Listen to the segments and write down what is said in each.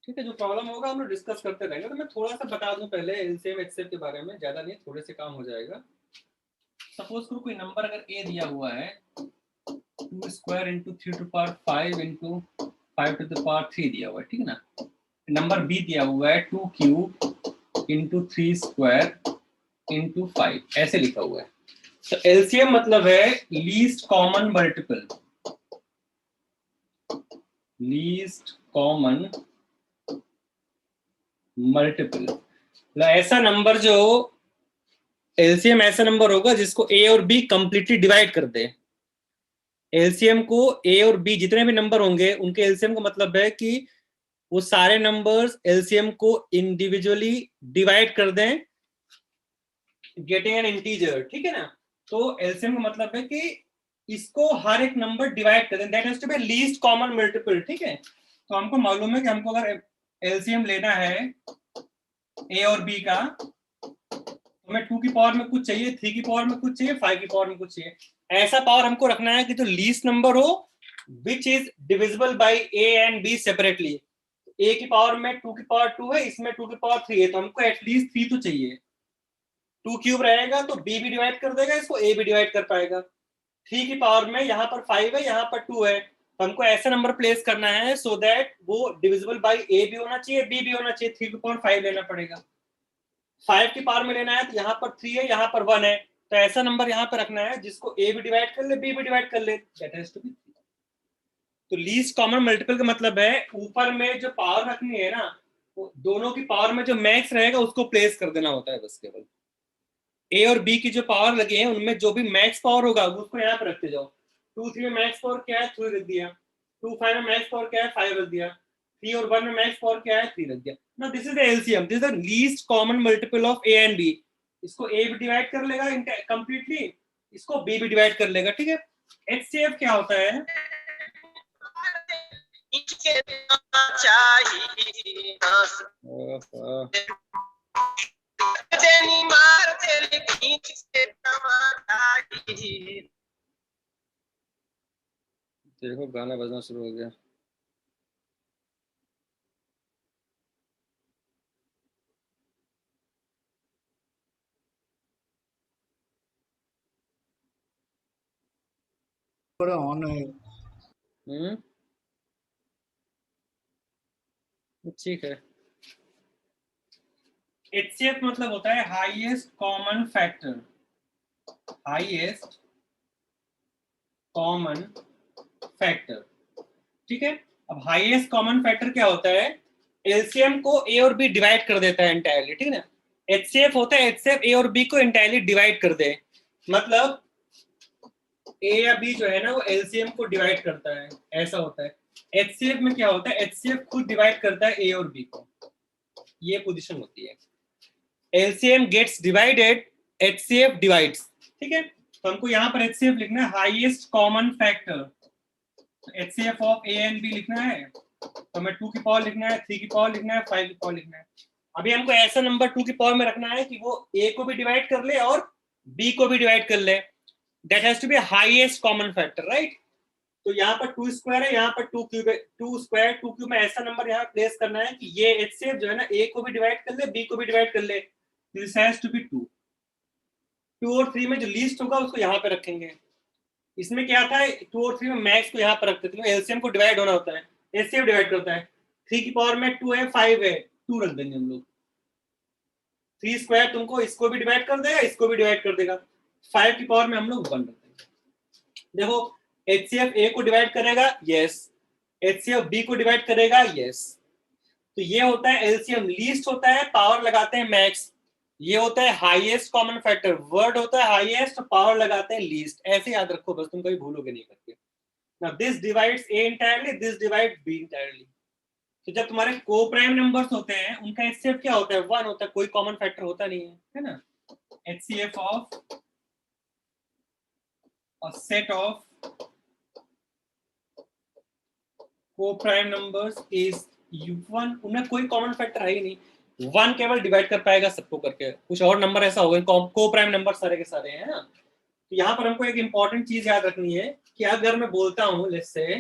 ठीक है, जो प्रॉब्लम होगा हम लोग डिस्कस करते रहेंगे। तो मैं थोड़ा सा बता दूं पहले एलसीएम एचसीएफ के बारे में, ज्यादा नहीं, थोड़े से काम हो जाएगा। सपोज करो कोई नंबर अगर ए दिया हुआ है 2 square into 3 to power 5 into 5 to the power 3 दिया हुआ है, ठीक है ना। नंबर बी दिया हुआ है 2 क्यूब इंटू 3 स्क्वायर इंटू 5, ऐसे लिखा हुआ है। तो एलसीएम मतलब है least common multiple, least common multiple. ऐसा नंबर जो एलसीएम ऐसा नंबर होगा जिसको ए और बी कंप्लीटली डिवाइड कर दे। एलसीएम को ए और बी जितने भी नंबर होंगे उनके एलसीएम का मतलब है कि वो सारे नंबर्स एलसीएम को इंडिविजुअली डिवाइड कर दें गेटिंग एन इंटीजर, ठीक है ना। तो एलसीएम का मतलब है कि इसको हर एक नंबर डिवाइड कर दें, that has to be least common multiple, ठीक है। तो हमको मालूम है कि हमको अगर एलसीएम लेना है ए और बी का, हमें 2 की पावर में कुछ चाहिए, 3 की पावर में कुछ चाहिए, 5 की पावर में कुछ चाहिए। ऐसा पावर हमको रखना है कि जो लीस्ट नंबर हो which is divisible by A and B separately. A की पावर में 2 की पावर 2 है, इसमें 2 की पावर 3 है, तो हमको एटलीस्ट 3 तो चाहिए। 2 क्यूब रहेगा तो बी भी डिवाइड कर देगा इसको, ए भी डिवाइड कर पाएगा। 3 की पावर में यहाँ पर 5 है, यहाँ पर 2 है, तो हमको ऐसा नंबर प्लेस करना है सो दैट वो डिविजिबल बाय ए भी होना चाहिए, बी भी होना चाहिए। 3 की पावर 5 लेना पड़ेगा। 5 की पावर में लेना है तो यहाँ पर 3 है, यहाँ पर 1 है, तो ऐसा नंबर यहाँ पर रखना है जिसको ए भी डिवाइड कर ले, बी भी डिवाइड कर ले, दैट हैज टू बी 3। तो लीस्ट कॉमन मल्टीपल का मतलब है ऊपर में जो पावर रखनी है ना, वो दोनों की पावर में जो मैक्स रहेगा उसको प्लेस कर देना होता है बस। केवल ए और बी की जो पावर लगी है उनमें जो भी मैक्स पावर होगा उसको यहाँ पर रखते जाओ। 2 3 में मैक्स पावर क्या है, 3 रख दिया। 2 5 में मैक्स पावर क्या है, 5 रख दिया। 3 और 1 में मैक्स पावर क्या है, 3 रख दिया। Now this is the LCM, this is the least common multiple of A and B. इसको ए भी डिवाइड कर लेगा कंप्लीटली, इसको बी भी डिवाइड कर लेगा, ठीक है। एचसीएफ क्या होता है, देखो गाना बजना शुरू हो गया। ऑन है। ठीक है। एचसीएफ मतलब होता है highest common factor, highest common factor, ठीक है। अब हाईएस्ट कॉमन फैक्टर क्या होता है, एलसीएम को ए और बी डिवाइड कर देता है एंटायरली, ठीक है ना। एचसीएफ होता है एचसीएफ ए और बी को एंटायरली डिवाइड कर दे, मतलब ए या बी जो है ना वो एलसीएम को डिवाइड करता है, ऐसा होता है। एचसीएफ में क्या होता है, एचसीएफ खुद डिवाइड करता है ए और बी को, ये पोजीशन होती है। LCM gets divided, HCF divides, ठीक है। तो हमको यहाँ पर एचसीएफ लिखना है highest common factor, HCF of A and B लिखना है, तो हमें 2 की पावर लिखना है, 3 की पावर लिखना है, 5 की पावर लिखना है। अभी हमको ऐसा नंबर 2 की पावर में रखना है कि वो ए को भी डिवाइड कर ले और बी को भी डिवाइड कर ले, that has to be highest common factor, right. तो यहाँ पर 2 स्क्वायर है, यहाँ पर 2 क्यूब है, 2 स्क्वायर 2 क्यूब में ऐसा नंबर यहाँ प्लेस करना है कि ये एचसीएफ जो है ना ए को भी डिवाइड कर ले, बी को भी डिवाइड कर ले, दिस हैज टू बी 2। 2 और 3 में जो लीस्ट होगा उसको यहाँ पे रखेंगे। इसमें क्या था, 2 और 3 में मैक्स को यहाँ पर रखते थे, एलसीएम को डिवाइड होना होता है, एचसीएफ डिवाइड करता है। 3 की पावर में 2 है, 5 है, 2 रख देंगे हम लोग। 3 स्क्वायर तुमको इसको भी डिवाइड कर देगा, इसको भी डिवाइड कर देगा। 5 की पावर में हम लोग 1 रख देंगे। देखो एचसीएफ ए को डिवाइड करेगा, यस, एचसीएफ बी को डिवाइड करेगा, यस। तो ये होता है एलसीएम, लीस्ट होता है पावर लगाते हैं मैक्स, ये होता है हाईएस्ट कॉमन फैक्टर, वर्ड होता है हाईएस्ट, पावर लगाते हैं लीस्ट, ऐसे याद रखो बस, तुम कभी भूलोगे नहीं करके। Now this divides A entirely, this divides B entirely. तो जब तुम्हारे को प्राइम नंबर्स होते हैं उनका एचसीएफ क्या होता है, 1 होता है, कोई कॉमन फैक्टर होता नहीं है ना। HCF of a set of को प्राइम नंबर्स इज 1, उनमें कोई कॉमन फैक्टर है ही नहीं, 1 केवल डिवाइड कर पाएगा सबको करके, कुछ और नंबर ऐसा होगा को प्राइम नंबर सारे के सारे हैं ना। तो यहाँ पर हमको एक इंपॉर्टेंट चीज याद रखनी है कि अगर मैं बोलता हूँ लेट्स से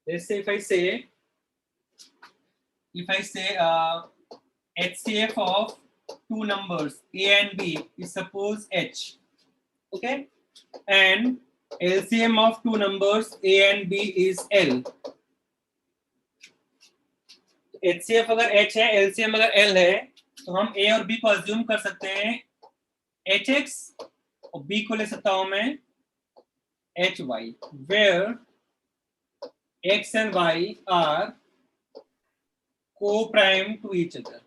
इफ आई से if I say HCF of two numbers A and B is suppose H, okay, and LCM of two numbers A and B is L. HCF अगर H है, LCM अगर L है, तो हम A और B को assume कर सकते हैं HX और B को ले सकता हूं मैं HY, where X and Y are co-prime to each other.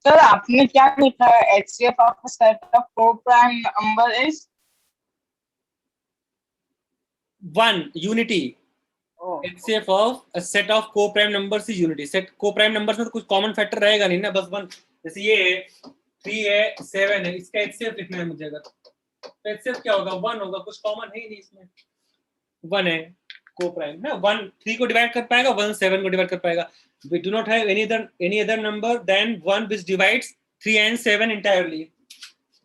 Sir आपने क्या लिखा है? HCF of a set of co-prime number is one unity. oh. HCF of a set of co-prime numbers is unity. Set co-prime numbers में तो कुछ common factor रहेगा नहीं ना, बस वन. जैसे ये है 3 है 7 है, इसका HCF लिखना है मुझे, अगर तो HCF क्या होगा? 1 होगा, कुछ कॉमन है ही नहीं इसमें. 1 है co-prime ना, 1 3 को डिवाइड कर पाएगा, 1 7 को डिवाइड कर पाएगा. We do not have any other number than 1 which divides 3 and 7 entirely.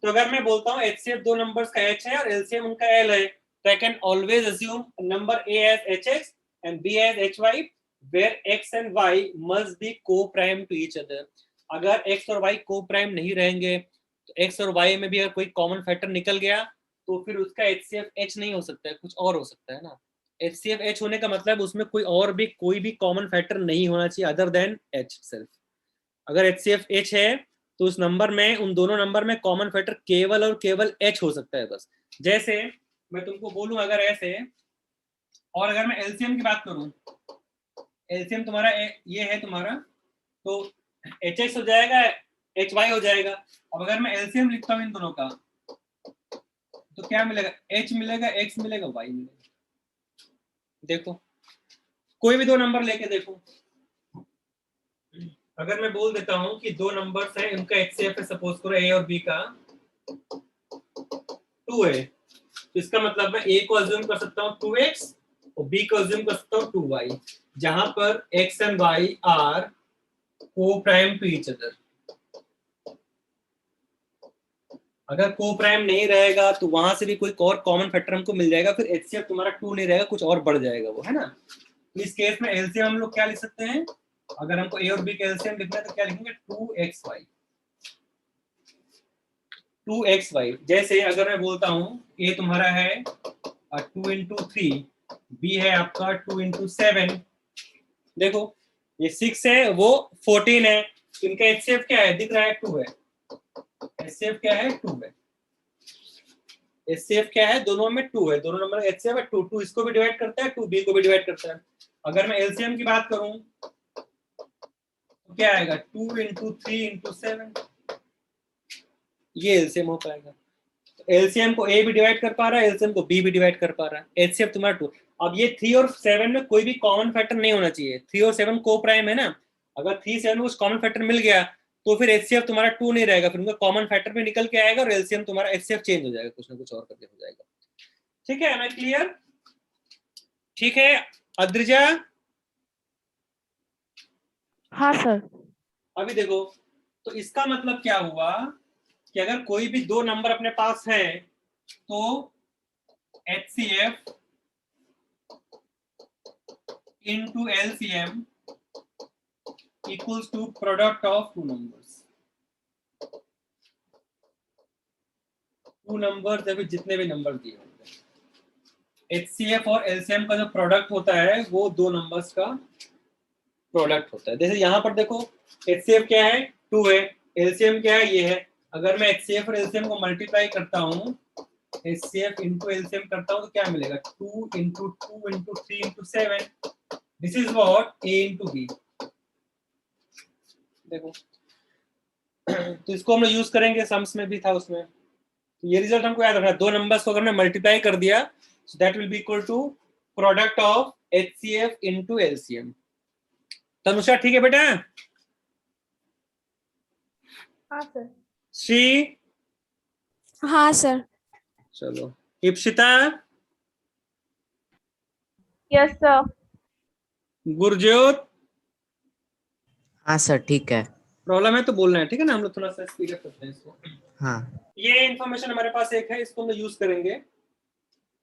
तो अगर मैं बोलता हूँ HCF दो नंबर्स का H है और LCM उनका L है, तो I can always assume number A as HX and B as HY, where X and Y must be co-prime to each other. अगर X और Y co-prime नहीं रहेंगे, तो X और Y में भी अगर कोई कॉमन फैक्टर निकल गया, तो फिर उसका HCF H नहीं हो सकता है, कुछ और हो सकता है ना. HCF H होने का मतलब उसमें कोई भी कॉमन फैक्टर नहीं होना चाहिए अदर देन H सिर्फ. अगर HCF H है तो उस नंबर में, उन दोनों नंबर में कॉमन फैक्टर केवल और केवल H हो सकता है बस. जैसे मैं तुमको बोलूं अगर ऐसे, और अगर मैं LCM की बात करूं, LCM तुम्हारा ये है तुम्हारा, तो HX हो जाएगा, HY हो जाएगा. अब अगर मैं LCM लिखता हूं इन दोनों का, तो क्या मिलेगा? H मिलेगा, X मिलेगा, Y मिलेगा. देखो कोई भी दो नंबर लेके देखो, अगर मैं बोल देता हूं कि दो नंबर्स हैं, उनका HCF है, सपोज करो A और B का 2 है, तो इसका मतलब मैं A को अज्यूम कर सकता हूं 2X और B को अज्यूम कर सकता हूं 2Y, जहां पर X and Y are coprime to each other. अगर को-प्राइम नहीं रहेगा तो वहां से भी कोई और कॉमन फैक्टर हमको मिल जाएगा, फिर HCF तुम्हारा 2 नहीं रहेगा, कुछ और बढ़ जाएगा वो, है ना. इस केस में LCM हम लोग क्या लिख सकते हैं? अगर हमको A और B का LCM लिखना है तो क्या लिखेंगे? 2XY. 2XY. जैसे अगर मैं बोलता हूं A तुम्हारा है 2 into 3, B है आपका 2 into 7. देखो ये 6 है, वो 14 है, इनका HCF क्या है? दिख रहा है 2 है. HCF क्या है? 2 है. HCF क्या है? दोनों में 2 है, दोनों नंबर HCF है 2. 2 इसको भी डिवाइड करता है, 2 B को भी डिवाइड करता है. अगर मैं LCM की बात करूं तो क्या आएगा? 2 into 3 into 7, ये LCM हो पाएगा. तो LCM को A भी डिवाइड कर पा रहा है, LCM को B भी डिवाइड कर पा रहा है. HCF तुम्हारा 2. अब ये 3 और 7 में कोई भी कॉमन फैक्टर नहीं होना चाहिए. 3 और 7 को प्राइम है ना, अगर 3 7 में कुछ कॉमन फैक्टर मिल गया तो फिर HCF तुम्हारा 2 नहीं रहेगा, फिर उनका कॉमन फैक्टर भी निकल के आएगा और LCM तुम्हारा HCF चेंज हो जाएगा, कुछ ना कुछ और करके हो जाएगा. ठीक है, मैं क्लियर? ठीक है अद्रिजा? हाँ सर. अभी देखो, तो इसका मतलब क्या हुआ कि अगर कोई भी दो नंबर अपने पास है तो HCF into LCM equals to product of two numbers. Two numbers अभी जितने भी नंबर दिए होंगे, HCF और LCM का जो प्रोडक्ट होता है वो दो नंबर्स का प्रोडक्ट होता है. जैसे यहाँ पर देखो HCF क्या है? 2 है. LCM क्या है? ये है. अगर मैं HCF और LCM को मल्टीप्लाई करता हूँ, HCF into LCM करता हूँ, तो क्या मिलेगा? 2 into 2 into 3 into 7. This is what A into B. देखो तो इसको हम लोग यूज करेंगे, सम्स में भी था उसमें. तो ये रिजल्ट हमको याद रखना, दो नंबर्स को अगर मैं मल्टीप्लाई कर दिया so that will be equal to product of HCF into LCM. Tanusha ठीक है बेटा? हाँ सर. श्री? हाँ सर. चलो इप्सिता? Yes sir. गुरजोत? हाँ सर ठीक है. प्रॉब्लम है तो बोलना है, ठीक है ना? हम लोग थोड़ा सा स्पीड अप करते हैं इसको. हाँ ये इंफॉर्मेशन हमारे पास एक है, इसको हम लोग यूज करेंगे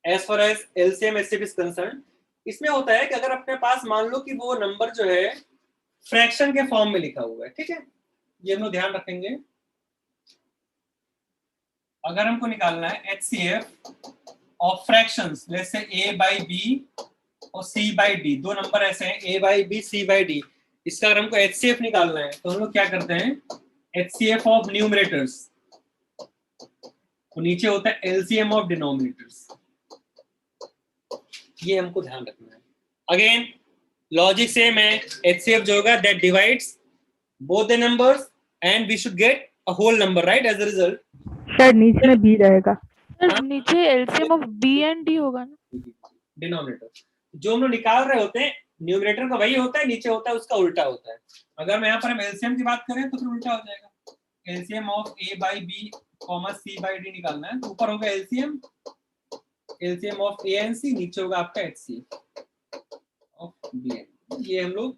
as far as LCM HCF is concern. इसमें होता है कि अगर अपने पास मान लो कि वो नंबर जो है फ्रैक्शन के फॉर्म में लिखा हुआ है, ठीक है, ये हम लोग ध्यान रखेंगे। अगर हमको निकालना है HCF ऑफ फ्रैक्शंस, जैसे A by B और C by D, दो नंबर ऐसे हैं A by B C by D, इसका अगर हमको HCF निकालना है तो हम लोग क्या करते हैं, HCF ऑफ न्यूमरेटर्स, तो नीचे होता है LCM ऑफ डिनोमिनेटर्स, ये हमको ध्यान रखना है। अगेन लॉजिक सेम है, HCF जो होगा that divides both the numbers and we should get a whole number, right, as a result. Sir नीचे में बी रहेगा। सर नीचे LCM of B and D होगा ना। डिनोमिनेटर जो हम लोग निकाल रहे होते हैं, न्यूमरेटर का वही होता है, नीचे होता है उसका उल्टा होता है। अगर मैं यहाँ पर हम एलसीएम की बात करें तो फिर उल्टा हो जाएगा, LCM of A by B, C by D निकालना है, तो ऊपर होगा LCM of A and C, नीचे होगा आपका HCF of B and D। ये हम लोग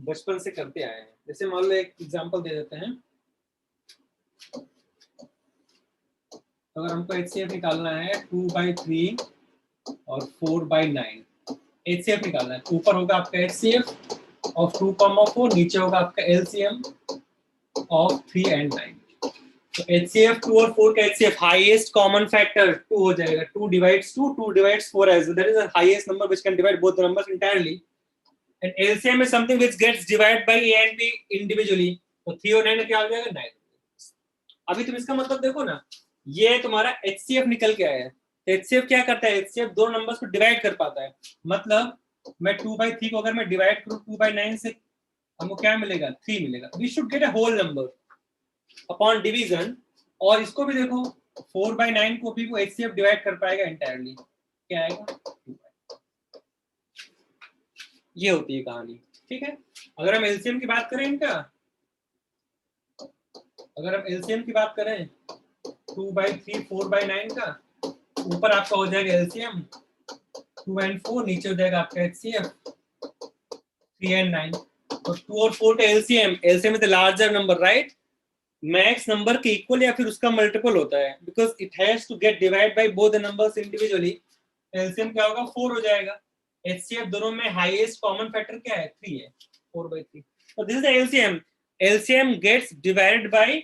बचपन से करते आए हैं। जैसे मान लो एक एग्जांपल दे देते हैं, अगर हमको HCF निकालना है 2 by 3 और 4 by 9, HCF निकालना है, ऊपर होगा आपका HCF ऑफ 2, 4, नीचे होगा आपका LCM ऑफ 3 and 9। तो HCF 2 और 4 का HCF हाईएस्ट कॉमन फैक्टर 2 हो जाएगा, 2 divides 2, 2 divides 4 as well, that is the highest number which can divide both the numbers entirely, and LCM is something which gets divided by A and B individually, तो 3 और 9 क्या हो जाएगा, 9। अभी तुम इसका मतलब देखो ना, ये तुम्हारा HCF निकल के आया है, तो HCF क्या करता है, HCF दो नंबर्स को डिवाइड कर पाता है, मतलब मैं 2 by 3 को अगर मैं डिवाइड करूं 2 by 9 से, हमको क्या मिलेगा, 3 मिलेगा। We should get a whole number upon division, और इसको भी देखो 4 by 9 को भी वो HCF डिवाइड कर पाएगा इंटायरली, क्या आएगा, 2। ये होती है कहानी, ठीक है। अगर हम एलसीएम की बात करें इनका, अगर हम एलसीएम की बात करें 2 by 3, 4 by 9 का, ऊपर आपका हो जाएगा एलसीएम 2 and 4, नीचे हो जाएगा आपका HCF 3 and 9। तो 2 और 4 का LCM is the larger number, right, max number के इक्वल या फिर उसका मल्टीपल होता है, because it has to get divide by both the numbers individually. LCM क्या होगा, 4 हो जाएगा। HCF दोनों में हाईएस्ट कॉमन फैक्टर क्या है, 3 है, 4 by 3। तो this is the LCM. LCM gets divided by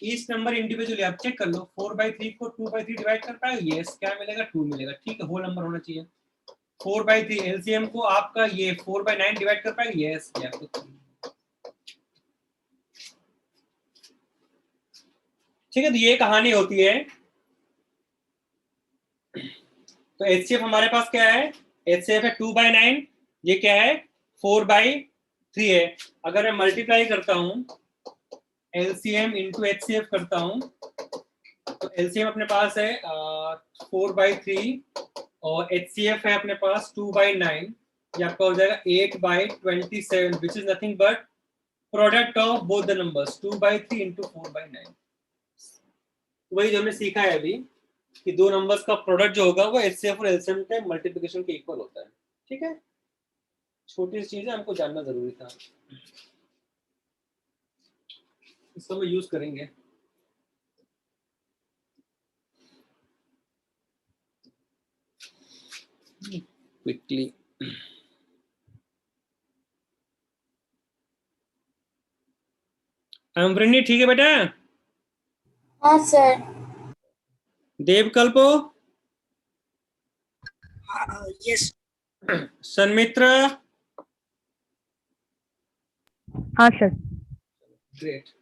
each number individually. आप चेक कर लो, 4 by 3 को 2 by 3 डिवाइड कर पाएगा, यस, क्या मिलेगा, 2 मिलेगा, ठीक है, होल नंबर होना चाहिए। 4 by 3 एलसीएम को आपका ये 4 by 9 डिवाइड कर पाएगा, यस, क्या आपको 3। ठीक है, तो ये कहानी होती है। तो HCF हमारे पास क्या है, HCF है 2 by 9, ये क्या है, 4 by 3 है। अगर मैं मल्टीप्लाई करता हूं, LCM इंटू HCF करता हूं, तो LCM अपने पास है 4 by 3 और HCF है अपने पास 2 by 9, ये आपका हो जाएगा 8 by 27, which is nothing but product of both the numbers, 2 by 3 into 4 by 9। वही जो हमने सीखा है अभी कि दो नंबर्स का प्रोडक्ट जो होगा वो HCF और LCM के मल्टीप्लिकेशन के इक्वल होता है, ठीक है। छोटी सी चीज है, हमको जानना जरूरी था, इसको हम यूज करेंगे। क्विकली अमृणी, ठीक है बेटा? हाँ सर। देवकल्पो, यस। सन्मित्र, हाँ सर। ग्रेट।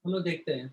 हम लोग देखते हैं।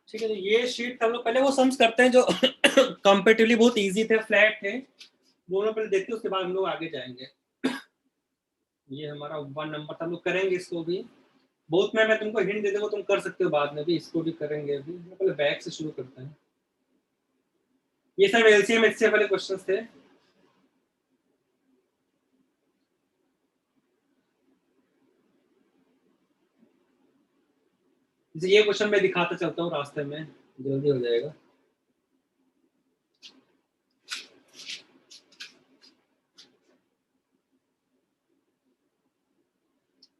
ठीक है, तो ये शीट हम लोग पहले वो सम्स करते हैं जो कंपेरेटिवली बहुत इजी थे, फ्लैट थे, दोनों पहले देखते हैं, उसके बाद हम लोग आगे जाएंगे। ये हमारा 1 नंबर हम लोग करेंगे, इसको भी बहुत मैं तुमको हिंट दे दूंगा, तुम कर सकते हो बाद में भी, इसको भी करेंगे। अभी पहले बैक से शुरू करते हैं। ये सब एलसीएम HCF वाले क्वेश्चंस थे। ये क्वेश्चन मैं दिखाता चलता हूँ रास्ते में, जल्दी हो जाएगा।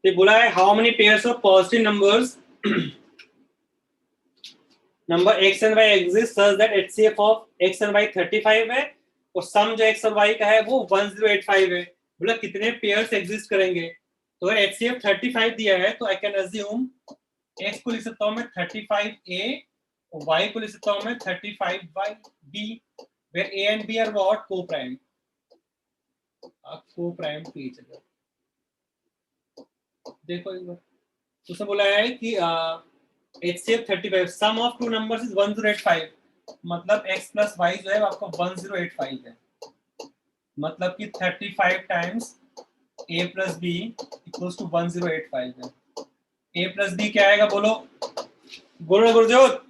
ये बोला है how many pairs of positive numbers number x and y exist such that HCF of x and y 35 है और सम जो x और y का है वो 1085 है। बोला कितने पेयर्स एग्जिस्ट करेंगे, तो HCF 35 दिया है तो आई कैन अज्यूम x को लिख सकता हूं मैं 35a और y को लिख सकता हूं मैं 35b, where a and b are what co-prime to each other। देखो एक बार उसने बोला है कि HCF 35 sum of two numbers is 1085, मतलब x प्लस y जो है वो आपको 1085 है, मतलब कि 35 times a plus b equals to 1085 है। a प्लस b क्या आएगा बोलो, बोलो गुरजोत।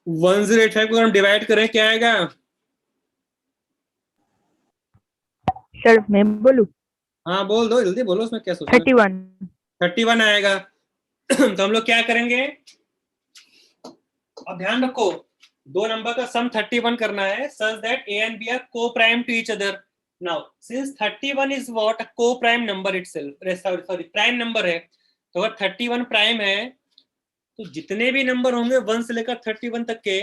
1085 को हम डिवाइड करें क्या आएगा? सर मैं बोलूं? हाँ बोल दो, जल्दी बोलो, उसमें क्या सोचना। 31 आएगा। तो हम लोग क्या करेंगे, अब ध्यान रखो दो नंबर का सम 31 करना है such that a and b are co-prime to each other। Now since 31 is what a co-prime number itself, sorry prime number है, तो अगर 31 प्राइम है तो जितने भी नंबर होंगे 1 से लेकर 31 तक के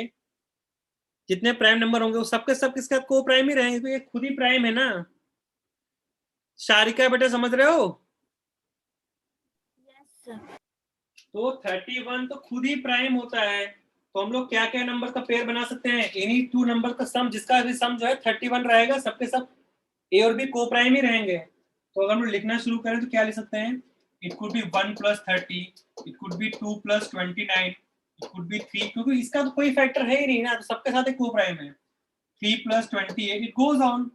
जितने प्राइम नंबर होंगे वो सबके सब किसका को प्राइम ही रहेंगे, ये खुद ही प्राइम है ना। शारिका बेटा समझ रहे हो? तो 31 तो खुद ही प्राइम होता है, तो हम लोग क्या क्या नंबर का पेयर बना सकते हैं, एनी टू नंबर का सम जिसका भी सम जो है 31 रहेगा, सबके सब ए और बी को प्राइम ही रहेंगे। तो अगर हम लोग लिखना शुरू करें तो क्या लिख सकते हैं, it could be 1 + 30, it could be 2 + 29, it could be 3, क्योंकि इसका तो कोई फैक्टर है ही नहीं ना, तो सबके साथ एक को प्राइम है। 3 + 28 इट गोज ऑन,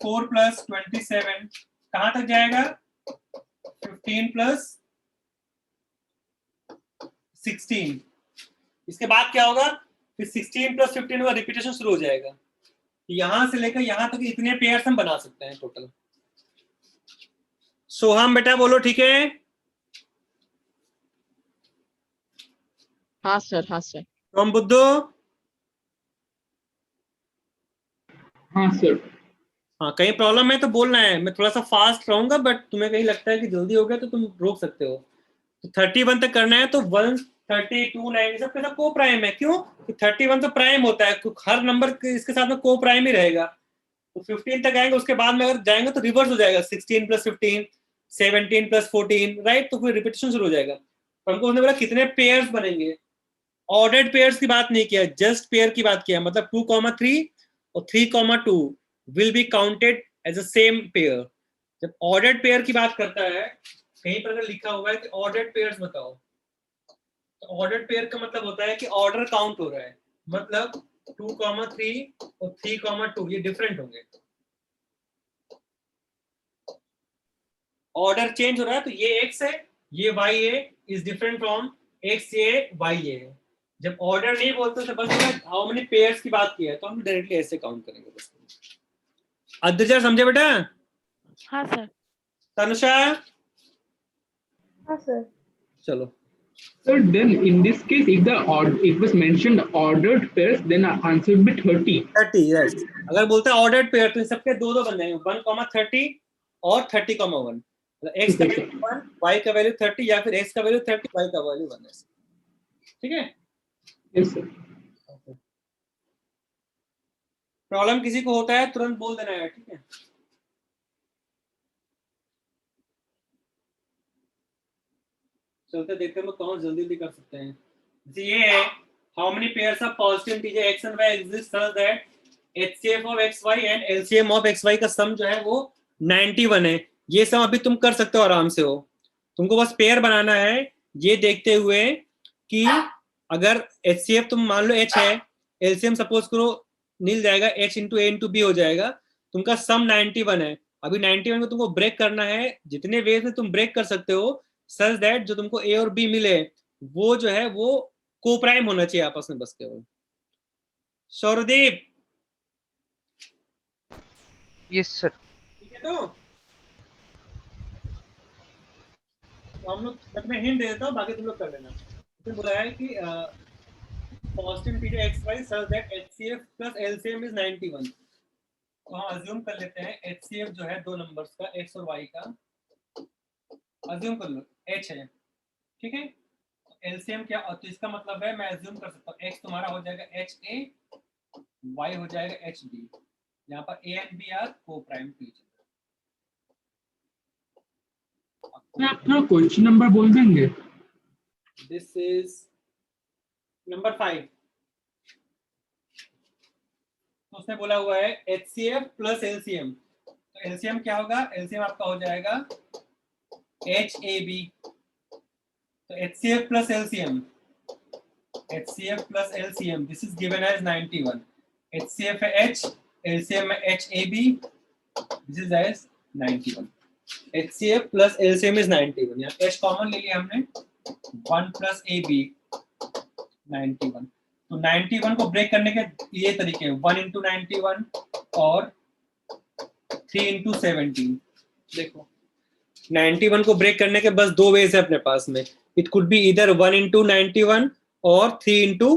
4 + 27 कहां तक जाएगा, 15 + 16। इसके बाद क्या होगा, फिर 16 + 15 का रिपीटेशन शुरू हो जाएगा, यहां से लेकर यहां तक इतने पेयर्स हम बना सकते हैं टोटल। सोहम बेटा बोलो ठीक है? हाँ सर, हाँ सर। रोम बुद्धू? हाँ सर। हाँ कहीं प्रॉब्लम है तो बोलना है, मैं थोड़ा सा फास्ट रहूंगा, बट तुम्हें कहीं लगता है कि जल्दी हो गया तो तुम रोक सकते हो। तो 31 तक करना है, तो 1 32 9 सबके साथ को प्राइम है, क्यों? 31 तो प्राइम होता है, हर नंबर इसके साथ में को प्राइम ही रहेगा। तो 15 तक आएंगे, उसके बाद में अगर जाएंगे तो रिवर्स हो जाएगा, 16 + 15, 17 + 14, राइट, तो फिर रिपीटेशन शुरू हो जाएगा। तो हमको उसने बोला कितने पेयर्स बनेंगे, ऑर्डर्ड पेयर्स की बात नहीं किया, जस्ट पेयर की बात किया, मतलब 2,3 और 3,2 will be counted as a same pair. जब ऑर्डर्ड पेयर की बात करता है, कहीं पर अगर लिखा हुआ है कि ऑर्डर्ड पेयर्स बताओ, तो ऑर्डर्ड पेयर का मतलब होता है कि ऑर्डर काउंट हो रहा है, मतलब 2,3 और 3,2 ये डिफरेंट होंगे, ऑर्डर चेंज हो रहा है, तो ये x है, ये y है, इज डिफरेंट फ्रॉम x ये y ये है। जब ऑर्डर नहीं बोलते तो बस हाउ मेनी पेयर्स की बात की है, तो हम डायरेक्टली ऐसे काउंट करेंगे बस। अद्रिजा समझे बेटा? हाँ सर। तनुषा? हाँ सर। चलो। Sir, then in this case, if it was mentioned ordered pairs, then answer would be 30. 30 yes. अगर बोलते हैं ऑर्डर्ड पेयर तो सबके दो दो बन जाएंगे, 1,30 और 30,1, मतलब x का वैल्यू 1, y का वैल्यू 30, या फिर x का वैल्यू 30, y का वैल्यू 1 है। ठीक है? Yes, sir. प्रॉब्लम किसी को होता है तुरंत बोल देना है, ठीक है? चलते देखते हैं कौन जल्दी जल्दी कर सकते हैं। ये है how many pairs of positive integer x and y exist such that HCF of xy and LCM of xy का सम जो है वो 91 है। ये सम अभी तुम कर सकते हो आराम से, हो तुमको बस पेयर बनाना है, ये देखते हुए कि अगर HCF तुम मान लो h है, LCM सपोज करो मिल जाएगा h × a × b हो जाएगा, तुमका सम 91 है। अभी 91 को तुमको ब्रेक करना है, जितने वेज में तुम ब्रेक कर सकते हो सच दैट जो तुमको a और b मिले वो जो है वो को प्राइम होना चाहिए आपस में बस केवल। सौरदीप? Yes sir. ठीक है, तो हम लोग, मैं तुम्हें हिंट दे देता हूँ, बाकी तुम लोग कर लेना। उसने बोला है कि positive integer xy such that HCF plus LCM is 91। तो हम अज्यूम कर लेते हैं HCF जो है दो नंबर्स का x और y का, अज्यूम कर लो h है, ठीक है। LCM क्या, तो इसका मतलब है मैं अज्यूम कर सकता हूँ x तुम्हारा हो जाएगा HA, y हो जाएगा HB। यहाँ पर A and B आर को प्राइम टू ईच क्या आप थोड़ा क्वेश्चन नंबर बोल देंगे? अदर। This is number 5। तो उसने बोला हुआ है HCF प्लस LCM। तो LCM क्या होगा, LCM आपका हो जाएगा HAB। तो HCF plus LCM, HCF plus LCM, this is given as 91। HCF है H, LCM है HAB, this is as 91। HCF plus LCM is 91। यहाँ H कॉमन ले लिया हमने, 1 प्लस AB 91। तो 91 को ब्रेक करने के ये तरीके हैं, 1 इंटू 91 और 3 इंटू 17। देखो 91 को ब्रेक करने के बस दो वेज है अपने पास में, इट कुड बी इधर 1 इंटू 91 और 3 इंटू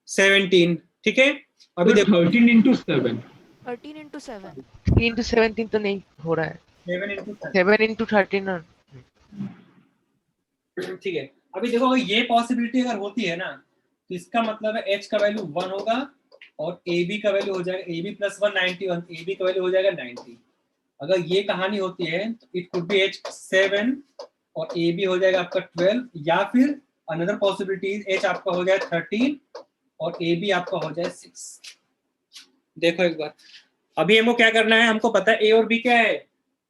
17, ठीक है। अभी देखो 13 into 7। 13 into 7। 3 into 17 तो नहीं हो रहा है, 7 इंटू 7 into 13 और ठीक है। अभी देखो अगर ये पॉसिबिलिटी अगर होती है ना, तो इसका मतलब है h का वैल्यू 1 होगा और ab का वैल्यू हो जाएगा ab प्लस 1 91, ab का वैल्यू हो जाएगा 90। अगर ये कहानी होती है तो इट कुड बी h 7 और ab हो जाएगा आपका 12, या फिर अनदर पॉसिबिलिटी h आपका हो जाए 13 और ab आपका हो जाए 6। देखो एक बार, अभी हमको क्या करना है, हमको पता है a और b क्या है,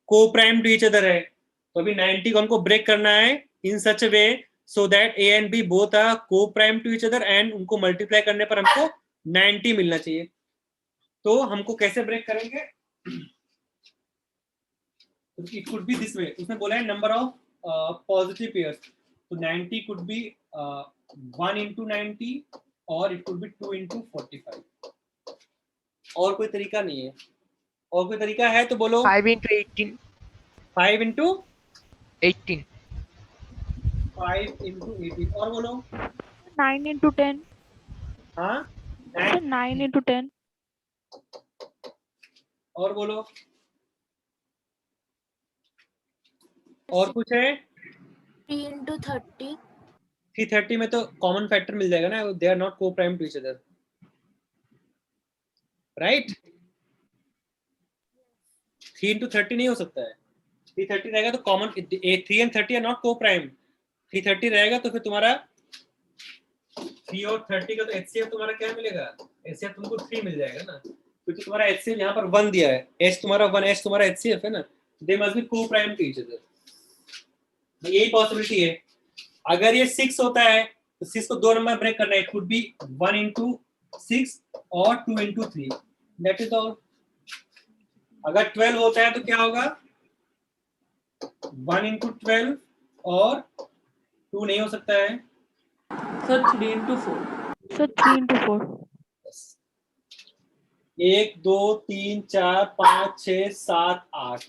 को प्राइम टू ईच अदर है। तो अभी 91 को ब्रेक करना है इन सच वे so that a and b both are co-prime to each other and उनको मल्टीप्लाई करने पर हमको 90 मिलना चाहिए। तो हमको कैसे ब्रेक करेंगे, it could be this way। उसने बोला है नंबर ऑफ पॉजिटिव पेयर्स, तो 90 could be 1 into 90 और it could be 2 into 45। और कोई तरीका नहीं है, और कोई तरीका है तो बोलो। 5 into 18। 5 into 18। 5 into 18 और बोलो। 9 into 10। हाँ सर 9 into 10। और बोलो, और कुछ है? 3 into 30। 330 में तो कॉमन फैक्टर मिल जाएगा ना, they are not co prime to each other, right. 3 into 30 नहीं हो सकता है, 330 रहेगा तो common, 3 and 30 are not co prime. 330 रहेगा तो फिर तुम्हारा 3 और 30 का तो HCF तुम्हारा क्या मिलेगा, HCF तुमको 3 मिल जाएगा ना, क्योंकि तुम्हारा HCF यहाँ पर 1 दिया है, H तुम्हारा 1, H तुम्हारा HCF है ना, दे मस्ट बी को प्राइम टू ईच अदर। यही पॉसिबिलिटी है। अगर ये 6 होता है तो 6 को दो नंबर ब्रेक करना है, इट कुड बी 1 into 6 और 2 into 3, दैट इज ऑल। अगर 12 होता है तो क्या होगा, 1 into 12 और 2 नहीं हो सकता है sir, 3 into 4। Sir 3 into 4। 1 2 3 4 5 6 7 8,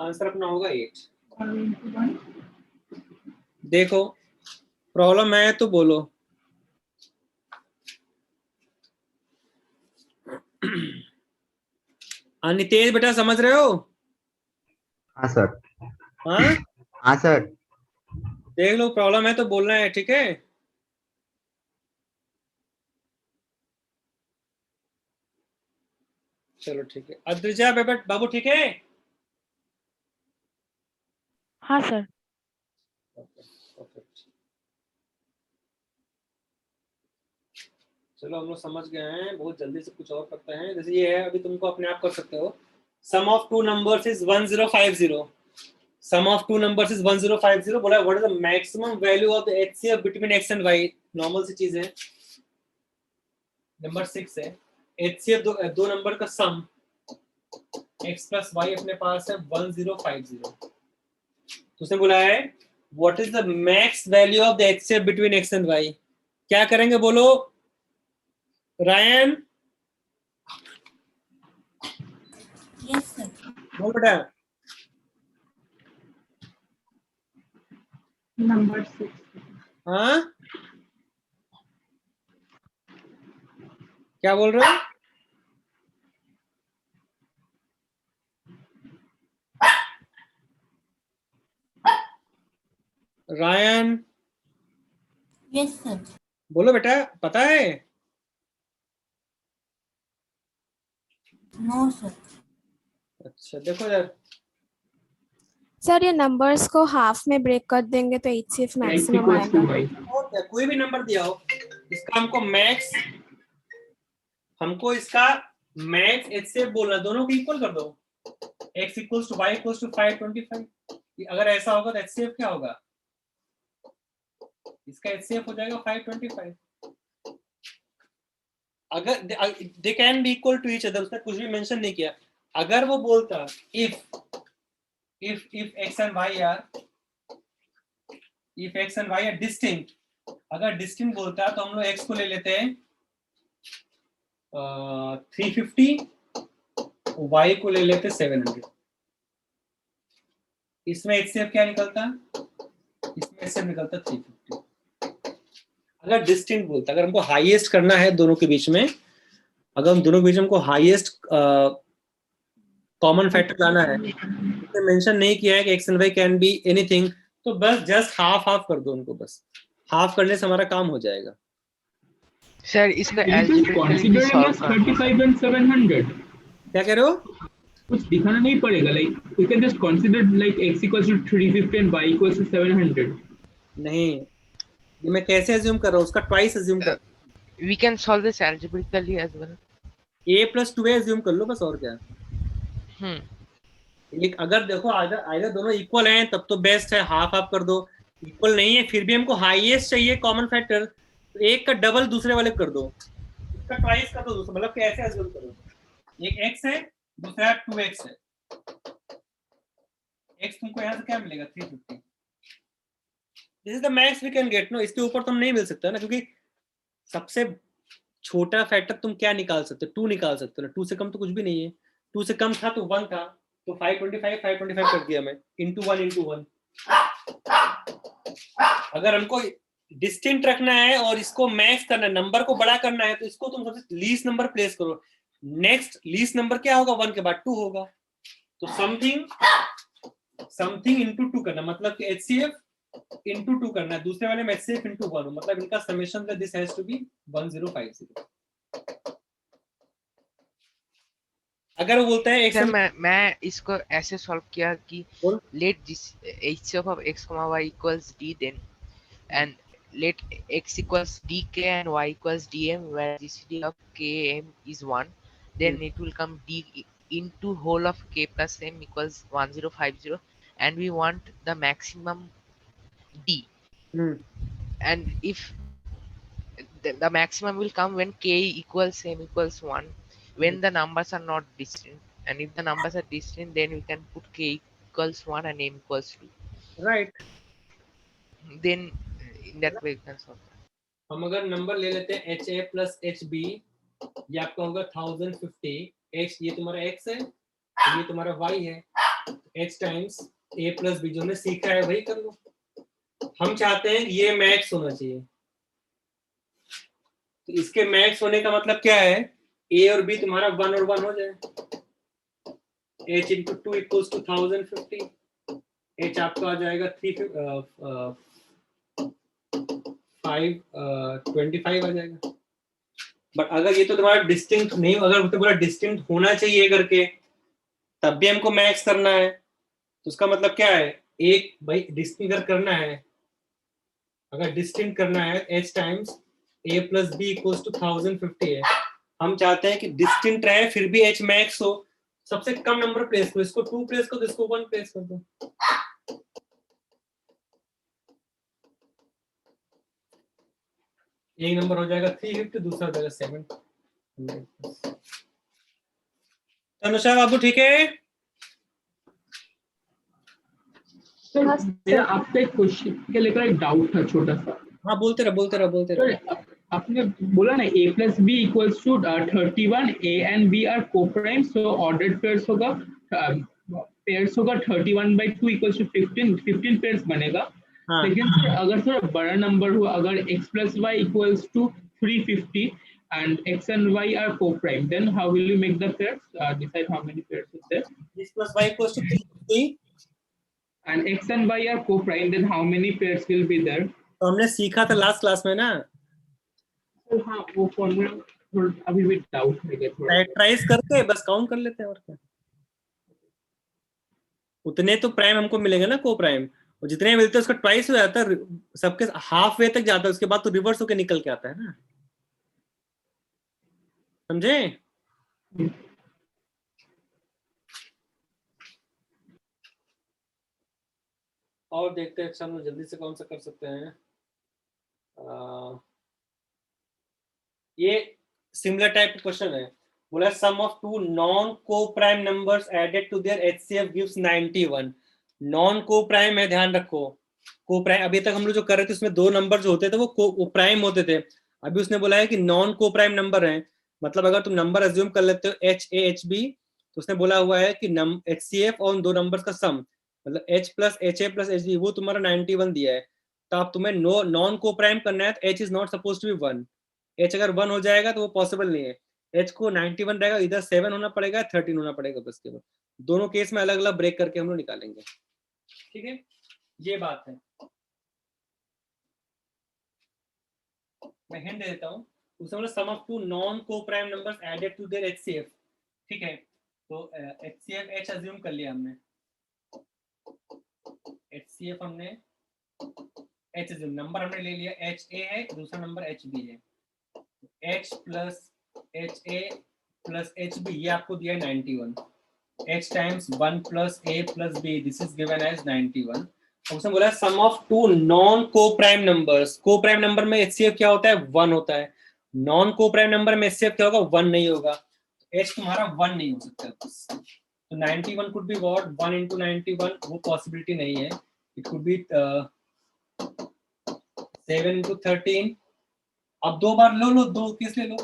answer अपना होगा 8। देखो प्रॉब्लम है तो बोलो। नितेश बेटा समझ रहे हो? हाँ सर। हाँ हाँ सर। देख लो, प्रॉब्लम है तो बोलना है, ठीक है। चलो ठीक है, अद्रिजा बेटा बाबू ठीक है। हाँ सर। चलो हम लोग समझ गए हैं, बहुत जल्दी से कुछ और करते हैं। जैसे ये है, अभी तुमको अपने आप कर सकते हो, sum of two numbers is 1050। Sum of two numbers is 1050। बोला what is the maximum value of the HCF between x and y। Normal सी चीज है। नंबर 6 है, HCF दो नंबर का सम x प्लस y अपने पास है 1050। तो उसने बोला है what is the max value of the HCF between x and y। क्या करेंगे बोलो रायन? Yes sir. बोल बेटा। Number 6. हाँ, क्या बोल रहे हो? Ryan, Yes, sir. बोलो बेटा, पता है? No, sir. अच्छा देखो यार, सर ये नंबर्स को हाफ में ब्रेक कर देंगे तो HCF X maximum equals to आएगा। Y. और क्या, कोई भी नंबर दिया हो, इसका हमको मैक्स HCF बोलना, दोनों को इक्वल कर दो। x equals to y equals to 525। अगर ऐसा होगा तो HCF क्या होगा? इसका HCF हो जाएगा 525। अगर they can be equal to each other, उसने कुछ भी मेंशन नहीं किया। अगर वो बोलता if x and y are distinct, अगर डिस्टिंक्ट बोलता है तो हम लोग x को ले लेते हैं 350, y को ले लेते 700। इसमें HCF क्या निकलता? इसमें HCF निकलता 350। अगर डिस्टिंक्ट बोलता, अगर हमको हाईएस्ट करना है दोनों के बीच में, अगर हम दोनों के बीच में हमको हाईएस्ट कॉमन फैक्टर लाना है, उसने मेंशन नहीं किया है कि x and y can be anything, तो बस जस्ट हाफ हाफ कर दो उनको, बस हाफ करने से हमारा काम हो जाएगा। सर इसका It is algebraically भी considering as solve करना। 35 and 700. क्या कह रहे हो? कुछ दिखाना नहीं पड़ेगा, like we can just consider like x equals to 350 and y equals to 700. नहीं, ये मैं कैसे अज्यूम कर रहा हूँ, उसका ट्वाइस अज्यूम कर, We can solve this algebraically as well. a plus 2a assume कर लो बस, और क्या। एक अगर देखो अगर दोनों इक्वल हैं तब तो बेस्ट है, हाफ हाफ कर दो। इक्वल नहीं है फिर भी हमको हाईएस्ट चाहिए कॉमन फैक्टर, तो एक का डबल दूसरे वाले कर दो, इसका ट्वाइस कर दो, मतलब कैसे अज्यूम करो, एक x है दूसरा 2x है, x तुमको यहाँ से क्या मिलेगा 350। This is the max we can get no, इसके ऊपर तुम नहीं मिल सकता ना, क्योंकि सबसे छोटा फैक्टर तुम क्या निकाल सकते हो, 2 निकाल सकते हो ना, 2 से कम तो कुछ भी नहीं है, 2 से कम था तो 1 था, तो 525 कर दिया मैं, इंटू 1। अगर हमको डिस्टिंक्ट रखना है और इसको मैक्स करना है, नंबर को बड़ा करना है, तो इसको तुम सबसे लीस्ट नंबर प्लेस करो। नेक्स्ट लीस्ट नंबर क्या होगा? 1 के बाद 2 होगा, तो समथिंग इंटू 2 करना, मतलब कि HCF इंटू 2 करना है, दूसरे वाले में HCF इंटू 1, मतलब इनका समेशन का दिस हैज टू बी 1050। अगर वो बोलता है सर मैं इसको ऐसे सॉल्व किया कि बोल। let this HCF of x comma y equals d then, and let x equals dk and y equals dm, where GCD of km is 1, then it will come d into whole of k plus m equals 1050, and we want the maximum d. And if the maximum will come when k equals m equals 1, when the numbers are not distinct, and if the numbers are distinct, then we can put k equals 1 and m equals 2. Right. Then in that way we can solve that. हम अगर number ले लेते हैं HA plus HB, ये आपका होगा 1050, H ये तुम्हारा x है, ये तुम्हारा y है, H times A plus B, जो हमने सीखा है वही कर लो। हम चाहते हैं ये मैक्स होना चाहिए, तो इसके मैक्स होने का मतलब क्या है, A और B तुम्हारा 1 और 1 हो जाए, H into 2 equals to 1050, H आपका आ जाएगा 525 आ जाएगा। बट अगर ये तो तुम्हारा डिस्टिंक्ट नहीं, अगर तुम्हारा डिस्टिंक्ट होना चाहिए करके तब भी हमको मैक्स करना है, तो उसका मतलब क्या है, एक भाई डिस्टिंक्ट अगर करना है, अगर डिस्टिंक्ट करना है H times A plus B equals to 1050 है, हम चाहते हैं कि डिस्टिंक्ट रहे फिर भी H मैक्स हो, सबसे कम नंबर प्लेस करो, इसको 2 प्लेस करो, इसको 1 प्लेस कर दो। एक नंबर हो जाएगा 350, दूसरा हो जाएगा 7। अनुषा बाबू ठीक है? मेरा आपसे एक क्वेश्चन के लेकर एक डाउट था छोटा सा। हाँ बोलते रहो। आपने बोला ना a plus B equals to 31, a and b are coprime, so ordered pairs होगा 31/2 इक्वल्स टू 15 पेयर्स बनेगा। हाँ लेकिन सर अगर सर बड़ा नंबर हो, अगर x plus y equals to 350 and x and y are co-prime, then how will you make the pairs? Decide how many pairs is there? x plus y equals to 350, And x and y are co-prime, then how many pairs will be there? तो हमने सीखा था last class में ना, तो हाँ वो formula अभी भी डाउट है थोड़ा। फैक्टराइज करके बस काउंट कर लेते हैं और क्या, उतने तो प्राइम हमको मिलेंगे ना को प्राइम, और जितने मिलते हैं उसका ट्वाइस हो जाता है, सबके हाफ वे तक जाता है, उसके बाद तो रिवर्स होकर निकल के आता है ना, समझे? और देखते हैं हम लोग जल्दी से कौन सा कर सकते हैं। ये सिमिलर टाइप क्वेश्चन है, बोला sum of two non co prime numbers added to their HCF gives 91। Non co prime है, ध्यान रखो, को प्राइम अभी तक हम लोग जो कर रहे थे उसमें दो नंबर जो होते थे वो प्राइम होते थे, अभी उसने बोला है कि नॉन को प्राइम नंबर है, मतलब अगर तुम नंबर अज्यूम कर लेते हो एच ए एच बी, तो उसने बोला हुआ है कि एचसीएफ और उन दो नंबर्स का सम, मतलब h plus H A plus H B, वो तुम्हारा 91 दिया है, तो अब तुम्हें नॉन को प्राइम करना है, तो h is not suppose to be 1, h अगर 1 हो जाएगा तो वो पॉसिबल नहीं है, h को 91 रहेगा, इधर 7 होना पड़ेगा 13 होना पड़ेगा, बस केवल दोनों केस में अलग अलग ब्रेक करके हम लोग निकालेंगे, ठीक है, ये बात है। मैं हिंट दे देता हूँ, उसमें sum of two non co prime numbers added to their HCF, ठीक है, तो एचसीएफ h अज्यूम कर लिया हमने, HCF हमने H नंबर हमने ले लिया, HA है, दूसरा नंबर HB है, H plus HA plus HB ये आपको दिया है 91, H times 1 plus A plus B, this is given as 91। उसने बोला sum of two non co prime numbers, co prime number में HCF क्या होता है 1 होता है, नॉन को प्राइम नंबर में HCF क्या होगा 1 नहीं होगा, H तुम्हारा 1 नहीं हो सकता, तो 91 could be what 1 into 91, वो पॉसिबिलिटी नहीं है, it could be 7 into 13, अब दो बार लो दो केस ले लो,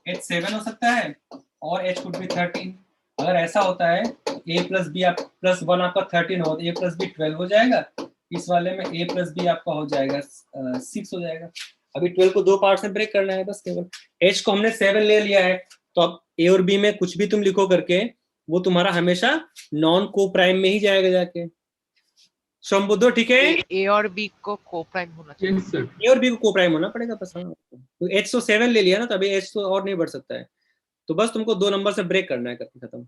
h 7 हो सकता है और h could be 13, अगर ऐसा होता है a प्लस बी आप प्लस 1 आपका 13 हो, a प्लस बी 12 हो जाएगा, इस वाले में a प्लस बी आपका हो जाएगा 6 हो जाएगा, अभी 12 को दो पार्ट में ब्रेक करना है बस केवल, h को हमने 7 ले लिया है, तो अब a और b में कुछ भी तुम लिखो करके वो तुम्हारा हमेशा नॉन को प्राइम में ही जाएगा जाके, शंभुदो ठीक है, ए और बी को को प्राइम होना चाहिए। Yes sir. ए और बी को को प्राइम होना पड़ेगा बस, हाँ, तो h तो 7 ले लिया ना, तो अभी h तो और नहीं बढ़ सकता है, तो बस तुमको दो नंबर से ब्रेक करना है करके खत्म,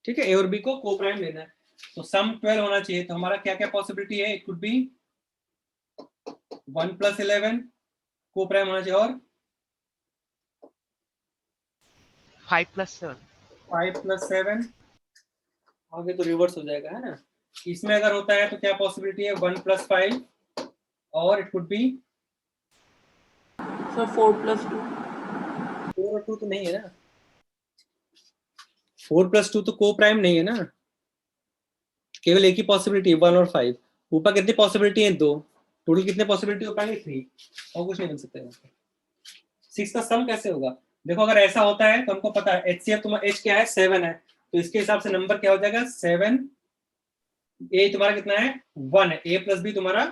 ठीक है, ए और बी को को प्राइम लेना है, तो सम 12 होना चाहिए, तो हमारा क्या क्या पॉसिबिलिटी है, इट कुड बी 1 प्लस 11 को प्राइम होना चाहिए, और 5 प्लस 7 5 प्लस 7, आगे तो रिवर्स हो जाएगा है ना, इसमें अगर होता है तो क्या पॉसिबिलिटी है 1 प्लस 5, और it could be sir 4 plus 2, 4 और 2 तो नहीं है ना, 4 प्लस 2 तो को प्राइम नहीं है ना, केवल एक ही पॉसिबिलिटी 1 और 5, ऊपर कितनी पॉसिबिलिटी है 2, टोटल कितने पॉसिबिलिटी हो पाएंगे 3, और कुछ नहीं बन सकता है, 6 का सम कैसे होगा, देखो अगर ऐसा होता है तो हमको पता है HCF तुम्हारा H क्या है 7 है, तो इसके हिसाब से नंबर क्या हो जाएगा 7, A तुम्हारा कितना है 1 है, A प्लस B तुम्हारा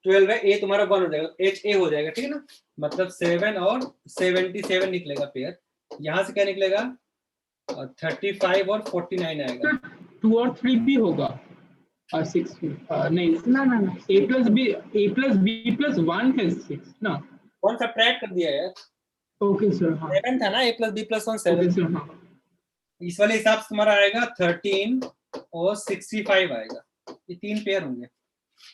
12 है, A तुम्हारा 1 हो जाएगा, HA हो जाएगा, ठीक है ना, मतलब 7 और 77 निकलेगा पेयर, यहाँ से क्या निकलेगा 35 और 49 आएगा, 2 और 3 भी होगा और 6 नहीं ना a plus b plus 1 है 6 ना, कौन सा सब्ट्रैक्ट कर दिया यार, ओके सर, हाँ 7 था ना, A plus B plus 1 7, okay sir, हाँ इस वाले हिसाब से तुम्हारा आएगा 13 और 65 आएगा, ये तीन पेयर होंगे,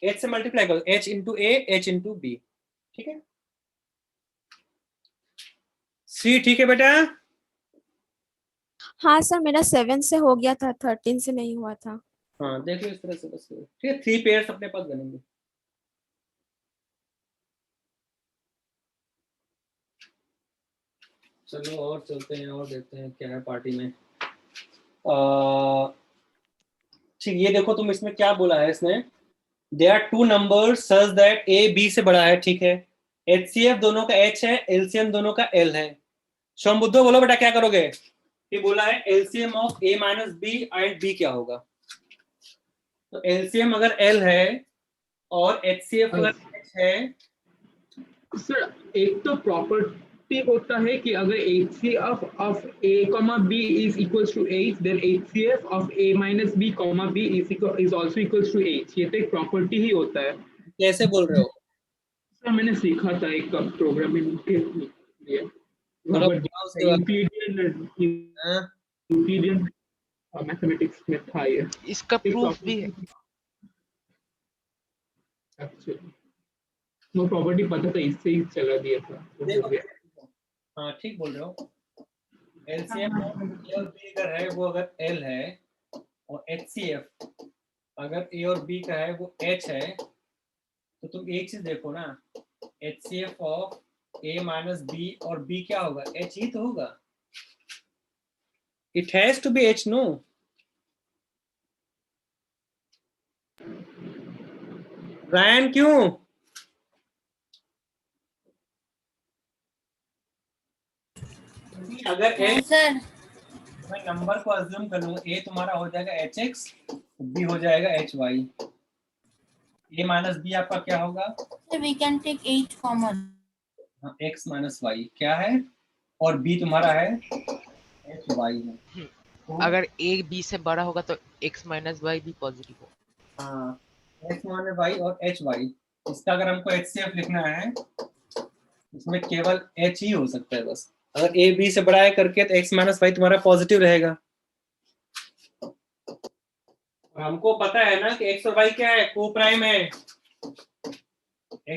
H से मल्टीप्लाई करो, H into A H into B, ठीक है, C ठीक है बेटा, हाँ सर, मेरा 7 से हो गया था, 13 से नहीं हुआ था। हाँ देख लो इस तरह से बस, ठीक है, 3 पेयर्स अपने पास बनेंगे, चलो और चलते हैं और देखते हैं क्या है पार्टी में, ठीक, ये देखो तुम इसमें क्या बोला है इसने, there are two numbers such that A B से बड़ा है, ठीक है, HCF दोनों का H है, LCM दोनों का L है, शोमबुद्धो बोलो बेटा क्या करोगे, ये बोला है LCM of A minus B and B क्या होगा, तो LCM अगर L है और HCF अगर H है, सर एक तो प्रॉपर्टी होता है कि अगर HCF of A, B is equals to H, then HCF of A minus B, B is also equals to H. ये तो एक प्रॉपर्टी ही होता है। कैसे बोल रहे हो? सर मैंने सीखा था एक प्रोग्रामिंग के लिए, थोड़ा बताओ उसके बारे में। हाँ? यूक्लिडियन मैथमेटिक्स में था ये। इसका प्रूफ भी है। अच्छा, वो प्रॉपर्टी पता था, इससे ही चला दिया था। हाँ ठीक बोल रहे हो। LCM A और B अगर है वो अगर L है और HCF अगर A और B का है वो H है, तो तुम एक चीज देखो ना, HCF of A minus B और B क्या होगा? H ही तो होगा। It has to be H, no? Ryan क्यों? अगर हाँ A सर। मैं नंबर को अज्यूम कर लूंगा, A तुम्हारा हो जाएगा HX, B हो जाएगा HY। A माइनस B आपका क्या होगा? We can take H common. हाँ, X माइनस Y क्या है? और B तुम्हारा है HY है। तो अगर A B से बड़ा होगा तो X माइनस Y भी पॉजिटिव होगा। हाँ, X माइनस Y और HY, इसका अगर हमको HCF लिखना है, इसमें केवल H ही हो सकता है बस। अगर A B से बड़ा है करके तो X माइनस Y तुम्हारा पॉजिटिव रहेगा। और हमको पता है ना कि X और Y क्या है? को प्राइम है।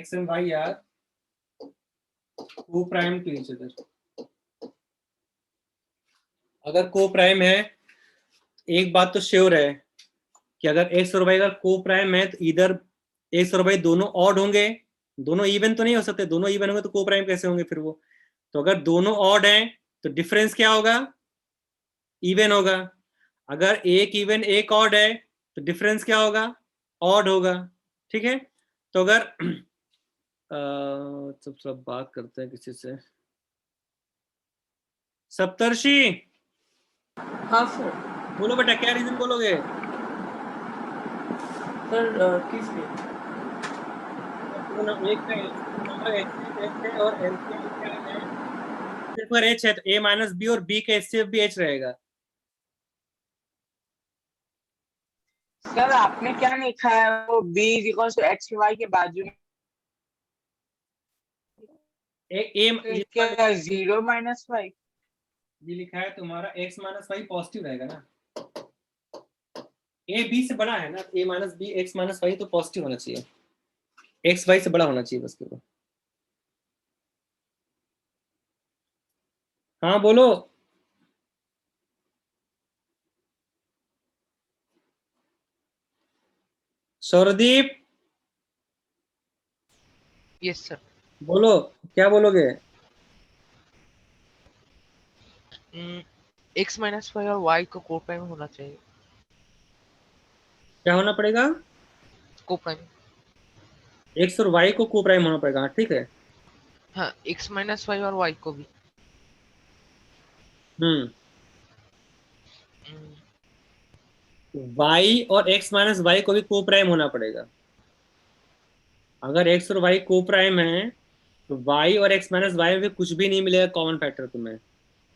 X and Y यार को प्राइम टू ईच अदर। अगर को प्राइम है, एक बात तो श्योर है कि अगर X और Y अगर को प्राइम है तो इधर X और Y दोनों ऑड होंगे, दोनों इवन तो नहीं हो सकते। दोनों इवन होंगे तो को प्राइम कैसे होंगे फिर वो? तो अगर दोनों ऑड हैं तो डिफरेंस क्या होगा? इवन होगा। अगर एक इवन एक ऑड है तो डिफरेंस क्या होगा? ऑड होगा। ठीक है, तो अगर सब बात करते हैं किसी से। सप्तर्षि, हाँ सर। बोलो बेटा, क्या रीजन बोलोगे? सर किस लिए? एक का नंबर HCF है और LCM क्या है? सिर्फ अगर H है तो A माइनस B और B का HCF भी H रहेगा। सर आपने क्या लिखा है वो B equals to X Y के बाजू में A 0 माइनस Y ये लिखा है तुम्हारा X माइनस Y पॉजिटिव रहेगा ना। A B से बड़ा है ना, A minus B X minus Y तो पॉजिटिव होना चाहिए। X Y से बड़ा होना चाहिए बस केवल। हाँ बोलो। सौरदीप यस सर। बोलो, क्या बोलोगे? X माइनस Y और Y को कोप्राइम होना चाहिए। क्या होना पड़ेगा? कोप्राइम। X और Y को को प्राइम होना पड़ेगा। ठीक है, हाँ, X माइनस Y और Y को भी। Y और X माइनस Y को भी को प्राइम होना पड़ेगा। अगर X और Y को प्राइम है तो Y और X माइनस Y में भी कुछ भी नहीं मिलेगा कॉमन फैक्टर तुम्हें।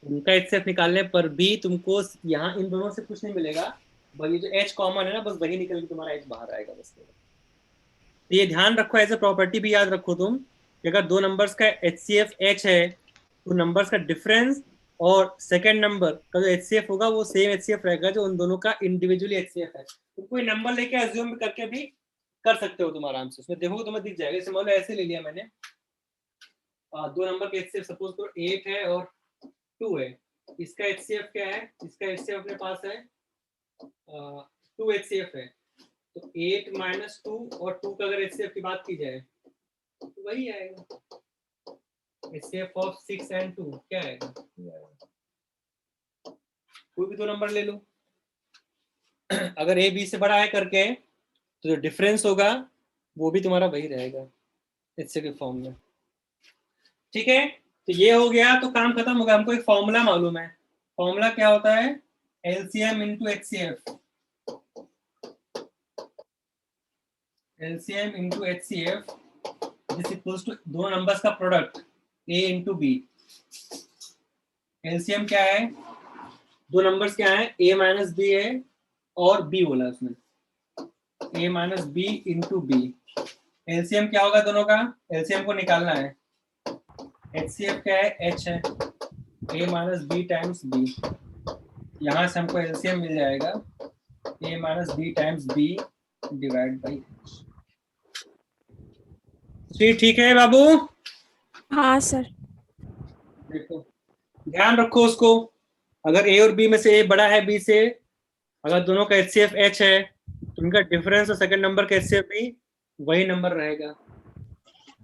उनका HCF निकालने पर भी तुमको यहाँ इन दोनों से कुछ नहीं मिलेगा, वही जो H कॉमन है ना, बस वही निकल के तुम्हारा H बाहर आएगा बस। तो ये ध्यान रखो, एज ए प्रॉपर्टी भी याद रखो तुम कि अगर दो नंबर्स का HCF H है तो नंबर्स का डिफरेंस और सेकंड नंबर का जो HCF होगा वो सेम HCF रहेगा जो उन दोनों का इंडिविजुअली HCF है। तो कोई नंबर लेके अज्यूम करके भी कर सकते हो तुम आराम से, उसमें देखोगे तुम्हें दिख जाएगा। जैसे मान लो ऐसे ले लिया मैंने, दो नंबर का HCF सपोज करो 8 है और 2 है। इसका HCF क्या है? इसका HCF अपने पास है 2 HCF है, तो 8 माइनस 2 और 2 का अगर HCF की बात की जाए तो वही आएगा। HCF ऑफ 6 and 2 क्या आएगा? कोई भी दो नंबर ले लो, अगर A B से बड़ा है करके तो जो डिफरेंस होगा वो भी तुम्हारा वही रहेगा HCF के फॉर्म में। ठीक है, तो ये हो गया तो काम खत्म हो गया। हमको एक फॉर्मूला मालूम है। फॉर्मूला क्या होता है? LCM into HCF। LCM into HCF this equals to दोनों नंबर्स का product A into B। LCM क्या है, दो नंबर्स क्या है, A माइनस बी है और B बोला उसने, A minus B into B. LCM क्या होगा दोनों का, LCM को निकालना है। HCF क्या है, H है, A minus B times B. यहाँ से हमको LCM मिल जाएगा A minus B times B divide by H। ठीक है बाबू? हाँ सर। देखो ध्यान रखो उसको, अगर A और B में से A बड़ा है B से, अगर दोनों का HCF H है तो उनका डिफरेंस और सेकंड नंबर का HCF भी वही नंबर रहेगा।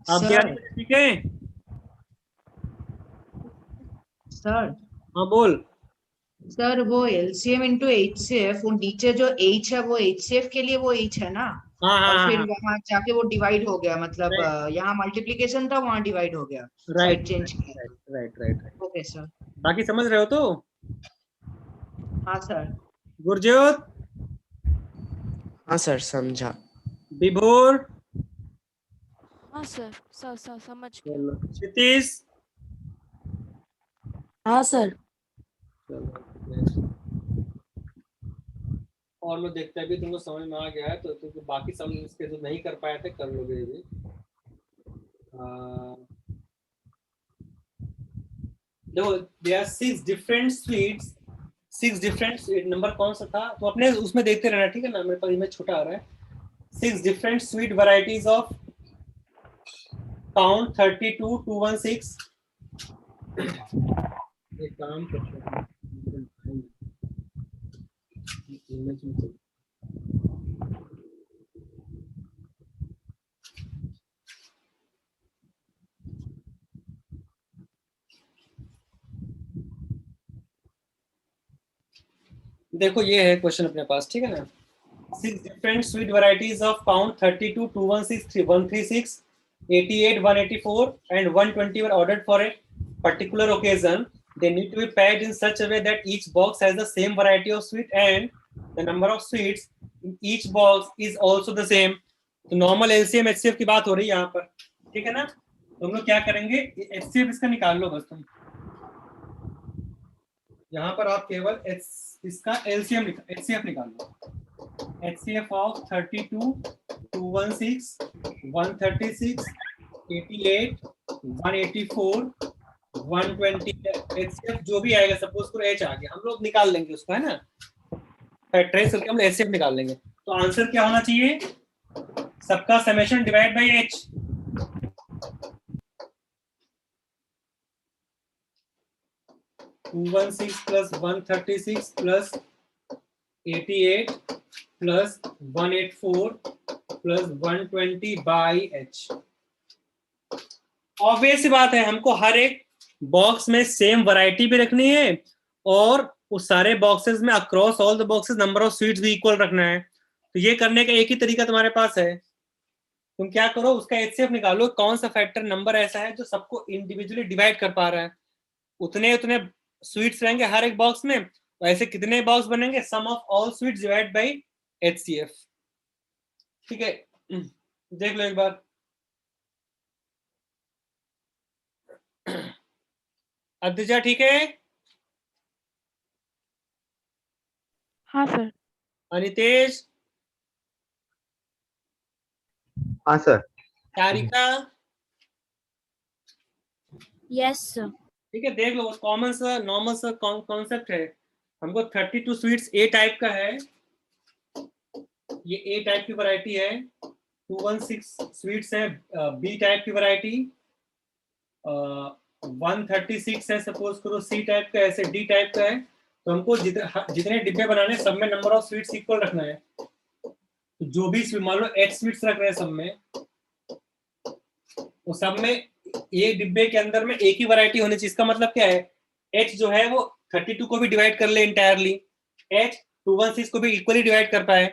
आप ध्यान, ठीक है? सर हाँ बोल। सर वो LCM इंटू HCF, वो नीचे जो H है वो HCF के लिए वो H है ना, हाँ हाँ और हाँ फिर हाँ, वहां जाके वो डिवाइड हो गया, मतलब Right. यहाँ मल्टीप्लिकेशन था वहां डिवाइड हो गया, राइट साइड चेंज किया। Right right. Okay sir. बाकी समझ रहे हो तो? हाँ सर। गुरजोत, हाँ सर समझा। विभोर, हाँ सर, सर समझ गया। चलो क्षितिज, हाँ सर। चलो और लोग देखते हैं अभी तुमको समझ में आ गया है तो तुमको बाकी सब इसके जो नहीं कर पाए थे कर लोगे भी। देखो there are 6 different sweets, 6 different sweet, number कौन सा था तो अपने उसमें देखते रहना, ठीक है ना, मेरे पास इमेज छोटा आ रहा है। 6 different sweet varieties of count 32 216। एक काम करते हैं, इमेज में देखो ये है क्वेश्चन अपने पास, ठीक है ना। 6 different sweet varieties of count 32 216 136 88 184 and 120 were ordered for a particular occasion. They need to be packed in such a way that each box has the same variety of sweet and the number of sweets in each box is also the same। तो normal LCM HCF की बात हो रही है यहाँ पर, ठीक है ना। तो हम लोग क्या करेंगे, HCF इसका निकाल लो बस तुम। यहाँ पर आप केवल इसका LCM HCF निकाल लो। HCF of 32 216 136 88 184 120 HCF जो भी आएगा, सपोज करो H आ गया, हम लोग निकाल लेंगे उसको, है ना, फैक्टराइज करके हम HCF निकाल लेंगे। तो आंसर क्या होना चाहिए, सबका summation divide by H। To 116 plus 136 plus 88 plus 184 plus 120 by H। Obvious सी बात है, हमको हर एक बॉक्स में सेम वैरायटी भी रखनी है और उस सारे बॉक्सेस में across all the boxes number of sweets भी इक्वल रखना है। तो ये करने का एक ही तरीका तुम्हारे पास है, तुम क्या करो, उसका HCF निकालो, कौन सा फैक्टर नंबर ऐसा है जो सबको इंडिविजुअली डिवाइड कर पा रहा है। उतने उतने स्वीट्स रहेंगे हर एक बॉक्स में, तो ऐसे कितने बॉक्स बनेंगे, sum of all sweets divide by HCF। ठीक है, देख लो एक बार। अद्विजा ठीक है? हाँ सर। अनितेश? हाँ सर। तारिका? Yes sir. ठीक है, देख लो, कॉमन सा नॉर्मल सा कॉन्सेप्ट है। हमको 32 स्वीट्स ए टाइप का है, ये ए टाइप की वैरायटी है। 216 स्वीट्स है बी टाइप की वैरायटी, 136 है सपोज करो सी टाइप का, ऐसे डी टाइप का है। तो हमको जितने डिब्बे बनाने सब में नंबर ऑफ स्वीट्स इक्वल रखना है। तो जो भी मान लो 8 स्वीट्स रख रहे हैं सब में, तो सब में एक डिब्बे के अंदर में एक ही वैरायटी होनी चाहिए। इसका मतलब क्या है, H जो है वो 32 को भी डिवाइड कर ले इंटायरली, H 216 को भी इक्वली डिवाइड कर पाए,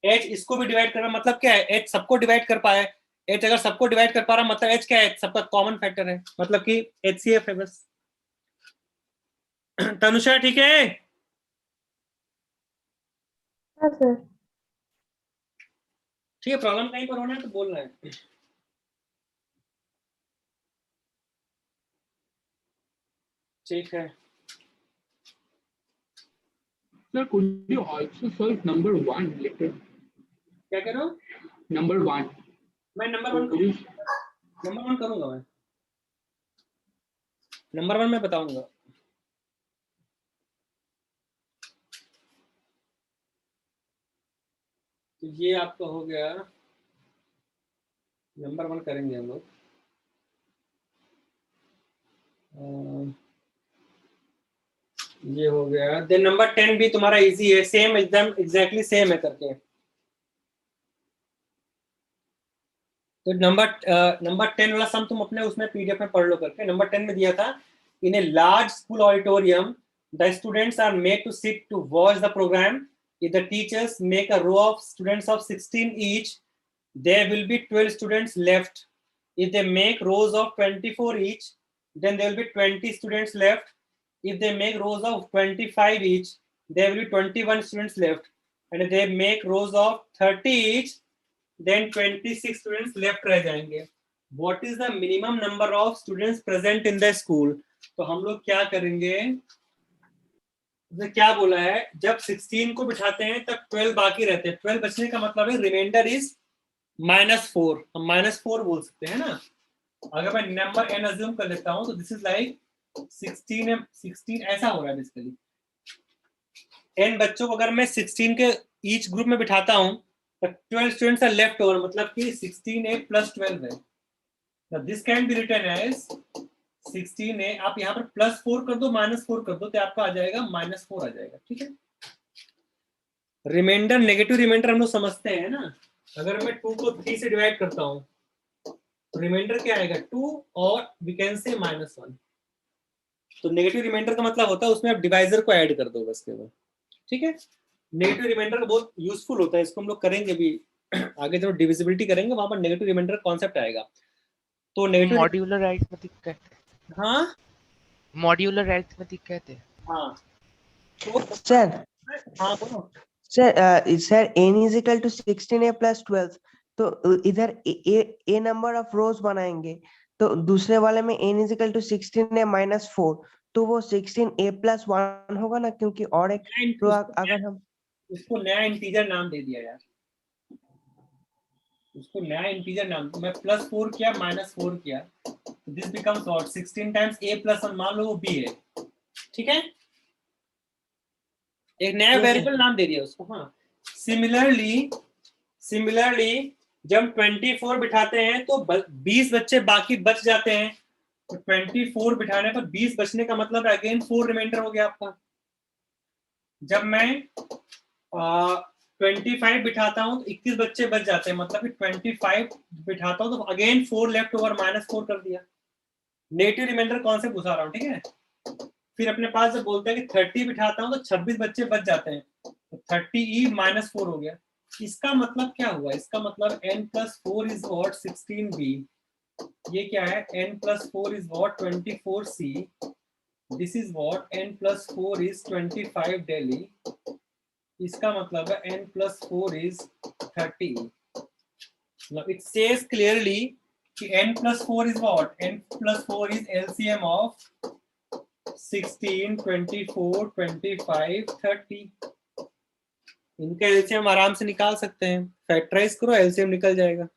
H इसको भी डिवाइड कर रहा, मतलब क्या है, H सबको डिवाइड कर पाए। H अगर सबको डिवाइड कर पा रहा मतलब H क्या है, सबका कॉमन फैक्टर है, मतलब कि HCF है बस। तनुषा ठीक है? हाँ सर। ठीक है, प्रॉब्लम कहीं पर होना है तो बोलना है। ठीक है Sir, could you also solve number 1 later? क्या कह रहे हो? Number 1. मैं नंबर 1 करूंगा मैं नंबर 1 में बताऊंगा। तो ये आपका हो गया नंबर 1 करेंगे हम लोग। ये हो गया। देन नंबर 10 भी तुम्हारा इजी है, सेम एकदम एग्जैक्टली सेम है करके। तो नंबर 10 वाला सम तुम अपने उसमें पीडीएफ में पढ़ लो करके। नंबर 10 में दिया था, in a large school auditorium the students are made to sit to watch the programme. If the teachers make a row of students of 16 each, there will be 12 students left. If they make rows of 24 each, then there will be 20 students left. If they make rows of 25 each, there will be 21 students left. And if they make rows of 30 each, then 26 students left रह जाएंगे। What is the minimum number of students present in the school? तो हम लोग क्या करेंगे, क्या बोला है, जब 16 को बिठाते हैं तब 12 बाकी रहते हैं। 12 बचने का मतलब है रिमाइंडर इज -4। हम -4 बोल सकते हैं ना। अगर मैं नंबर n अज्यूम कर लेता हूं तो दिस इज लाइक 16 ऐसा हो रहा है बेसिकली। n बच्चों को अगर मैं 16 के ईच ग्रुप में बिठाता हूं तो 12 स्टूडेंट्स आर लेफ्ट ओवर, मतलब कि 16a + 12 है। This can be written as 16a। आप यहाँ पर +4 कर दो, -4 कर दो तो आपका आ जाएगा -4 आ जाएगा। ठीक है, रिमाइंडर, नेगेटिव रिमाइंडर हम लोग समझते हैं ना। अगर मैं 2 को 3 से डिवाइड करता हूं तो रिमाइंडर क्या आएगा, 2 और वी कैन से -1। तो नेगेटिव रिमाइंडर का मतलब होता है उसमें आप डिवाइजर को ऐड कर दो बस केवल। ठीक है, नेगेटिव रिमाइंडर बहुत यूजफुल होता है, इसको हम लोग करेंगे भी आगे जब डिविजिबिलिटी करेंगे वहां पर नेगेटिव रिमाइंडर कॉन्सेप्ट आएगा। तो नेगेटिव मॉड्यूलर अरिथमेटिक कहते हैं। हाँ, मॉड्यूलर अरिथमेटिक कहते हैं। हाँ सर हाँ बोलो। Sir n is equal to 16a plus 12, तो इधर a नंबर ऑफ रोज बनाएंगे, तो दूसरे वाले में n is equal to 16a minus 4, तो वो 16a plus 1 होगा ना, क्योंकि और एक रो अगर हम उसको नया इंटीजर नाम दे दिया यार, उसको नया इंटीजर नाम, मैं +4 किया -4 किया, this becomes what 16 times a + 1, मान लो वो b है। ठीक है, एक नया वेरिएबल नाम दे दिया उसको। हाँ, सिमिलरली जब 24 बिठाते हैं तो 20 बच्चे बाकी बच जाते हैं। तो 24 बिठाने पर 20 बचने का मतलब अगेन 4 रिमाइंडर हो गया आपका। जब मैं 25 बिठाता हूं तो 21 बच्चे बच जाते हैं, मतलब कि 25 बिठाता हूं तो अगेन 4 लेफ्ट ओवर, -4 कर दिया। नेगेटिव रिमाइंडर कॉन्सेप्ट घुसा रहा हूं। ठीक है, फिर अपने पास जब बोलते हैं कि 30 बिठाता हूं तो 26 बच्चे बच जाते हैं, तो 30e -4 हो गया। इसका मतलब क्या हुआ, इसका मतलब n + 4 इज व्हाट 16b। ये क्या है, n + 4 is what 24c। This is what n + 4 is 25 daily. इसका मतलब है n + 4 इज 30। मतलब इट सेज क्लियरली कि n + 4 is what, n + 4 is LCM of 16, 24, 25, 30। इनका एलसीएम आराम से निकाल सकते हैं, फैक्टराइज करो एलसीएम निकल जाएगा।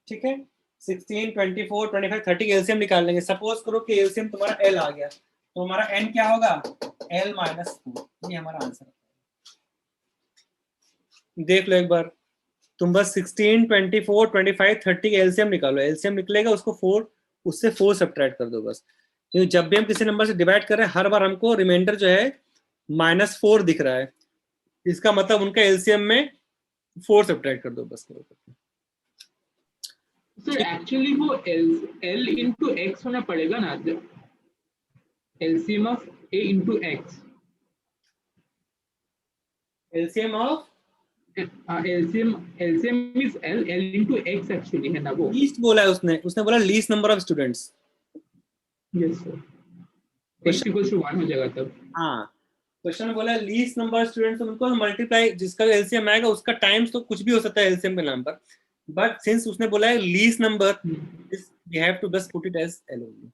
ठीक है, 16, 24, 25, 30 के एलसीएम निकाल लेंगे। सपोज करो कि एलसीएम तुम्हारा एल आ गया, तो हमारा एन क्या होगा, L - 4। ये हमारा आंसर है। देख लो एक बार, तुम बस 16, 24, 25, 30 के एलसीएम निकालो। एलसीएम निकलेगा, उसको 4 उससे 4 सब्ट्रैक्ट कर दो बस। क्योंकि जब भी हम किसी नंबर से डिवाइड कर रहे हैं हर बार हमको रिमाइंडर जो है -4 दिख रहा है, इसका मतलब उनका एलसीएम में 4 सब्ट्रैक्ट कर दो बस। सर एक्चुअली वो L into x होना पड़ेगा ना, LCM of a into x। LCM of LCM is L into x actually है ना वो। लीस्ट बोला है उसने बोला least number of students. Yes sir, x = 1 हो जाएगा तब। हाँ, क्वेश्चन में बोला लीस्ट नंबर स्टूडेंट्स, उनको मल्टीप्लाई जिसका एलसीएम आएगा उसका टाइम्स तो कुछ भी हो सकता है एलसीएम के नाम पर, बट सिंस उसने बोला है least number, we have to बस put it as L only.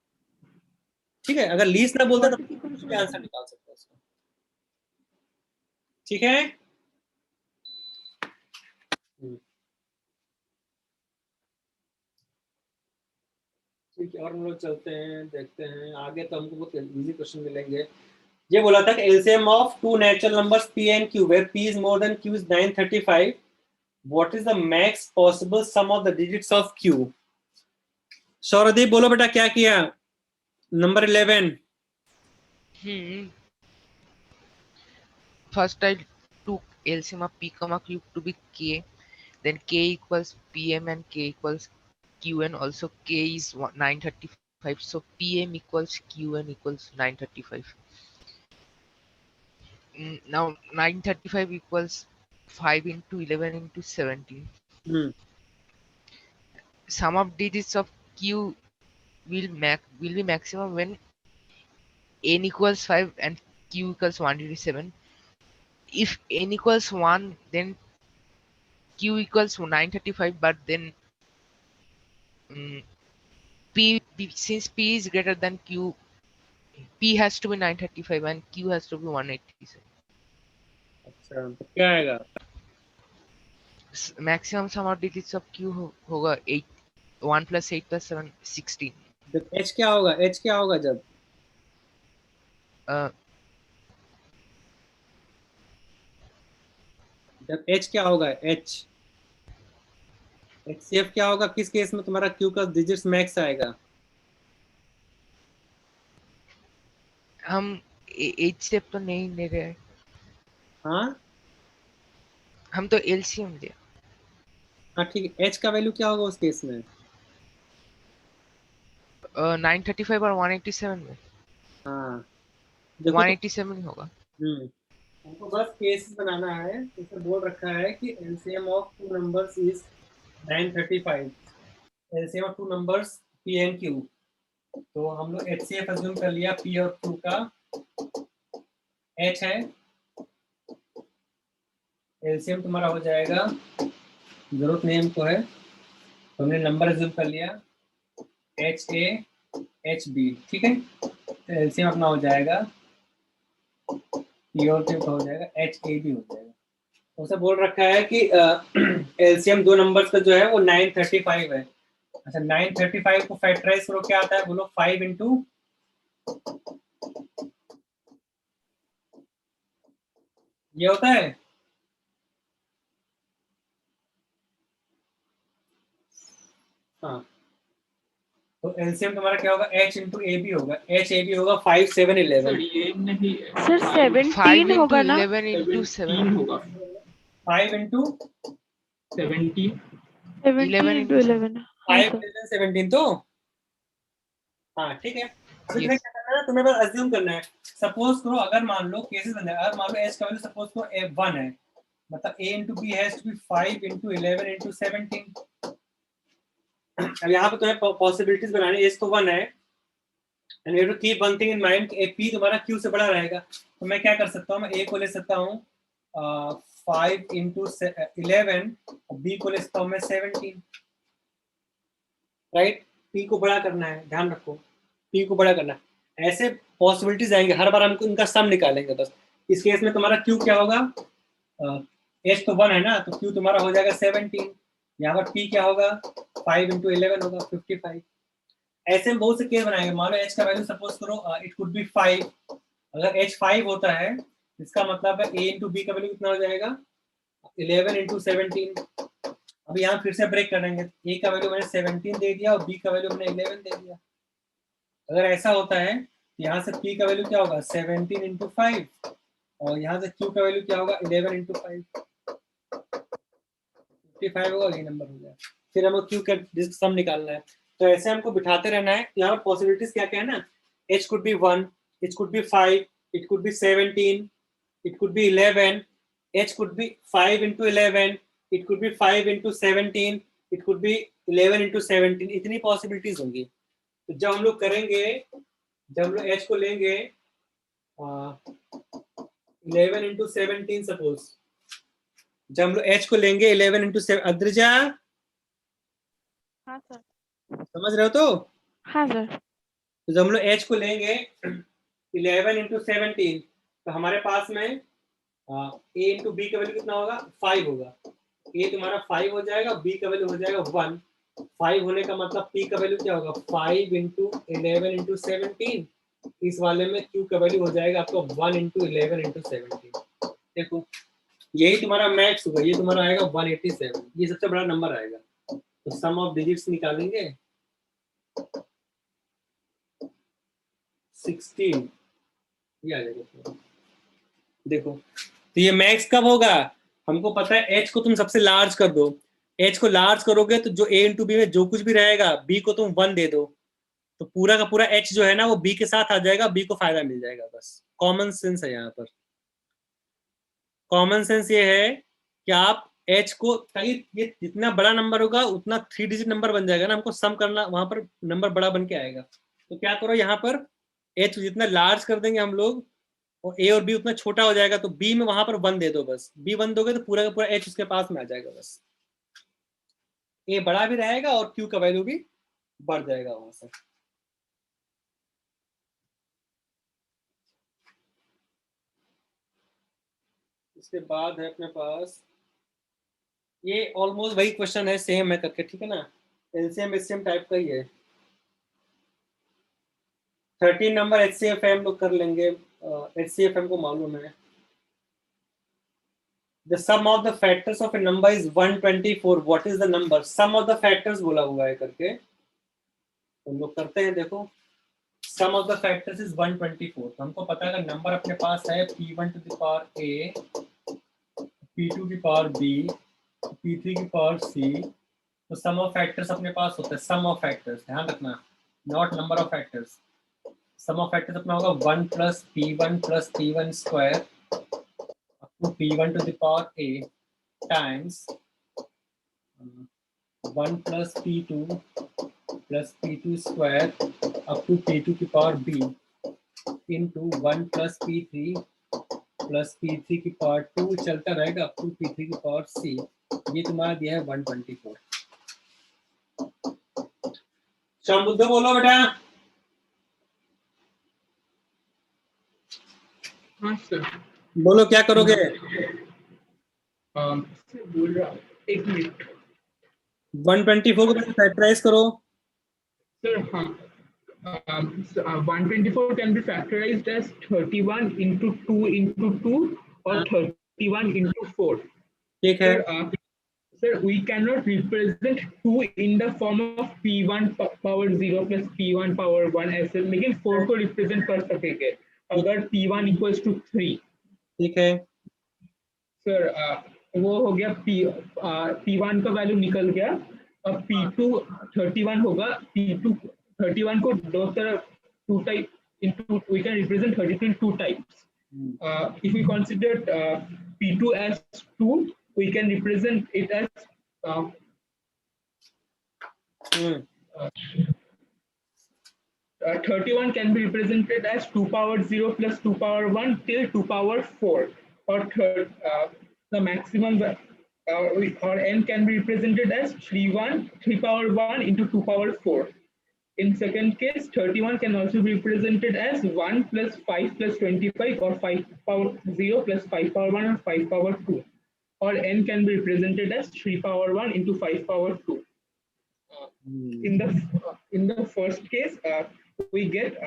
ठीक है, अगर लीस्ट ना बोलता तो कुछ भी आंसर निकाल सकता है उसका। ठीक है, ठीक है, और हम लोग चलते हैं, देखते हैं आगे, तो हमको बहुत इजी क्वेश्चन मिलेंगे। ये बोला था कि LCM of two natural numbers p and q where p is more than q is 935, what is the max possible sum of the digits of q? सौरदीप बोलो बेटा क्या किया, number 11। First I took LCM of p comma q to be k, then k equals pm and k equals qn. Also k is 935, so pm equals qn equals 935. Now 935 equals 5 into 11 into 17. Sum of digits of q will be maximum when n equals 5 and q equals 187. If n equals 1, then q equals 935, but then since p is greater than q, p has to be 935 and q has to be 187. अच्छा, तो क्या आएगा? Maximum sum of digits of q होगा 8, 1 plus 8 plus 7, 16. जब h क्या होगा, h क्या होगा जब जब h क्या होगा, h HCF क्या होगा, किस केस में तुम्हारा q का डिजिट्स मैक्स आएगा? हम HCF तो नहीं ले रहे हैं, हाँ हम तो LCM ले। हाँ ठीक है, h का वैल्यू क्या होगा उस केस में? 935 और 187 में। हाँ 187 होगा। हमको बस केस बनाना है, तो बोल रखा है कि LCM of two numbers is 935, LCM of two numbers p and q, तो हम लोग HCF अज्यूम कर लिया, p और q का h है, LCM तुम्हारा हो जाएगा, जरूरत नहीं हमको है, तो हमने नंबर अज्यूम कर लिया HA HB, ठीक है, तो LCM अपना हो जाएगा P और Q का हो जाएगा HAB हो जाएगा। उसे बोल रखा है कि LCM दो नंबर्स का जो है वो 935 है। अच्छा 935 को फैक्टराइज करो, क्या आता है बोलो, 5 इंटू ये होता है, हाँ तो LCM तुम्हारा क्या होगा, H इंटू AB होगा, HAB होगा 5 7 11। ये नहीं सर 17 होगा ना, 11 into 7 होगा, 5 इंटू 17 17 into 11 5 17, तो हाँ ठीक है। अभी तुम्हें क्या करना है, तुम्हें बस अज्यूम करना है, सपोज करो अगर मान लो केसेस बन जाए, अगर मान लो h का वैल्यू सपोज करो 1 है, मतलब a into b has to be 5 into 11 into 17। अब यहाँ पे तुम्हें पॉसिबिलिटीज बनानी, h तो 1 है and you have to keep one thing in mind, p तुम्हारा q से बड़ा रहेगा, तो मैं क्या कर सकता हूँ, मैं a को ले सकता हूँ 5 into 11, b को ले सकता हूँ मैं 17, राइट। p को बड़ा करना है, ध्यान रखो p को बड़ा करना है, ऐसे पॉसिबिलिटीज आएंगे, हर बार हमको इनका सम निकालेंगे बस। इस केस में तुम्हारा q क्या होगा, h तो 1 है ना, तो q तुम्हारा हो जाएगा 17, यहाँ पर p क्या होगा 5 into 11 होगा 55। ऐसे में बहुत से केस बनाएंगे, मान लो h का वैल्यू सपोज करो इट कुड बी 5, अगर h 5 होता है इसका मतलब है a into b का वैल्यू कितना हो जाएगा 11 into 17। अब यहाँ फिर से ब्रेक करेंगे, a का वैल्यू मैंने 17 दे दिया और b का वैल्यू मैंने 11 दे दिया। अगर ऐसा होता है तो यहाँ से p का वैल्यू क्या होगा 17 into 5 और यहाँ से q का वैल्यू क्या होगा 11 into 5, 55 होगा, ये नंबर हो गया। फिर हमें q का सम निकालना है, तो ऐसे हमको बिठाते रहना है। यहाँ पर पॉसिबिलिटीज क्या क्या है ना, h could be 1, it could be 5, it could be 17, it could be 11, h could be 5 into 11, it could be 5 into 17, it could be 11 into 17, इतनी पॉसिबिलिटीज होंगी। तो जब हम लोग करेंगे, जब हम लोग h को लेंगे 11 into 17 सपोज, जब हम लोग h को लेंगे 11 into 7, अद्रिजा हाँ सर। समझ रहे हो? तो हाँ सर। तो जब हम लोग h को लेंगे 11 into 17, तो हमारे पास में a into b का वैल्यू कितना होगा? 5 होगा। a तुम्हारा 5 हो जाएगा, b का वैल्यू हो जाएगा 1। 5 होने का मतलब p का वैल्यू क्या होगा? 5 into 11 into 17। इस वाले में q का वैल्यू हो जाएगा आपको 1 into 11 into 17। देखो यही तुम्हारा मैक्स होगा, ये तुम्हारा आएगा 187, ये सबसे बड़ा नंबर आएगा। तो सम ऑफ डिजिट्स निकालेंगे 16, ये आ जाएगा। देखो तो ये मैक्स कब होगा? हमको पता है h को तुम सबसे लार्ज कर दो, h को लार्ज करोगे तो जो a इंटू बी में जो कुछ भी रहेगा b को तुम 1 दे दो, तो पूरा का पूरा h जो है ना वो b के साथ आ जाएगा, b को फायदा मिल जाएगा। बस कॉमन सेंस है यहाँ पर। कॉमन सेंस ये है कि आप h को, ये जितना बड़ा नंबर होगा उतना 3 डिजिट नंबर बन जाएगा ना, हमको सम करना, वहां पर नंबर बड़ा बन के आएगा। तो क्या करो यहाँ पर h जितना लार्ज कर देंगे हम लोग और a और b उतना छोटा हो जाएगा, तो b में वहां पर 1 दे दो। बस b 1 दोगे तो पूरा का पूरा h उसके पास में आ जाएगा। बस a बड़ा भी रहेगा और q का वैल्यू भी बढ़ जाएगा वहां से। इसके बाद है अपने पास ये ऑलमोस्ट वही क्वेश्चन है, सेम है करके, ठीक है ना? एलसीएम एचसीएम टाइप का ही है। 13 नंबर एचसीएफ हम लोग कर लेंगे। एचसीएफ हमको मालूम है। The sum of the factors of a number is 124. What is the number? Sum of the factors बोला हुआ है करके, हम लोग करते हैं। देखो sum of the factors is 124। तो हमको पता है अगर नंबर अपने पास है p1 to the power a, p2 की पावर b, p3 की पावर c, तो सम ऑफ फैक्टर्स अपने पास होता है। सम ऑफ फैक्टर्स ध्यान रखना, not number of factors. Sum of factors अपना होगा 1 plus p1 square up to p1 to the power a times 1 plus p2 square up to p2 की power b into 1 plus p3 की power 2 चलता रहेगा up to p3 की power c। ये तुम्हारा दिया है 124। श्याम बुद्ध बोलो बेटा। हाँ सर। बोलो क्या करोगे? बोल रहा हूँ, एक मिनट। 124 को फैक्टराइज करो। सर हाँ, 124 can be factorized as 31 into 2 into 2 or 31 into 4. ठीक है। Sir, we cannot represent 2 in the form of p1 power 0 plus p1 power 1 ऐसे, लेकिन 4 को रिप्रेजेंट कर सकेंगे अगर p1 equals to 3। ठीक है सर, वो हो गया p1 का वैल्यू निकल गया। अब p2 31 होगा। p2 31 को दो तरफ 2 type into, we can represent 32 in 2 types. If we consider p2 as 2, we can represent it as 31 can be represented as 2 power 0 plus 2 power 1 till 2 power 4, or the maximum or n can be represented as 3 power 1 into 2 power 4. In second case, 31 can also be represented as 1 plus 5 plus 25, or 5 power 0 plus 5 power 1 or 5 power 2, or n can be represented as 3 power 1 into 5 power 2. In the first case, we get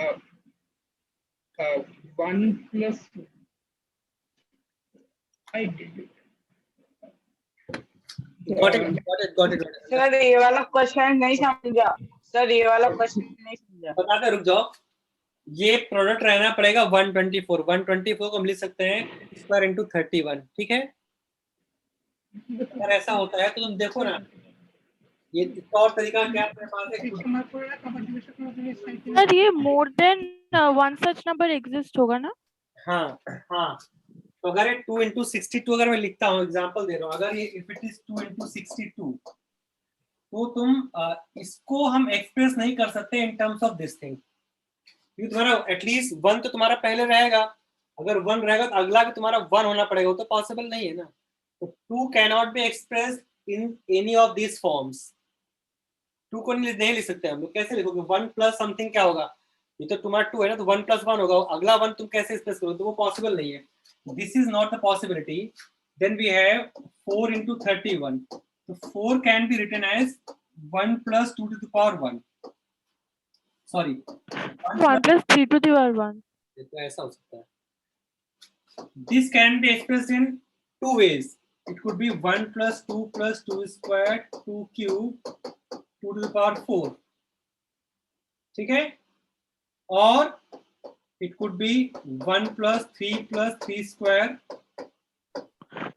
1 plus, I did it. Got it. Sir ये वाला question नहीं समझा। Sir ये वाला question नहीं समझा। बताते रुक जाओ। ये प्रोडक्ट रहना पड़ेगा 124 को हम लिख सकते हैं स्क्वायर इंटू 31। ठीक है, अगर ऐसा होता है तो तुम देखो ना, ये इसका और तरीका क्या अपने पास है? सर ये more than one such number exist होगा ना? हाँ। तो अगर ये 2 into 62 अगर मैं लिखता हूँ, एग्जांपल दे रहा हूँ, अगर ये इफ इट इज 2 into 62, तो तुम इसको हम एक्सप्रेस नहीं कर सकते in terms of this thing, क्योंकि तुम्हारा एटलीस्ट 1 तो तुम्हारा पहले रहेगा, अगर 1 रहेगा तो अगला भी तुम्हारा 1 होना पड़ेगा, वो तो पॉसिबल नहीं है ना। तो 2 can not be express in any of these forms. 2 को नहीं लिख सकते हम लोग। कैसे लिखोगे? 1 प्लस समथिंग क्या होगा? ये तो तुम्हारा 2 है ना, तो 1 + 1 होगा, अगला 1 तुम कैसे एक्सप्रेस करोगे? तो वो पॉसिबल नहीं है। This is not a possibility. Then we have 4 × 31, तो 4 can be written as 1 + 2 to the power 1, sorry 1 + 3 to the power 1. तो ऐसा हो सकता है। This can be expressed in 2 ways. It could be 1 + 2 + 2 squared 2 cube 2 to the power 4, ठीक है? और it could be 1 + 3 + 3 square,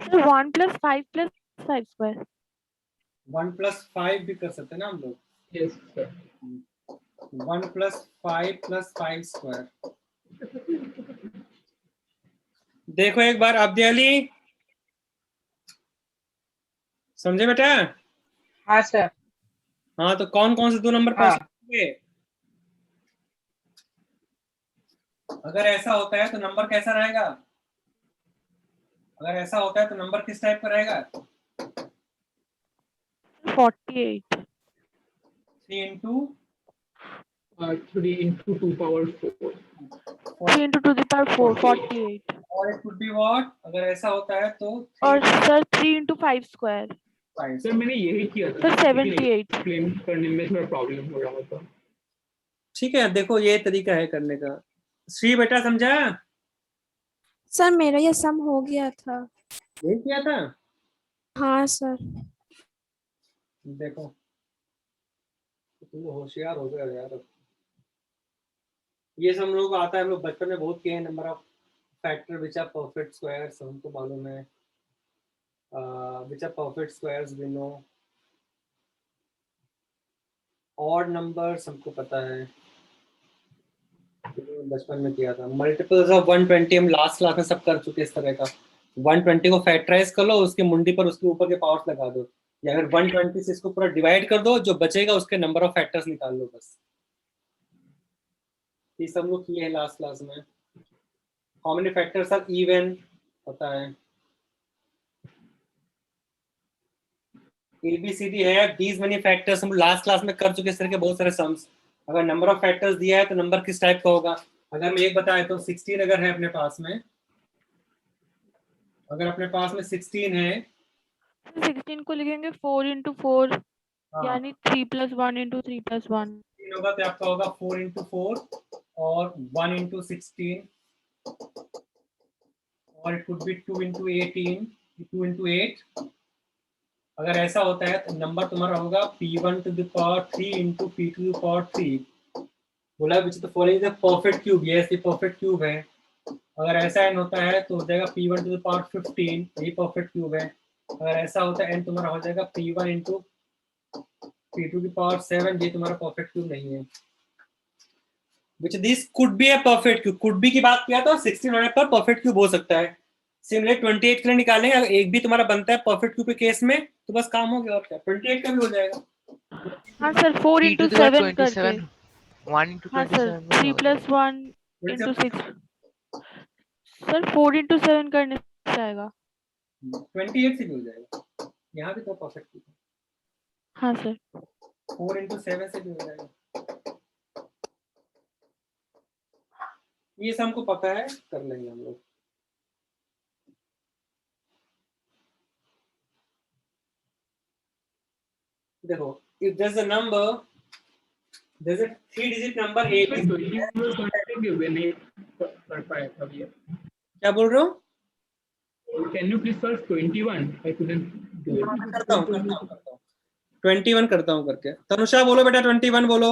Sir, 1 + 5 + 5 square. 1 + 5 भी कर सकते हैं ना हम लोग। Yes, sir. 1 + 5 + 5 square। देखो एक बार आप दियाली, समझे बेटा? हाँ सर। हाँ, तो कौन कौन से 2 नंबर हाँ। पॉसिबल है? अगर ऐसा होता है तो नंबर कैसा रहेगा? अगर ऐसा होता है तो नंबर किस टाइप का रहेगा? 48. 3 × 3 × 2 power 4. 3 × 2 the power 4, 48. और it could be what? अगर ऐसा होता है तो और सर 3 × 5 square. 5। सर मैंने यही किया था, सर 78. एक्सप्लेन करने में थोड़ा प्रॉब्लम हो रहा था। ठीक है, देखो ये तरीका है करने का। श्री बेटा समझा? सर मेरा ये सम हो गया था। यही किया था? हाँ सर। देखो तुम होशियार हो गए यार। ये सब हम लोग को आता है, हम लोग बचपन में बहुत किए हैं। Number of factor which are perfect squares हमको मालूम है। Which are perfect squares we know. Odd numbers हमको पता है, बचपन में किया था। मल्टीपल्स ऑफ 120 हम लास्ट क्लास में सब कर चुके इस तरह का। 120 को फैक्टराइज कर लो, उसकी मुंडी पर उसके ऊपर के पावर्स लगा दो, या अगर 120 से इसको पूरा डिवाइड कर दो, जो बचेगा उसके नंबर ऑफ फैक्टर्स निकाल लो बस। ये सब लोग किए हैं लास्ट क्लास में। How many factors are even पता है। ABCD है, दीज मेनी फैक्टर्स हम लास्ट क्लास में कर चुके इस तरह के बहुत सारे सम्स। अगर नंबर ऑफ फैक्टर्स दिया है तो नंबर किस टाइप का होगा? अगर मैं एक बताया तो 16 अगर है अपने पास में, अगर अपने पास में 16 है, 16 को लिखेंगे 4 × 4, हाँ, यानी 3 + 1 × 3 + 1. 16 होगा तो आपका होगा 4 × 4 और 1 × 16, और इट कुड बी 2 × 18, 2 × 8। अगर ऐसा होता है तो नंबर तुम्हारा होगा P1 to the power 3 × P2 to the power 3। बोला विच तो following the perfect cube, yes ये परफेक्ट क्यूब है। अगर ऐसा n होता है तो हो जाएगा P1 to the power 15, यही परफेक्ट क्यूब है। अगर ऐसा होता है n तुम्हारा हो जाएगा P1 × P2 to the power 7, ये तुम्हारा परफेक्ट क्यूब नहीं है। Which this could be a perfect cube. Could be की बात किया तो 16 होने पर परफेक्ट क्यूब हो सकता है। सिमिलर 28 के लिए निकालेंगे, अगर एक भी तुम्हारा बनता है परफेक्ट क्यूब के केस में तो बस काम हो गया, और क्या 28 का भी हो जाएगा। हाँ सर 4 3 to × the power 7 करके। 27, 1 × हाँ सर 27 3 + 1 × 6। सर 4 × 7 करने से आएगा। 28 से भी हो जाएगा, यहाँ भी तो परफेक्ट क्यूब है। हाँ सर 4 × 7 से भी हो जाएगा। ये सब हमको पता है, कर लेंगे हम लोग। देखो if there's a number, there's a 3-digit number A B C। क्या बोल रहे हो? Can you please solve 21? I couldn't do it. करता हूँ 21 करता हूँ करके। तनुषा बोलो बेटा 21 बोलो।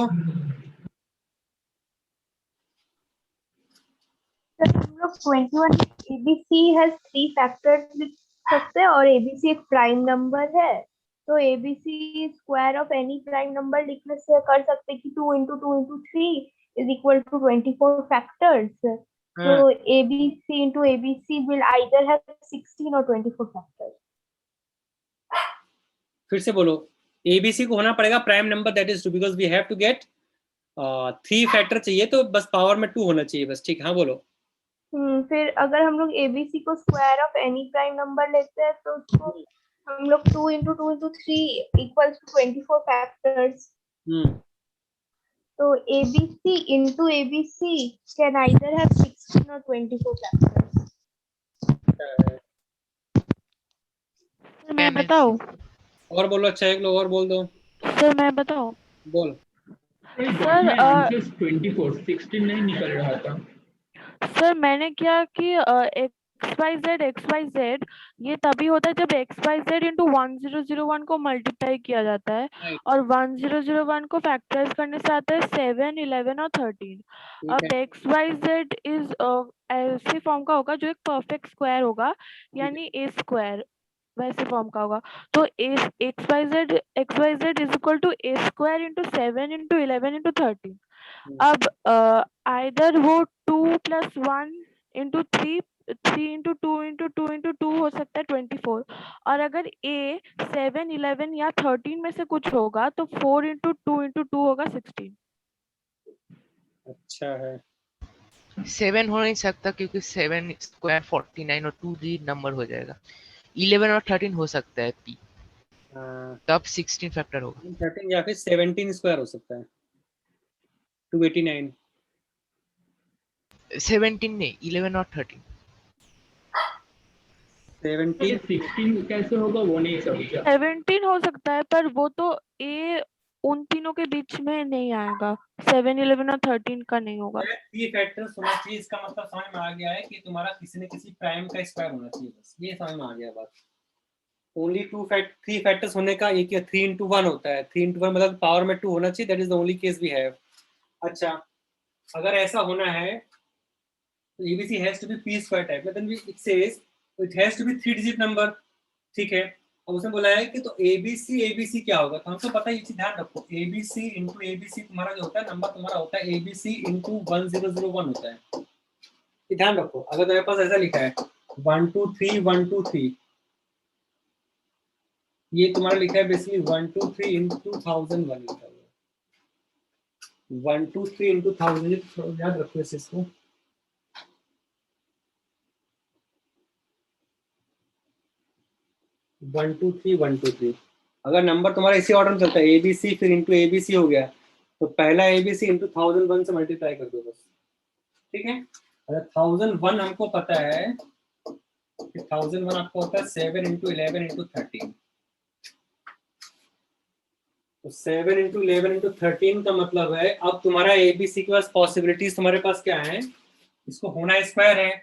हम लोग 21 ABC has 3 फैक्टर्स लिख सकते हैं, और ABC एक प्राइम नंबर है, तो ABC square of any prime number लिखने से कर सकते हैं कि 2 × 2 × 3 is equal to 24 factors. So ABC into ABC will either have 16 or 24 factors. फिर से बोलो। ABC को होना पड़ेगा prime number, that is 2, because we have to get 3 factor चाहिए, तो बस पावर में 2 होना चाहिए बस। ठीक, हाँ बोलो। फिर अगर हम लोग एबीसी को square of any prime number लेते हैं तो उसको हम लोग 2 into 2 into 3 equals to 24 factors. तो ABC into ABC can either have 16 or 24 factors. Sir मैं बताऊं? और बोलो, अच्छा एक लोग और बोल दो। सर मैं बताऊं? बोल। सर 24, 16 नहीं निकल रहा था। सर मैंने क्या कि XYZ ये तभी होता है जब XYZ into 1001 को मल्टीप्लाई किया जाता है और 1001 को फैक्टराइज करने से आता है 7, 11 और 13। अब XYZ इज ऐसे फॉर्म का होगा जो एक परफेक्ट स्क्वायर होगा, यानी A स्क्वायर वैसे फॉर्म का होगा। तो XYZ is equal to A square into 7 into 11 into 13। अब आइदर वो 2 + 1 इंटू 3 इंटू 2 इंटू 2 इंटू 2 हो सकता है 24, और अगर A 7, 11 या 13 में से कुछ होगा तो 4 इंटू 2 इंटू 2 होगा 16। अच्छा है। 7 हो नहीं सकता क्योंकि 7 स्क्वायर 49 और 2 डिजिट नंबर हो जाएगा। 11 और 13 हो सकता है P, तब 16 फैक्टर होगा। 13 या फिर 17 स्क्वायर हो सकता है 289। 17 नहीं, 11 और 13। 17 16 कैसे होगा वो नहीं समझा। 17 हो सकता है पर वो तो A उन तीनों के बीच में नहीं आएगा, 7, 11 और 13 का नहीं होगा। 3 फैक्टर्स होना चाहिए, इसका मतलब समझ में आ गया है कि तुम्हारा किसी न किसी प्राइम का स्क्वायर होना चाहिए, बस ये समझ में आ गया बात। ओनली 3 फैक्टर्स होने का एक या 3 into 1 होता है। 3 into 1 मतलब पावर में 2 होना चाहिए, that is the only case we have. अच्छा, अगर ऐसा होना है तो ABC has to be P square type, then it says it has to be 3 digit number, ठीक है। अब उसने बोला है कि तो ABC क्या होगा, तो हमको पता है, ये चीज ध्यान रखो, ABC into ABC तुम्हारा जो होता है नंबर तुम्हारा होता है ABC into 1001 होता है, ये ध्यान रखो। अगर तुम्हारे पास ऐसा लिखा है 1 2 3 1 2 3, ये तुम्हारा लिखा है बेसिकली 1 2 3 into 1001 लिखा है, 1 2 3 into 1000, याद रखो इस चीज को। वन टू थ्री, अगर नंबर तुम्हारा इसी ऑर्डर में चलता है ABC फिर इंटू ABC हो गया, तो पहला ABC इंटू 1001 से मल्टीप्लाई कर दो बस, ठीक है। अगर 1001 हमको पता है कि 1001 आपको होता है 7 इंटू 11 इंटू 13, तो 7 इंटू 11 इंटू 13 का मतलब है अब तुम्हारा ABC के पास पॉसिबिलिटीज तुम्हारे पास क्या है, इसको होना स्क्वायर है,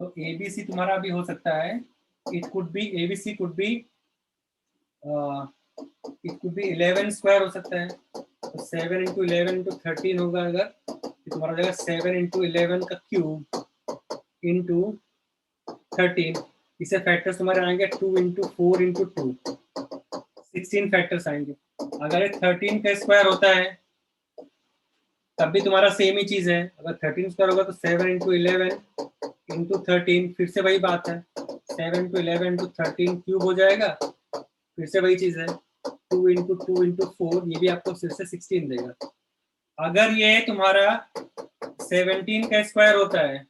तो ABC तुम्हारा भी हो सकता है, it could be ABC could be it could be 11 square हो सकता है, तो 7 इंटू 11 इंटू 13 होगा, अगर तो तुम्हारा हो जाएगा 7 इंटू 11 का क्यूब इंटू 13, इसे फैक्टर्स तुम्हारे आएंगे 2 इंटू 4 इंटू 2, 16 फैक्टर्स आएंगे। अगर ये 13 का स्क्वायर होता है तब भी तुम्हारा सेम ही चीज है, अगर 13 स्क्वायर होगा तो 7 इंटू 11 इंटू 13, फिर से वही बात है, 7 इंटू 11 इंटू 13 क्यूब हो जाएगा, फिर से वही चीज है 2 इंटू 2 इंटू 4, ये भी आपको फिर से 16 देगा। अगर ये तुम्हारा 17 का स्क्वायर होता है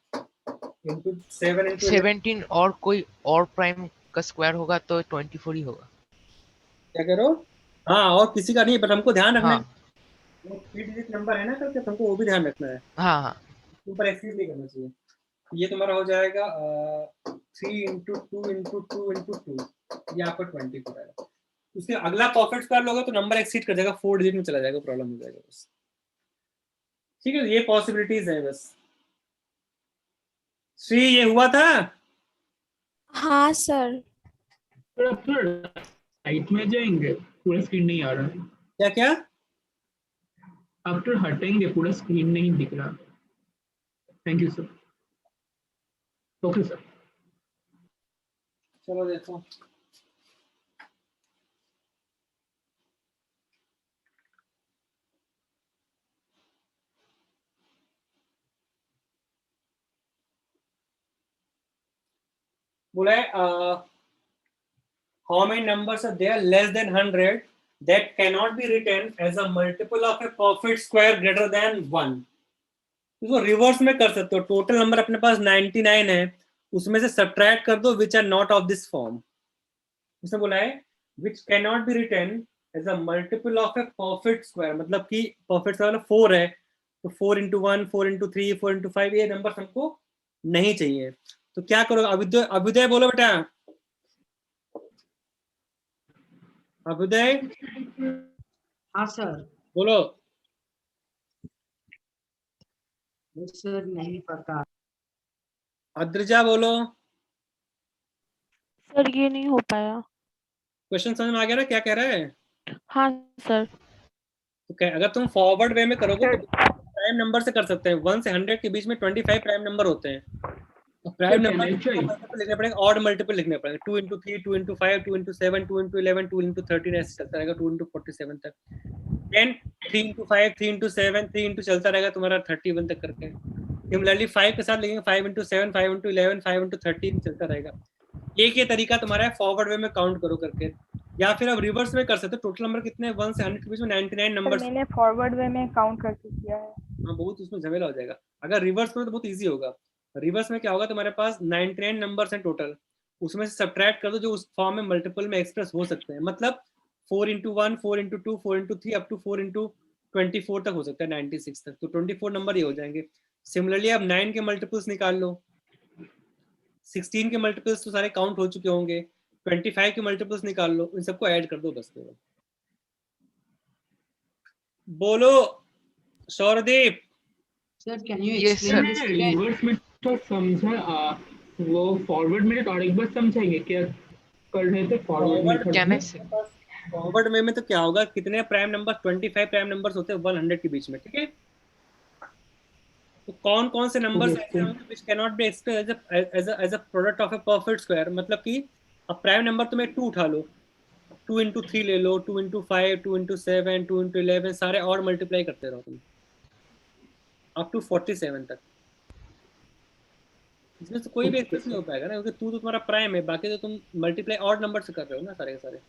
इंटू 7 इंटू 17 और कोई और प्राइम का स्क्वायर होगा तो 24 ही होगा। क्या करो, हाँ और किसी का नहीं, बट हमको ध्यान रखना है, हाँ वो 3 डिजिट नंबर है ना, करके तुमको वो भी ध्यान रखना है, हाँ हाँ। ऊपर एक्सीड नहीं करना चाहिए। ये तुम्हारा हो जाएगा 3 इंटू 2 इंटू 2 इंटू 2, ये आपका 24 आएगा। उसके अगला परफेक्ट स्क्वायर लोगे तो नंबर एक्सीड कर जाएगा, 4 डिजिट में चला जाएगा, प्रॉब्लम हो जाएगा बस, ठीक है। ये पॉसिबिलिटीज है बस। श्री ये हुआ था? हाँ सर। राइट में जाएंगे, पूरा स्क्रीन नहीं आ रहा। क्या क्या? आफ्टर हटेंगे पूरा स्क्रीन नहीं दिख रहा। Thank you sir. Okay sir. चलो देखो, बोला है how many numbers are there less than 100 that cannot be written as a multiple of a perfect square greater than 1, इसको रिवर्स में कर सकते हो। टोटल नंबर अपने पास 99 है, उसमें से सब्ट्रैक्ट कर दो which are not of this form. उसने बोला है which can not be written as a multiple of a perfect square, मतलब कि परफेक्ट स्क्वायर 4 है, तो 4 into 1, 4 into 3, 4 into 5 ये नंबर हमको नहीं चाहिए। तो क्या करोगे? अभ्युदय, अभ्युदय बोलो बेटा, अभ्युदय हाँ सर। बोलो। सर नहीं पता। अद्रजा बोलो। सर ये नहीं हो पाया। क्वेश्चन समझ में आ गया ना क्या कह रहा है? हाँ सर। तो अगर तुम फॉरवर्ड वे में करोगे तो प्राइम नंबर से कर सकते हैं। 1 से 100 के बीच में 25 प्राइम नंबर होते हैं, तो prime Sir, number can I try? Multiple लिखने पड़ेंगे, ऑड मल्टीपल लिखने पड़ेंगे। 2 into 3, 2 into 5, 2 into 7, 2 into 11, 2 into 13 ऐसे चलता रहेगा 2 into 47 तक। देन 3 into 5, 3 into 7, 3 into चलता रहेगा तुम्हारा 31 तक करके। सिमिलरली 5 के साथ लिखेंगे 5 into 7, 5 into 11, 5 into 13 चलता रहेगा। एक ये तरीका तुम्हारा है फॉरवर्ड वे में काउंट करो करके, या फिर अब रिवर्स में कर सकते हो। टोटल नंबर कितने हैं? 1 से 100 के बीच में 99 नंबर। मैंने फॉरवर्ड वे में काउंट करके किया है। हाँ, बहुत उसमें झमेला हो जाएगा। अगर रिवर्स में तो बहुत इजी होगा। रिवर्स में क्या होगा, तुम्हारे पास 99 नंबर्स हैं टोटल, उसमें से सब्ट्रैक्ट कर दो जो उस फॉर्म में मल्टीपल में एक्सप्रेस हो सकते हैं। मतलब 4 into 1, 4 into 2, 4 into 3 up to 4 into 24 तक हो सकता है, 96 तक। तो 24 नंबर ही हो जाएंगे। सिमिलरली अब 9 के मल्टीपल्स निकाल लो, 16 के मल्टीपल्स तो सारे काउंट हो चुके होंगे, 25 के मल्टीपल्स निकाल लो, इन सबको ऐड कर दो बस। केवल बोलो Sourdeep. Sir can you Yes, sir. Explain this again? Reverse में तो समझा, वो फॉरवर्ड में तो और एक बार समझाएंगे क्या कर रहे थे फॉरवर्ड में? Can I say? फॉरवर्ड में तो क्या होगा, कितने प्राइम नंबर? 25 प्राइम नंबर्स होते हैं 100 के बीच में, ठीक है। तो कौन कौन से नंबर्स ऐसे होंगे which can not be expressed as a product of a perfect square? मतलब कि अब प्राइम नंबर तुम्हें 2 उठा लो, 2 into 3 ले लो, 2 into 5, 2 into 7, 2 into 11, सारे और मल्टीप्लाई करते रहो तुम अप टू 47 तक। इसमें तो कोई भी एक्सप्रेस नहीं हो पाएगा ना, क्योंकि 2 तो तुम्हारा प्राइम है, बाकी तो तुम मल्टीप्लाई और नंबर से कर रहे हो ना सारे के सारे।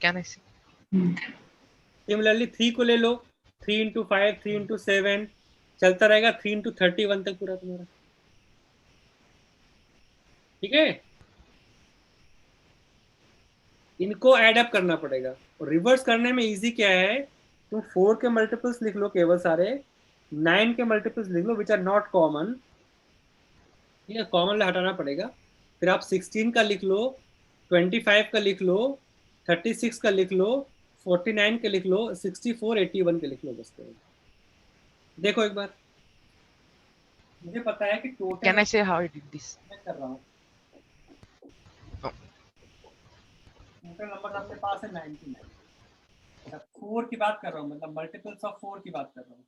Can I say? सिमिलरली 3 को ले लो, 3 into 5, 3 into 7 चलता रहेगा 3 into 31 तक पूरा तुम्हारा, ठीक है। इनको ऐड अप करना पड़ेगा। और रिवर्स करने में इजी क्या है, तुम 4 के मल्टीपल्स लिख लो केवल सारे, 9 के मल्टीपल्स लिख लो विच आर नॉट कॉमन, ठीक है, कॉमन हटाना पड़ेगा। फिर आप 16 का लिख लो, 25 का लिख लो, 36 का लिख लो, 49 के लिख लो, 64, 81 के लिख लो बस। देखो एक बार, मुझे पता है कि total Can I say how I did this? मैं कर रहा हूँ। Oh. टोटल नंबर अपने पास है 99। 4 की बात कर रहा हूँ, मतलब मल्टीपल्स ऑफ 4 की बात कर रहा हूँ।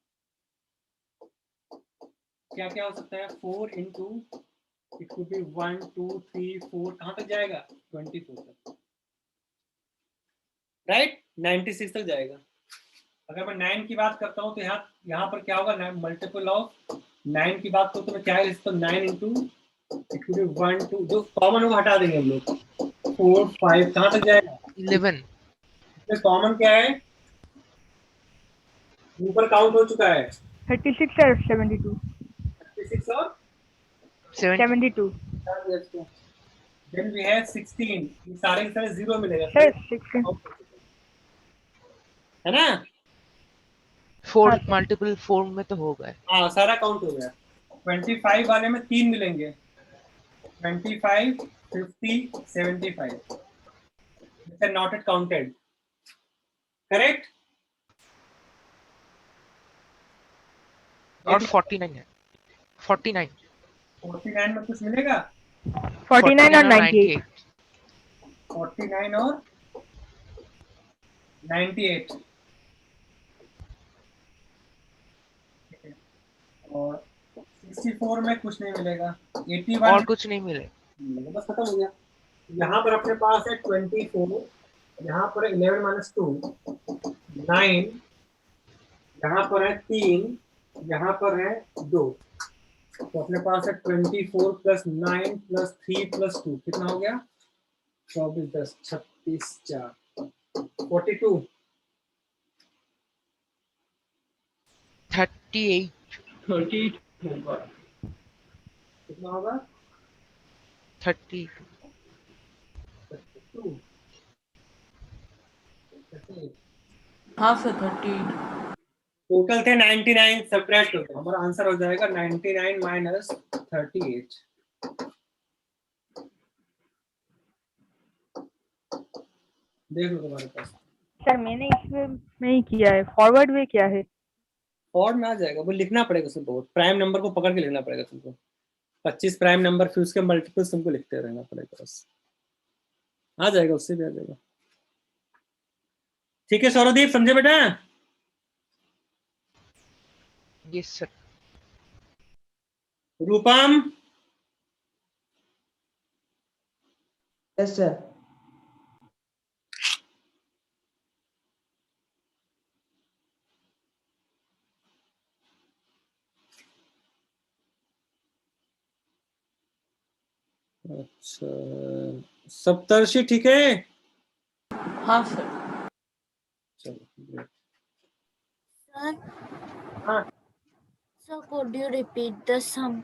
क्या क्या हो सकता है? 4 into इट कुड बी 1, 2, 3, 4, कहाँ तक जाएगा? 24 तक, राइट? 96 तक जाएगा। अगर मैं 9 की बात करता हूँ तो यहाँ पर क्या होगा? मल्टीपल ऑफ 9 की बात करूँ तो मैं क्या लिख सकता हूँ? 9 into इट कुड बी 1, 2, जो कॉमन होगा हटा देंगे हम लोग। 4, 5 कहाँ तक जाएगा? 11. कॉमन क्या है? ऊपर काउंट हो चुका है 36 और 72। 36 और 72 देन वी हैव 16। ये सारे के सारे जीरो मिलेगा सर 16 है ना? 4 multiple 4 में तो होगा। हाँ, सारा काउंट हो गया। 25 वाले में 3 मिलेंगे, 25, 50, 75 which are not yet counted, correct? और 49 है। 49 में कुछ मिलेगा? 49 और 98। 49 और 98 और 64 में कुछ नहीं मिलेगा। 81 और कुछ नहीं मिले, बस खत्म हो गया। यहाँ पर अपने पास है 24, यहाँ पर 11 minus 2, 9, यहाँ पर है 3, यहाँ पर है 2, तो अपने पास है 24 plus 9 plus 3 plus 2 कितना हो गया? 24, 10, 36, 4, 42। 38 38 होगा। कितना होगा? 30 32 हाँ सर 38। टोटल थे 99, सब्ट्रैक्ट करते हैं, हमारा आंसर हो जाएगा 99 माइनस 38। देख लो तुम्हारे पास। सर मैंने इसमें नहीं किया है, फॉरवर्ड वे क्या है? फॉर्ड में आ जाएगा, वो लिखना पड़ेगा तुमको, प्राइम नंबर को पकड़ के लिखना पड़ेगा तुमको। 25 प्राइम नंबर, फिर उसके मल्टीपल्स तुमको लिखते रहना पड़ेगा, बस आ जाएगा, उससे भी आ जाएगा। ठीक है सौरदीप, समझे बेटा? Yes sir. Rupam? Yes sir. अच्छा, सप्तर्षि ठीक है? हाँ सर। चलो Sir, हाँ, so could you repeat the sum?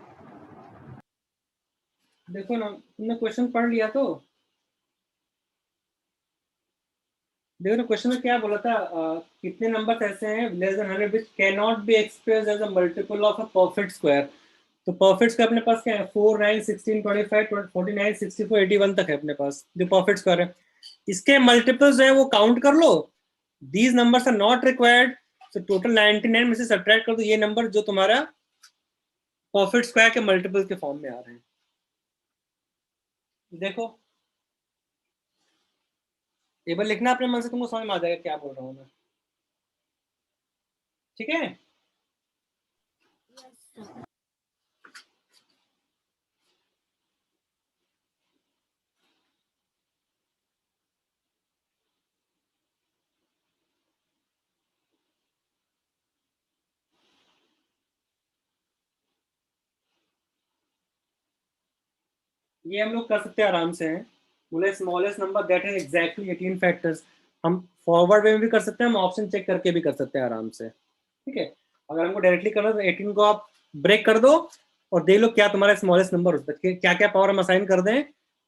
देखो ना, तुमने क्वेश्चन पढ़ लिया तो देखो ना, क्वेश्चन में क्या बोला था, कितने नंबर्स ऐसे हैं less than 100 which can not be expressed as a multiple of a perfect square. तो परफेक्ट स्क्वायर अपने पास क्या है? 4, 9, 16, 25, 49, 64, 81 तक है अपने पास जो परफेक्ट स्क्वायर है। इसके मल्टीपल्स जो है वो काउंट कर लो। These numbers are not required, so total 99 में से सब्ट्रैक्ट कर दो ये नंबर जो तुम्हारा परफेक्ट स्क्वायर के मल्टीपल के फॉर्म में आ रहे हैं। देखो एक बार लिखना अपने मन से, तुमको समझ में आ जाएगा क्या बोल रहा हूँ मैं। ठीक है? Yes, sir. ये हम लोग कर सकते हैं आराम से हैं। बोले स्मॉलेस्ट नंबर दैट है एग्जैक्टली 18 फैक्टर्स। हम फॉरवर्ड वे में भी कर सकते हैं, हम ऑप्शन चेक करके भी कर सकते हैं आराम से। ठीक है, अगर हमको डायरेक्टली करना तो 18 को आप ब्रेक कर दो और देख लो क्या तुम्हारा स्मॉलेस्ट नंबर होता है, क्या क्या पावर हम असाइन कर दें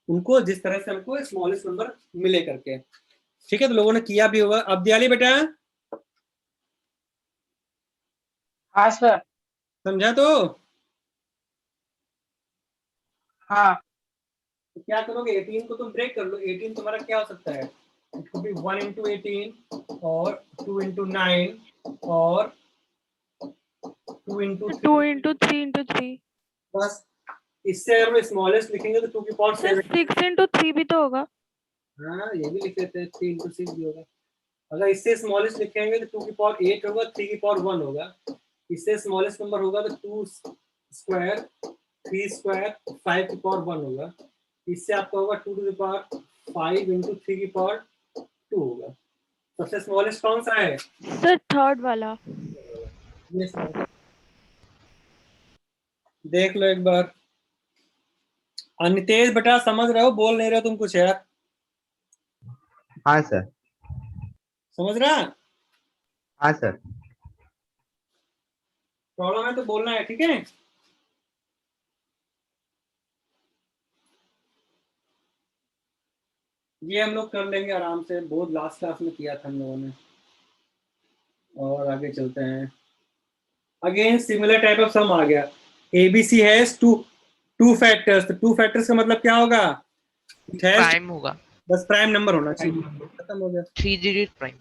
उनको, जिस तरह से हमको स्मॉलेस्ट नंबर मिले करके। ठीक है, तो लोगों ने किया भी होगा। अब दियाली बेटा हाँ सर। समझा तो? हाँ। तो क्या करोगे, 18 को तुम ब्रेक कर लो। 18 तुम्हारा क्या हो सकता है? इट कुड बी 1 into 18 और 2 into 9 और 2 into 3। 2 into 3 into 3। बस इससे अगर स्मॉलेस्ट लिखेंगे तो 2 की पावर सर 7। 6 into 3 भी तो होगा। हाँ ये भी लिख लेते हैं, 3 into 6 भी होगा। अगर इससे स्मॉलेस्ट लिखेंगे तो 2 की पावर 8 होगा, 3 की पावर 1 होगा। इससे स्मॉलेस्ट नंबर होगा तो 2 स्क्वायर, 3 स्क्वायर, 5 की पावर 1 होगा। इससे आपका होगा 2 to the power 5 into 3 की पावर 2 होगा। सबसे स्मॉलेस्ट कौन सा है? सर थर्ड वाला। ये देख लो एक बार। अनितेश बेटा समझ रहे हो? बोल नहीं रहे हो तुम कुछ यार। हाँ सर। समझ रहा? हाँ सर। प्रॉब्लम है तो बोलना है, ठीक है? ये हम लोग कर लेंगे आराम से, बहुत लास्ट क्लास में किया था हम लोगों ने। और आगे चलते हैं। Again similar type of some आ गया। ABC has two factors. तो 2 फैक्टर्स का मतलब क्या होगा? प्राइम होगा, बस प्राइम नंबर होना चाहिए, खत्म हो गया। 3 डिजिट प्राइम।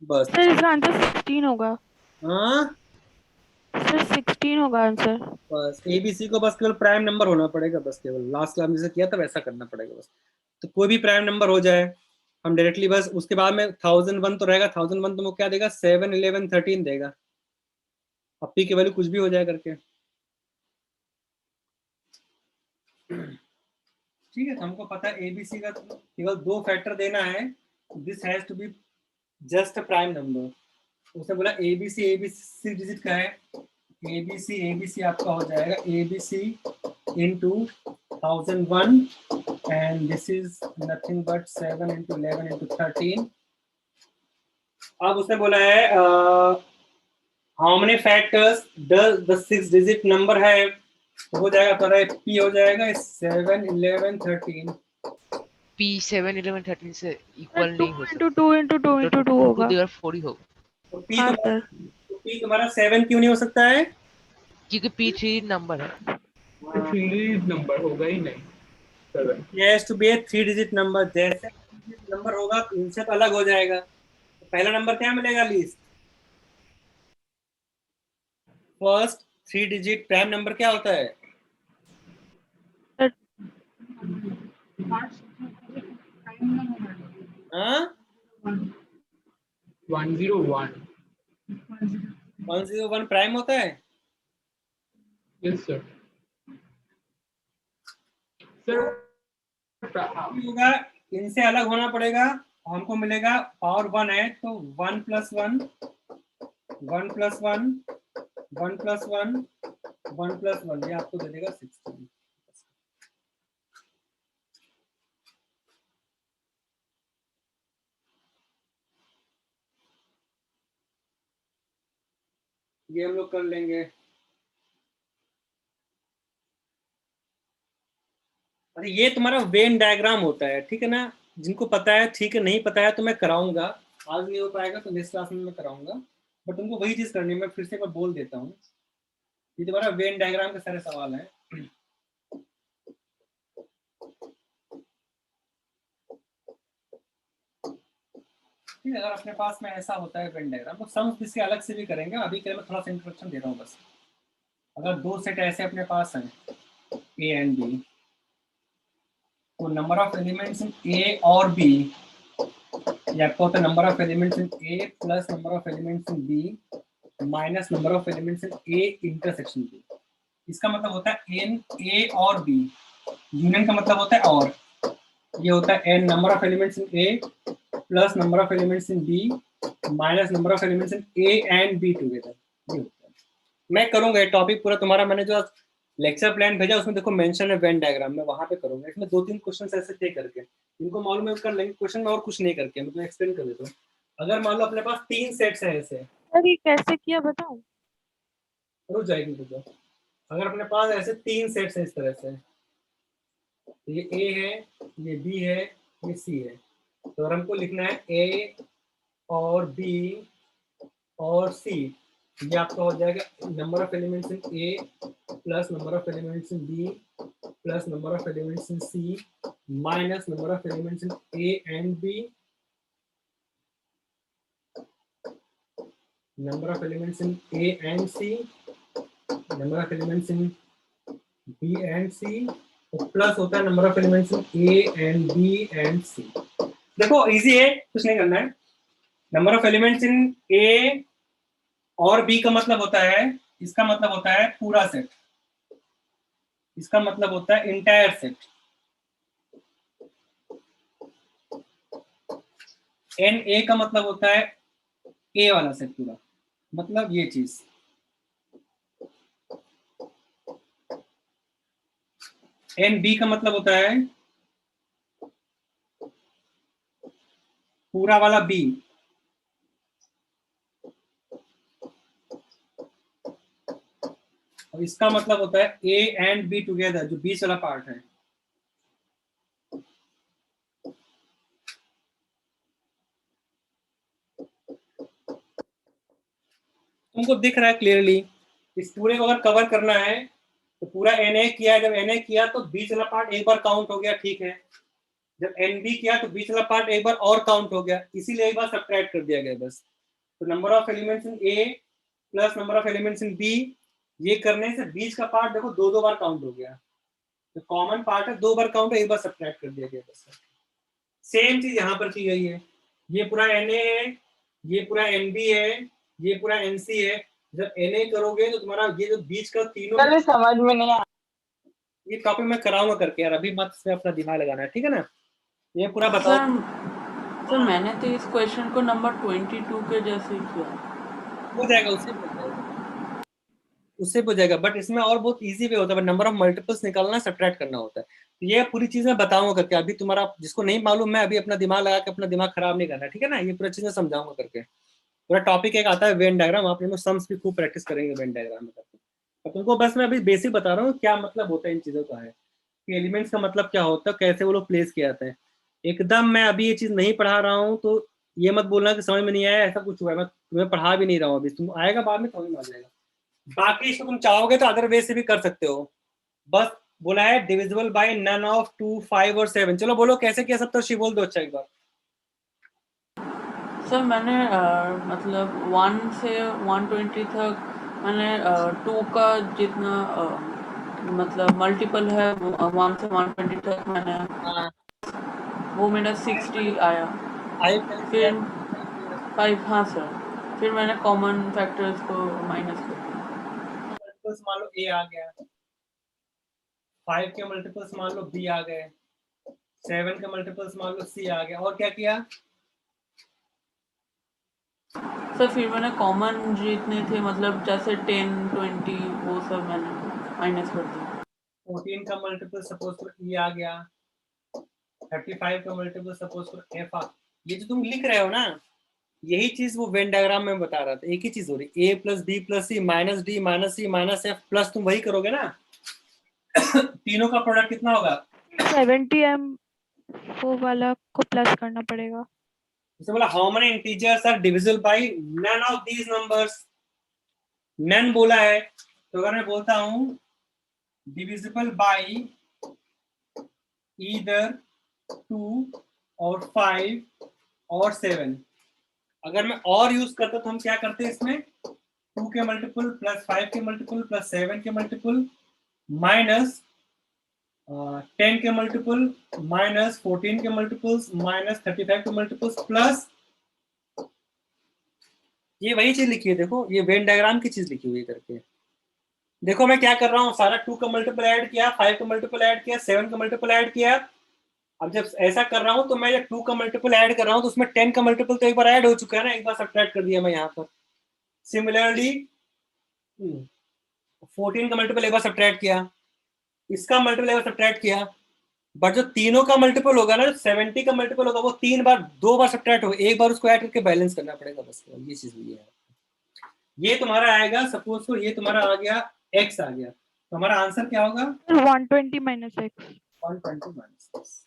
बस सर इसका आंसर 16 होगा। हाँ, सर 16 होगा आंसर। बस एबीसी को बस केवल प्राइम नंबर होना पड़ेगा, बस केवल लास्ट क्लास में जैसे किया था वैसा करना पड़ेगा बस। तो कोई भी प्राइम नंबर हो जाए हम डायरेक्टली बस उसके बाद में 1001 तो रहेगा। 1001 तुमको क्या देगा? 7, 11, 13 देगा। अब पी की वैल्यू कुछ भी हो जाए करके। ठीक है, तो हमको पता है एबीसी का केवल 2 फैक्टर देना है। This has to be just a prime number. उसने बोला एबीसी एबीसी डिजिट का है। एबीसी आपका हो जाएगा ABC into 1001 and this is nothing but 7 into 11 into 13। अब उसने बोला है how many factors does the 6 digit number है, तो हो जाएगा तुम्हारा पी हो जाएगा 7 11 13। P 7 11 13 से इक्वल नहीं हो सकता, 2 into 2 into 2 होगा। 4 ही होगा, तो पी हाँ तुम्हारा सर। पी तुम्हारा 7 क्यों नहीं हो सकता है? क्योंकि P 3 नंबर है। 3 नंबर होगा ही नहीं 7। ये has to be a 3 digit number, जैसे नंबर होगा तो इनसे तो अलग हो जाएगा। तो पहला नंबर क्या मिलेगा least? First 3 digit prime number क्या होता है? हाँ 101। 101 प्राइम होता है। Yes sir. सर होगा इनसे अलग होना पड़ेगा, हमको मिलेगा पावर 1 है तो 1 + 1 1 + 1 1 + 1 1 + 1 ये आपको दे देगा 16। ये हम लोग कर लेंगे। अरे ये तुम्हारा वेन डायग्राम होता है, ठीक है ना? जिनको पता है ठीक है, नहीं पता है तो मैं कराऊंगा, आज नहीं हो पाएगा तो नेक्स्ट क्लास में मैं कराऊंगा, बट तुमको वही चीज करनी है। मैं फिर से एक बार बोल देता हूँ, ये तुम्हारा वेन डायग्राम के सारे सवाल हैं। ठीक है, अगर अपने पास में ऐसा होता है वेन डायग्राम तो सम्स इसके अलग से भी करेंगे, अभी के लिए मैं थोड़ा सा इंट्रोडक्शन दे रहा हूँ बस। अगर दो सेट ऐसे अपने पास हैं ए एंड बी, तो number of elements in A और बी, ये आपको होता है number of elements in A plus number of elements in B minus number of elements in A intersection B. इसका मतलब होता है एन ए और बी, यूनियन का मतलब होता है और, ये होता है n number of elements in A plus number of elements in B minus number of elements in A and B together. ये होता है। मैं करूंगा ये टॉपिक पूरा तुम्हारा, मैंने जो लेक्चर प्लान भेजा उसमें देखो मेंशन है वेन डायग्राम, में वहां पे करूंगा। इसमें 2-3 क्वेश्चन ऐसे थे करके, इनको मालूम है कर लेंगे क्वेश्चन में, और कुछ नहीं करके मतलब एक्सप्लेन कर देता हूँ। अगर मान लो अपने पास 3 सेट्स हैं ऐसे, सर ये कैसे किया बताओ? रुक जाएगी तो, अगर अपने पास ऐसे 3 सेट्स हैं इस तरह से, तो ये ए है, ये बी है, ये सी है, तो अगर हमको लिखना है ए और बी और सी, ये आपका हो जाएगा number of elements in A plus number of elements in B plus number of elements in C minus number of elements in A and B, number of elements in A and C, number of elements in B and C, plus होता है number of elements in A and B and C. देखो easy है, कुछ नहीं करना है। Number of elements in A और B का मतलब होता है, इसका मतलब होता है पूरा सेट, इसका मतलब होता है इंटायर सेट। एन ए का मतलब होता है ए वाला सेट पूरा, मतलब ये चीज। एन बी का मतलब होता है पूरा वाला बी, और इसका मतलब होता है ए एंड बी टुगेदर, जो बीच वाला पार्ट है। तुमको दिख रहा है क्लियरली? इस पूरे को अगर कवर करना है तो पूरा Na किया है, जब Na किया तो बीच वाला पार्ट एक बार काउंट हो गया, ठीक है। जब Nb किया तो बीच वाला पार्ट एक बार और काउंट हो गया, इसीलिए एक बार सब्ट्रैक्ट कर दिया गया बस। तो number of elements in A plus number of elements in B, ये करने से बीच का पार्ट देखो 2-2 बार काउंट हो गया, तो कॉमन पार्ट है 2 बार काउंट है, एक बार सब्ट्रैक्ट कर दिया गया बस। सेम चीज यहाँ पर की गई है, ये पूरा Na है, ये पूरा Nb है, ये पूरा Nc है। जब Na करोगे तो तुम्हारा ये जो बीच का तीनों, समझ में नहीं आया। ये टॉपिक मैं कराऊंगा करके यार, अभी मत इसमें अपना दिमाग लगाना है, ठीक है ना? ये पूरा बताओ। सर मैंने तो इस क्वेश्चन को नंबर 22 के जैसे ही किया। हो जाएगा, उससे हो जाएगा, बट इसमें और बहुत इजी वे होता है, नंबर ऑफ मल्टीपल्स निकालना, सब्ट्रैक्ट करना होता है। तो ये पूरी चीज मैं बताऊंगा करके, अभी तुम्हारा जिसको नहीं मालूम, मैं अभी अपना दिमाग लगा के अपना दिमाग खराब नहीं करना, ठीक है ना? ये पूरी चीजें समझाऊंगा करके। पूरा टॉपिक एक आता है वेन डायग्राम, आप लोग सम्स भी खूब प्रैक्टिस करेंगे वेन डायग्राम में करके। तो तुमको बस मैं अभी बेसिक बता रहा हूँ क्या मतलब होता है इन चीज़ों का है, कि एलिमेंट्स का मतलब क्या होता है, कैसे वो लोग प्लेस किए जाते हैं। एकदम मैं अभी ये चीज़ नहीं पढ़ा रहा हूँ तो ये मत बोलना कि समझ में नहीं आया, ऐसा कुछ हुआ है। मैं तुम्हें पढ़ा भी नहीं रहा हूँ अभी, तुम आएगा बाद में समझ में आ जाएगा। बाकी इसको तुम चाहोगे तो अदर वे से भी कर सकते हो। बस बोला है डिविजिबल बाय नन ऑफ 2, 5 और 7। चलो बोलो कैसे किया सप्तर्षि, बोल दो अच्छा एक बार। सर मैंने मतलब 1 से 120 तक मैंने 2 का जितना मतलब मल्टीपल है 1 से 120 तक मैंने वो मेरा 60 आया। फिर 5, हाँ सर, फिर मैंने कॉमन फैक्टर्स को माइनस कर दिया। मल्टीपल्स मान लो a आ गया, 5 के मल्टीपल्स मान लो b आ गए, 7 के मल्टीपल्स मान लो c आ गया, और क्या किया सर? फिर मैंने कॉमन जितने थे मतलब जैसे 10, 20 वो सब मैंने माइनस कर दिया। 14 का मल्टीपल सपोज करो e आ गया, 35 का मल्टीपल सपोज करो f आ। ये जो तुम लिख रहे हो ना, यही चीज वो वेन डायग्राम में बता रहा था, एक ही चीज हो रही, a plus b plus c minus d minus c minus f plus, तुम वही करोगे ना। तीनों का प्रोडक्ट कितना होगा 70m वो वाला को प्लस करना पड़ेगा। जैसे बोला how many integers are divisible by none of these numbers, none बोला है, तो अगर मैं बोलता हूं डिविजिबल बाय ईदर 2 और 5 और 7, अगर मैं और यूज करता तो हम क्या करते हैं इसमें 2 के मल्टीपल प्लस 5 के मल्टीपल प्लस 7 के मल्टीपल माइनस 10 के मल्टीपल माइनस 14 के मल्टीपल्स माइनस 35 के मल्टीपल्स प्लस, ये वही चीज लिखी है, देखो ये वेन डायग्राम की चीज लिखी हुई है करके। देखो मैं क्या कर रहा हूँ, सारा 2 का मल्टीपल ऐड किया, 5 का मल्टीपल ऐड किया, 7 का मल्टीपल ऐड किया। अब जब ऐसा कर रहा हूँ तो मैं जब 2 का मल्टीपल ऐड कर रहा हूँ तो उसमें 10 का मल्टीपल तो एक बार ऐड हो चुका है ना, एक बार सब्ट्रैक्ट कर दिया मैं यहाँ पर। सिमिलरली 14 का मल्टीपल एक बार सब्ट्रैक्ट किया, इसका मल्टीपल एक बार सब्ट्रैक्ट किया, बट जो तीनों का मल्टीपल होगा ना, 70 का मल्टीपल होगा, वो 3 बार 2 बार सब्ट्रैक्ट होगा, एक बार उसको ऐड करके बैलेंस करना पड़ेगा, बस ये चीज हुई है। ये तुम्हारा आएगा, सपोज को ये तुम्हारा आ गया x आ गया, तो हमारा आंसर क्या होगा 120 minus x। 120 minus x।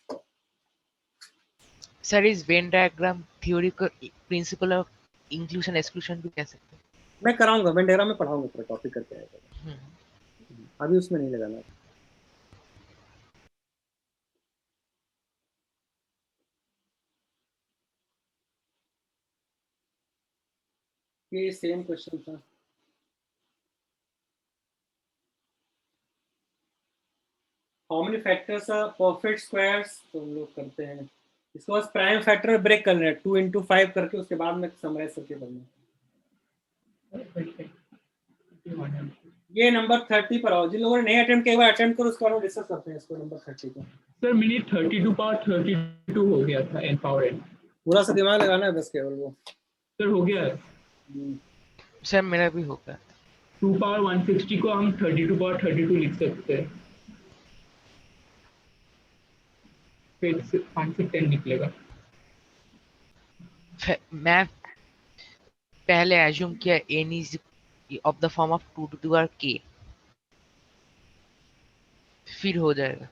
Sir इस वेन डायग्राम थ्योरी को प्रिंसिपल ऑफ इंक्लूजन एक्सक्लूजन भी कह सकते हैं। मैं कराऊंगा, वेन डायग्राम में पढ़ाऊंगा, पूरा टॉपिक करके आएगा, अभी उसमें नहीं लगाना। ये सेम क्वेश्चन था। How many factors are perfect squares, तो हम लोग करते हैं इसको बस प्राइम फैक्टर में ब्रेक कर रहे हैं 2 into 5 करके, उसके बाद में समराइज करके करना। ये नंबर 30 पर आओ, जिन लोगों ने नहीं अटेम्प्ट किया एक बार अटेम्प्ट करो, उसके बाद डिस्कस करते हैं इसको नंबर 30 को। सर मैंने 32 पावर 32 हो गया था n पावर n। पूरा सा दिमाग लगाना है बस केवल वो। सर हो गया है। सर मेरा भी होगा। 2 पावर 160 को हम 32 पावर 32 लिख सकते हैं, फिर 5 से 10 निकलेगा। मैं पहले एज्यूम किया n is of the form of 2 to the power k, फिर हो जाएगा।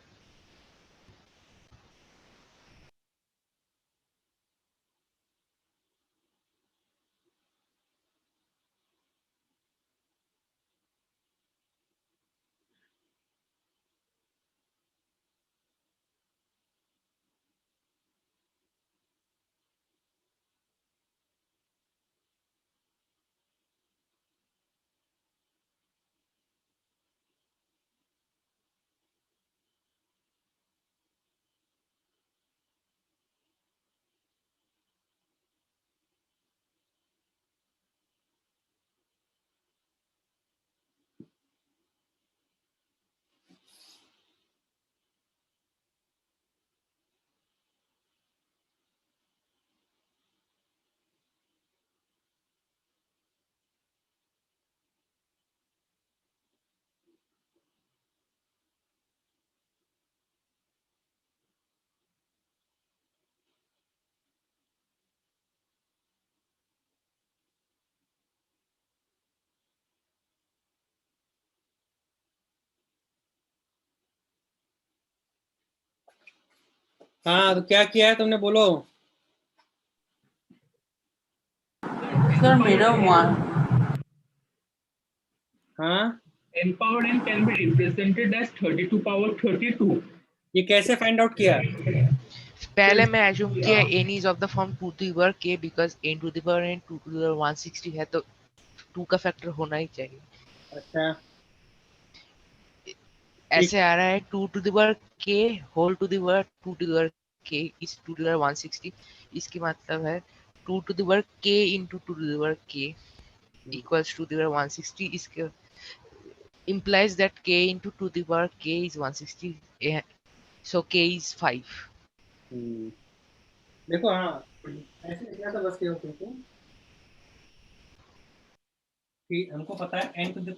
हाँ तो क्या किया है तुमने, बोलो। सर मेरा 1 हाँ n power n can be represented as 32 power 32. ये कैसे फाइंड आउट किया? पहले मैं assume किया n is of the form 2 to the power k because n to the power n 2 to the power 160 है तो 2 का फैक्टर होना ही चाहिए। अच्छा ऐसे आ रहा है 2 to the power k whole to the power 2 to the power k is 2 to the power 160। इसकी मतलब है 2 to the power k into 2 to the power k equals to the power 160। इसके implies that k into 2 to the power k is 160 so k is 5। देखो, हाँ ऐसे लिखना था बस केवल तुमको कि हमको पता है n to the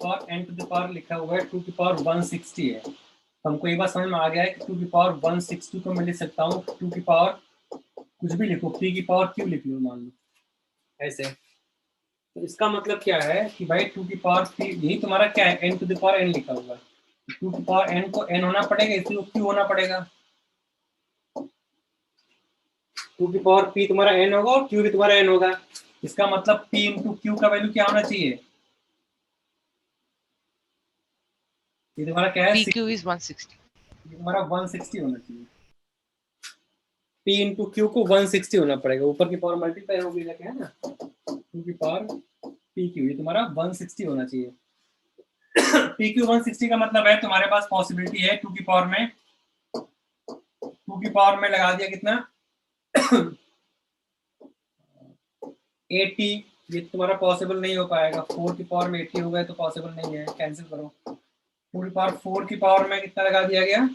power लिखा हुआ है 2 to the power 160 है। तो हमको एक बार समझ में आ गया है कि 2 to the power 160 को मैं लिख सकता हूँ 2 की पावर कुछ भी लिखो, p की पावर q लिख लो मान लो ऐसे। तो इसका मतलब क्या है कि भाई 2 की पावर p, यही तुम्हारा क्या है, n to the power n लिखा हुआ है। 2 की पावर n को n होना पड़ेगा, इसलिए q होना पड़ेगा। 2 की पावर p तुम्हारा n होगा और q भी तुम्हारा n होगा। इसका मतलब p इंटू q का वैल्यू क्या होना चाहिए? ये तुम्हारा क्या है? pq is 160। ये तुम्हारा 160 होना चाहिए। p इंटू क्यू को 160 होना पड़ेगा, ऊपर की पावर मल्टीप्लाई होगी क्या है ना, 2 की पावर p q, ये तुम्हारा 160 होना चाहिए। p q 160 का मतलब है तुम्हारे पास पॉसिबिलिटी है 2 की पावर में लगा दिया कितना 80। ये तुम्हारा पॉसिबल नहीं हो पाएगा, 4 की पावर में 80 हो गए तो पॉसिबल नहीं है, कैंसिल करो। 2 की पावर 4 की पावर में कितना लगा दिया गया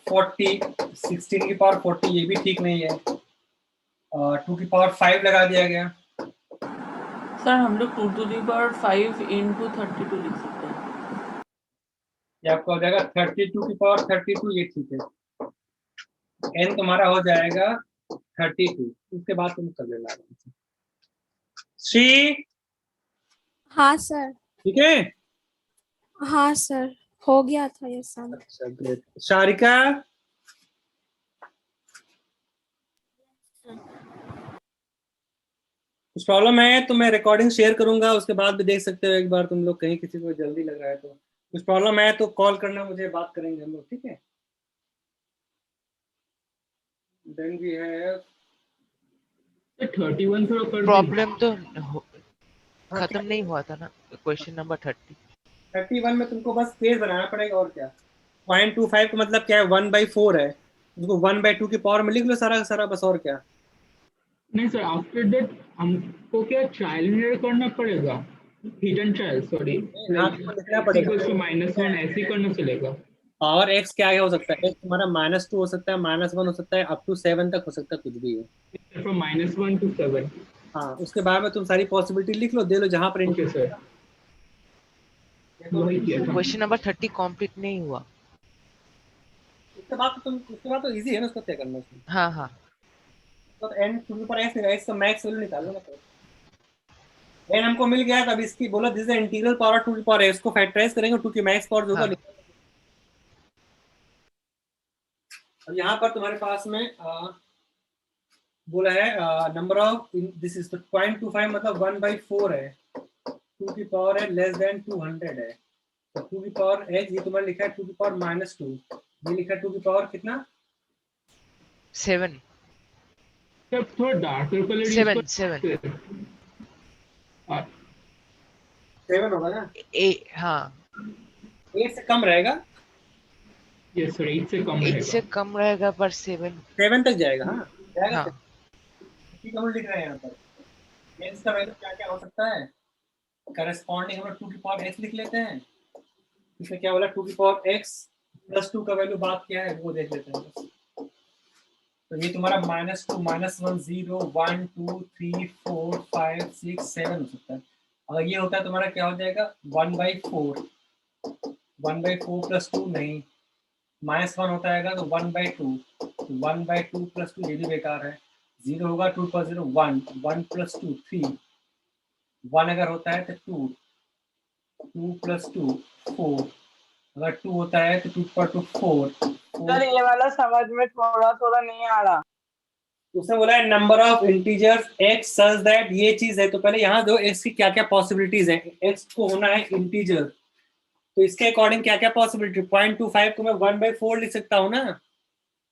40, 16 की पावर 40, ये भी ठीक नहीं है। 2 की पावर 5 लगा दिया गया। सर हम लोग 2 to the power 5 into 32 लिख सकते हैं। ये आपका हो जाएगा 32 की पावर 32, ये ठीक है। n तुम्हारा हो जाएगा 32, उसके बाद तुम कर लेना श्री। हाँ सर। ठीक है, हाँ सर, हो गया था ये सब। अच्छा ग्रेट। शारिका, कुछ प्रॉब्लम है तो मैं रिकॉर्डिंग शेयर करूंगा, उसके बाद भी देख सकते हो एक बार तुम लोग, कहीं किसी को जल्दी लग रहा है तो कुछ प्रॉब्लम है तो कॉल करना मुझे, बात करेंगे हम लोग, ठीक है। देन वी हैव 31 थोड़ा कर प्रॉब्लम तो खत्म नहीं हुआ था ना क्वेश्चन नंबर 31 में तुमको बस पेज बनाना पड़ेगा और क्या। 0.25 का मतलब क्या है, 1/4 है, उसको 1/2 की पावर में लिख लो सारा सारा, बस और क्या। नहीं सर, आफ्टर दैट हमको क्या चाइल्ड एरर करना पड़ेगा, हिडन चाइल्ड, सॉरी लिखना पड़ेगा -1 ऐसे ही करना चलेगा। पावर x क्या हो सकता है, x तुम्हारा -2 हो सकता है, -1 हो सकता है, अप टू 7 तक हो सकता है, कुछ भी हो। From -1 to 7। हाँ, उसके बाद में तुम सारी पॉसिबिलिटी लिख लो, दे लो जहां पर। ओके सर, वही किया था। क्वेश्चन नंबर 30 कंप्लीट नहीं हुआ। उसके बाद तो इजी है ना, उसको तय करना उसमें। हाँ हाँ, तो n to the power x है, x का मैक्स वैल्यू निकाल लो ना। तो n हमको मिल गया, तब इसकी बोला दिस इज इंटीग्रल पावर 2 की पावर x को फैक्टराइज करेंगे, 2 की मैक्स पावर जो होगा। अब यहाँ पर तुम्हारे पास में बोला है नंबर ऑफ, दिस इज 0.25 मतलब 1/4 है, 2 की पावर है लेस देन 200 है, तो 2 की पावर h ये तुम्हारा लिखा है 2 की पावर -2, ये लिखा है 2 की पावर कितना 7। जब थोड़ा डार्कर कलर 7 होगा ना, हाँ 8 से कम रहेगा। यस सर, 8 से कम 8 रहेगा। से कम रहेगा पर 7 तक जाएगा। हाँ जाएगा। हाँ। ठीक है, हम लिख रहे हैं यहाँ पर x का वैल्यू क्या क्या हो सकता है, करस्पॉन्डिंग हम लोग 2 की पावर x लिख लेते हैं। इसमें क्या बोला 2 की पावर x प्लस 2 का वैल्यू बात क्या है वो देख लेते हैं। तो ये तुम्हारा -2 -1 0 1 2 3 4 5 6 7 हो सकता है। अगर ये होता है तुम्हारा क्या हो जाएगा 1/4, 1/4 प्लस 2 नहीं, -1 होता है तो 1/2, तो 1/2 प्लस 2 ये भी बेकार है, 0 होगा 2 पर 0 1, 1 प्लस 2 3, 1 अगर होता है तो 2, 2 प्लस 2 4, अगर 2 होता है तो 2 पर 2 4, सर ये वाला समझ में थोड़ा थोड़ा नहीं आ रहा। उसने बोला है number of integers x such that ये चीज है, तो पहले यहाँ दो x की क्या क्या पॉसिबिलिटीज है। x को होना है इंटीजर, तो इसके अकॉर्डिंग क्या क्या पॉसिबिलिटी, 0.25 को मैं 1/4 लिख सकता हूँ ना,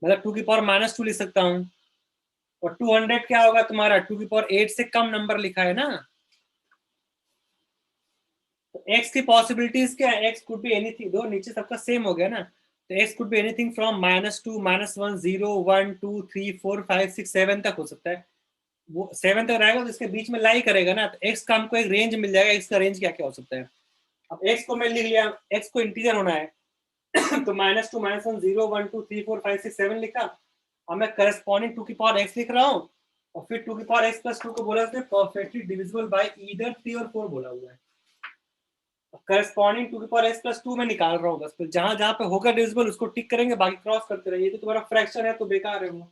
मतलब 2 की पावर -2 लिख सकता हूँ। और 200 क्या होगा तुम्हारा, 2 की पावर 8 से कम नंबर लिखा है ना। तो x की पॉसिबिलिटीज क्या है, x कुड बी एनीथिंग, दो नीचे सबका सेम हो गया ना, तो x could be anything from -2 -1 0 1 2 3 4 5 6 7 तक हो सकता है। वो 7 तक रहेगा तो इसके बीच में लाई करेगा ना, तो x का हमको एक रेंज मिल जाएगा। x का रेंज क्या क्या हो सकता है, अब x को मैं लिख लिया, x को इंटीजर होना है तो -2 -1 0 1 2 3 4 5 6 7 लिखा। अब मैं करस्पॉन्डिंग 2 की पावर x लिख रहा हूँ, और फिर 2 की पावर x + 2 को बोला उसने परफेक्टली डिविजिबल बाय ईदर 3 और 4 बोला हुआ है। करस्पॉन्डिंग 2 की पावर x + 2 में निकाल रहा हूँ बस, फिर जहां जहां पे होगा डिविजिबल उसको टिक करेंगे, बाकी क्रॉस करते रहिए। तो तुम्हारा फ्रैक्शन है तो बेकार है वो।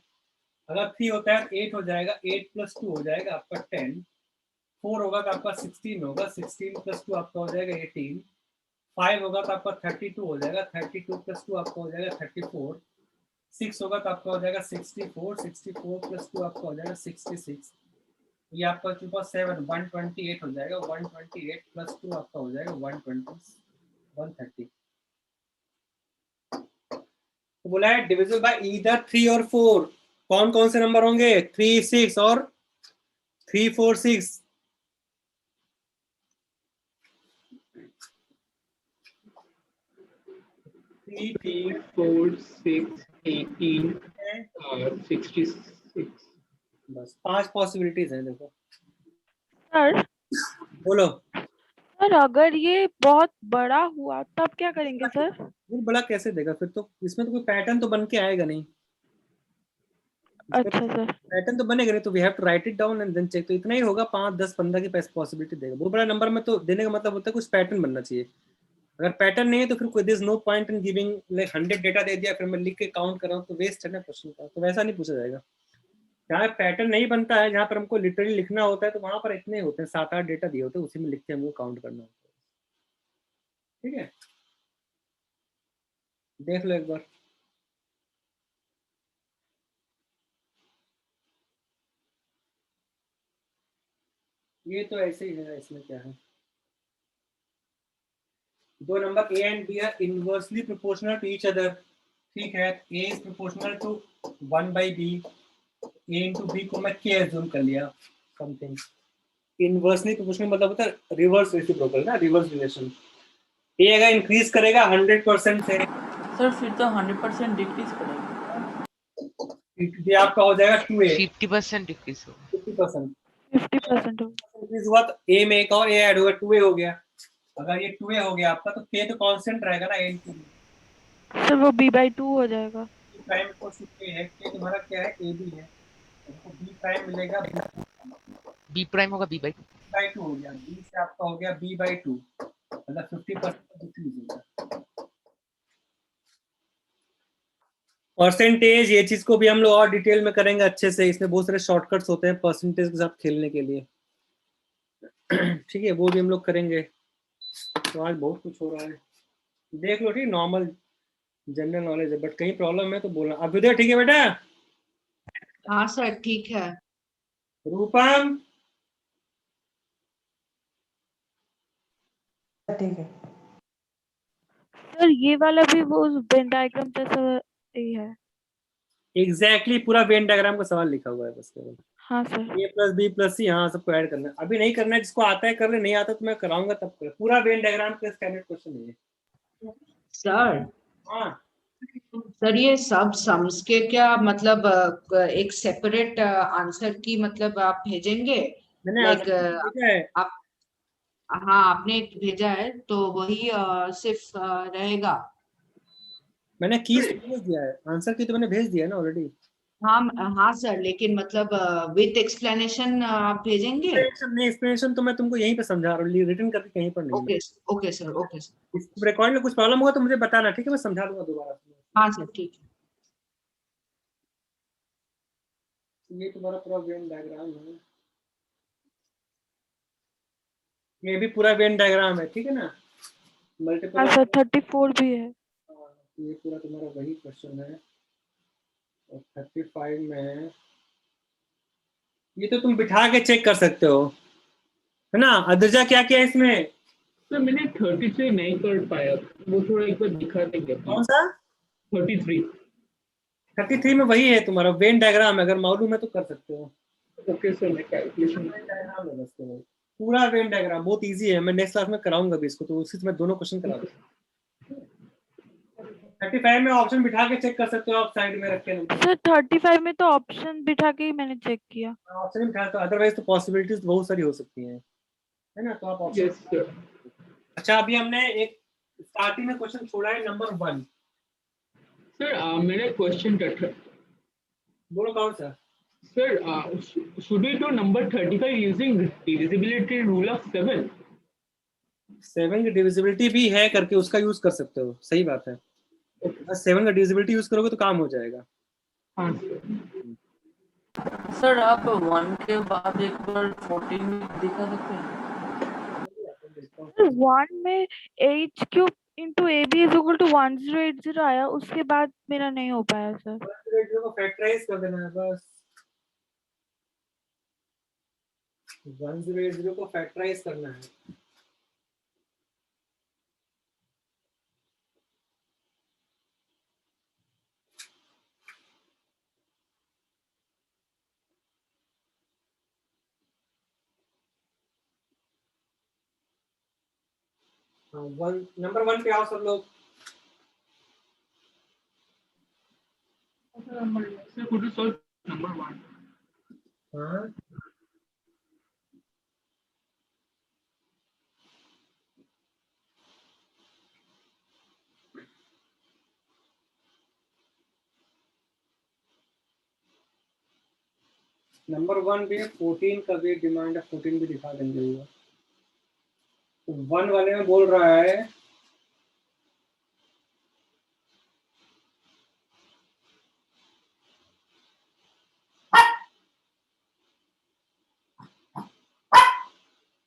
अगर 3 होता है 8 हो जाएगा, 8 + 2 हो जाएगा आपका 10, 4 होगा तो आपका 16 होगा, 16 + 2 आपका हो जाएगा 18, 5 होगा तो आपका 32 हो जाएगा, 32 + 2 आपका हो जाएगा 34, 6 होगा तो आपका हो जाएगा 64, 64 + 2 आपका हो जाएगा 66, ये आपका 2 7 128 हो जाएगा, 128 + 2 आपका हो जाएगा 120 130। तो बोला है डिविजिबल बाय ईदर 3 और 4, कौन कौन से नंबर होंगे, 3 6 और 3 4 6। 3 3 4 6 18 66। बस 5 पॉसिबिलिटीज हैं देखो। सर बोलो। सर अगर ये बहुत बड़ा हुआ तब क्या करेंगे सर? फिर बड़ा कैसे देगा, फिर तो इसमें तो कोई पैटर्न तो बन के आएगा नहीं। अच्छा सर। पैटर्न तो बनेगा नहीं, तो we have to write it down and then check. तो इतना ही होगा, 5 10 15 की पॉसिबिलिटी देगा। बहुत बड़ा नंबर में तो देने का मतलब होता है कुछ पैटर्न बनना चाहिए। अगर पैटर्न नहीं है तो फिर कोई this no point in giving like 100 data दे दिया फिर मैं लिख के काउंट कर रहा हूँ, तो वेस्ट है ना क्वेश्चन का। तो वैसा नहीं पूछा जाएगा। जहाँ पैटर्न नहीं बनता है, जहाँ पर हमको लिटरली लिखना होता है, तो वहां पर इतने होते हैं 7 8 डेटा दिए होते हैं, उसी में लिख के हमको काउंट करना होता है। ठीक है, देख लो एक बार। ये तो ऐसे ही है, इसमें क्या है। दो number a and b are inversely proportional to each other. ठीक है, a is proportional to 1/b, a into b को मैं k अज्यूम कर लिया समथिंग। इनवर्सली प्रोपोर्शनल मतलब होता है रिवर्स रेसिप्रोकल ना, रिवर्स रिलेशन। a अगर इंक्रीज करेगा 100% से, सर फिर तो 100% डिक्रीज करेगा। ये आपका हो जाएगा 2a, 50% डिक्रीज हो, 50% 50% इंक्रीज हुआ तो a में एक और a ऐड होगा, 2a हो गया। अगर ये 2a हो गया आपका, तो k तो कांस्टेंट रहेगा ना, a into b। सर वो b/2 हो जाएगा। प्राइम को k है, k तुम्हारा क्या है, ab है, तो b प्राइम मिलेगा b प्राइम होगा b/2 हो गया, b से आपका हो गया b/2, मतलब 50% डिक्रीज होगा। परसेंटेज, ये चीज को भी हम लोग और डिटेल में करेंगे अच्छे से। इसमें बहुत सारे शॉर्टकट्स होते हैं परसेंटेज के साथ खेलने के लिए। ठीक है, वो भी हम लोग करेंगे। तो आज बहुत कुछ हो रहा है, देख लो। ठीक, नॉर्मल जनरल नॉलेज है, बट कहीं प्रॉब्लम है तो बोलना। अभ्युदय ठीक है बेटा? हाँ सर ठीक है। रूपम ठीक है। सर ये वाला भी वो वेन डायग्राम जैसा ही है। एग्जैक्टली पूरा वेन डायग्राम का सवाल लिखा हुआ है बस केवल। हाँ सर। a + b + c, हाँ सबको ऐड करना है। अभी नहीं करना है, जिसको आता है कर ले, नहीं आता तो मैं कराऊंगा तब कर। पूरा वेन डायग्राम का स्टैंडर्ड क्वेश्चन है ये। सर हाँ सर ये सब सम्स के क्या मतलब एक सेपरेट आंसर की मतलब आप भेजेंगे? मैंने लाइक ठीक है, आप, हाँ आपने एक भेजा है तो वही सिर्फ रहेगा? मैंने कीज भेज दिया है, आंसर की तो मैंने भेज दिया है ना ऑलरेडी। हाँ हाँ सर, लेकिन मतलब विथ एक्सप्लेनेशन आप भेजेंगे? एक्सप्लेनेशन तो मैं तुमको यहीं पे समझा रहा हूँ, रिटर्न करके कहीं पर नहीं। Okay okay sir, okay sir. इस रिकॉर्ड में कुछ प्रॉब्लम होगा तो मुझे बताना, ठीक है? मैं समझा दूंगा दोबारा। हाँ सर ठीक है। ये तुम्हारा पूरा वेन डायग्राम है, ये भी पूरा वेन डायग्राम है, ठीक है ना? मल्टीपल हाँ सर 34 भी है। ये पूरा तुम्हारा वही क्वेश्चन है। और 35 में ये तो तुम बिठा के चेक कर सकते हो, है ना। अदरजा क्या किया इसमें? सर मैंने 33 नहीं कर पाया, वो थोड़ा एक बार दिखा देंगे। कौन सा? 33 में वही है तुम्हारा वेन डायग्राम है, अगर मालूम है तो कर सकते हो। ओके सर, मैं कैलकुलेशन डायग्राम है बस तो, पूरा वेन डायग्राम बहुत इजी है। मैं नेक्स्ट क्लास में कराऊंगा भी इसको, तो उसी से मैं दोनों क्वेश्चन करा दूंगा। 35 में ऑप्शन बिठा के चेक कर सकते हो आप, साइड में रख के। सर 35 में तो ऑप्शन बिठा के ही मैंने चेक किया। ऑप्शन बिठा तो, अदरवाइज तो पॉसिबिलिटीज बहुत सारी हो सकती हैं, है ना। तो आप ऑप्शन। Yes sir. अच्छा, अभी हमने एक स्टार्टिंग में क्वेश्चन छोड़ा है नंबर 1। सर मेरा क्वेश्चन बोलो कौन सा? Sir should we do number 35 using divisibility rule of 7? 7 की डिविजिबिलिटी भी है करके उसका यूज कर सकते हो, सही बात है। बस 7 का डिविजिबिलिटी यूज करोगे तो काम हो जाएगा। हाँ सर आप 1 के बाद एक बार 14 में दिखा सकते हैं? 1 में h cube into ab is equal to 1080 आया, उसके बाद मेरा नहीं हो पाया सर। 1080 को फैक्टराइज कर देना है बस। 1080 को फैक्टराइज करना है। नंबर 1 पे आओ सब लोग। Sir could you solve number 1? हाँ, नंबर 1 पे 14 का भी डिमांड है, 14 भी दिखा देंगे। 1 वाले में बोल रहा है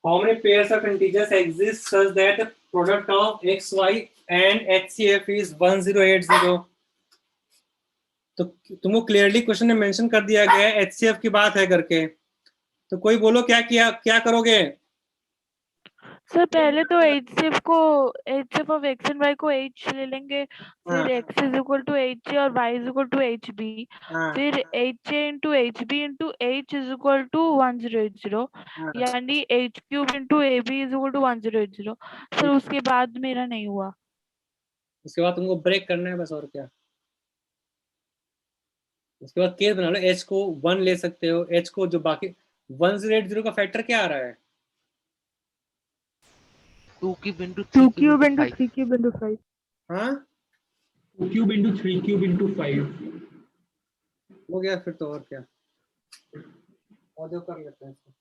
how many pairs of integers exist such that the product of x, y and HCF is 1080? तो तुमको क्लियरली क्वेश्चन में मेंशन कर दिया गया है HCF की बात है करके। तो कोई बोलो क्या करोगे? सर पहले तो HCF of x and y को h ले लेंगे, फिर x is equal to h और y is equal to hb, फिर h into hb into h is equal to 1080, यानी h cube into ab is equal to 1080। Sir उसके बाद मेरा नहीं हुआ। उसके बाद तुमको ब्रेक करना है बस, और क्या। उसके बाद केस बना लो, h को 1 ले सकते हो, h को जो बाकी 1080 का फैक्टर क्या आ रहा है? 2 cube into 2 3 cube into 5. 3 cube into 5. हाँ, 2 cube into 3 cube into 5 हो गया फिर तो, और क्या। और जो कर लेते हैं इसको।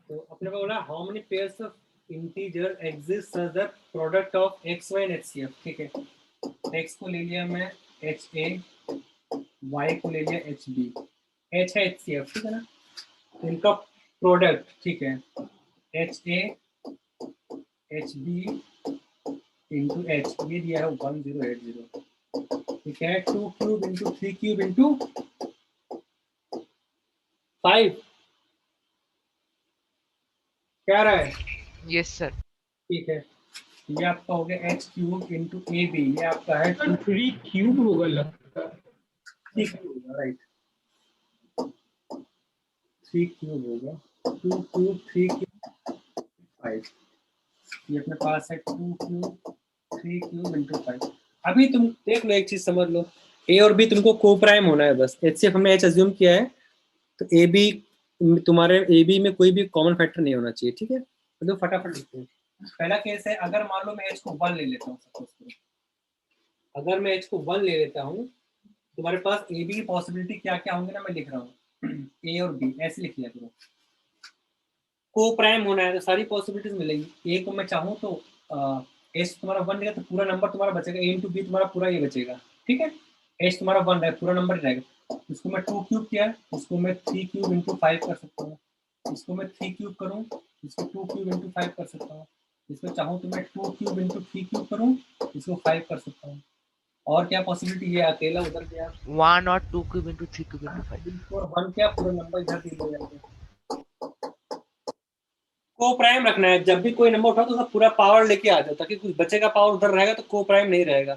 तो अपने को बोला how many pairs of integer exist such that product of x, y and HCF। ठीक है, x को ले लिया मैं HA, y को ले लिया HB, h है HCF, ठीक है ना। इनका प्रोडक्ट, ठीक है, HA HB इंटू h, ये दिया है 1080। ठीक है, 2 क्यूब इंटू 3 क्यूब इंटू 5 क्या रहा है? Yes sir. ठीक है, ये आपका हो गया h क्यूब इंटू AB, ये आपका है 3 क्यूब होगा लगता है। 3 क्यूब होगा, राइट। 3 क्यूब होगा, 2 क्यूब 3 क्यूब 5, ये अपने पास है 2 क्यूब 3 क्यूब इंटू 5। अभी तुम देख लो, एक चीज समझ लो, A और B तुमको को प्राइम होना है बस। HCF हमने H अज्यूम किया है, तो AB तुम्हारे AB में कोई भी कॉमन फैक्टर नहीं होना चाहिए। ठीक है, तो फटाफट लिखते हैं। पहला केस है, अगर मान लो मैं H को 1 ले लेता हूँ, सपोज करो, अगर मैं H को 1 ले लेता हूँ, तुम्हारे पास AB की पॉसिबिलिटी क्या क्या होंगे ना, मैं लिख रहा हूँ A और B, ऐसे लिख लिया करो। को प्राइम होना है तो सारी पॉसिबिलिटीज मिलेंगी। A को मैं चाहूँ तो H तुम्हारा 1 रहेगा तो पूरा नंबर तुम्हारा बचेगा, A इंटू B तुम्हारा पूरा ये बचेगा। ठीक है, H तुम्हारा 1 है, पूरा नंबर रहेगा। इसको मैं 2 क्यूब किया, इसको मैं 3 क्यूब इंटू 5 कर सकता हूँ, इसको मैं 3 क्यूब करूँ, इसको 2 क्यूब इंटू 5 कर सकता हूँ, इसको चाहूँ तो मैं 2 क्यूब इंटू 3 क्यूब करूँ, इसको 5 कर सकता हूँ। और क्या पॉसिबिलिटी है? अकेला उधर गया 1 और 2 क्यूब इंटू 3 क्यूब इंटू 5 और 1 क्या पूरा नंबर इधर दे दिया। को प्राइम रखना है, जब भी कोई नंबर उठाओ तो उसका पूरा पावर लेके आ जाओ, ताकि कुछ बच्चे का पावर उधर रहेगा तो को प्राइम नहीं रहेगा,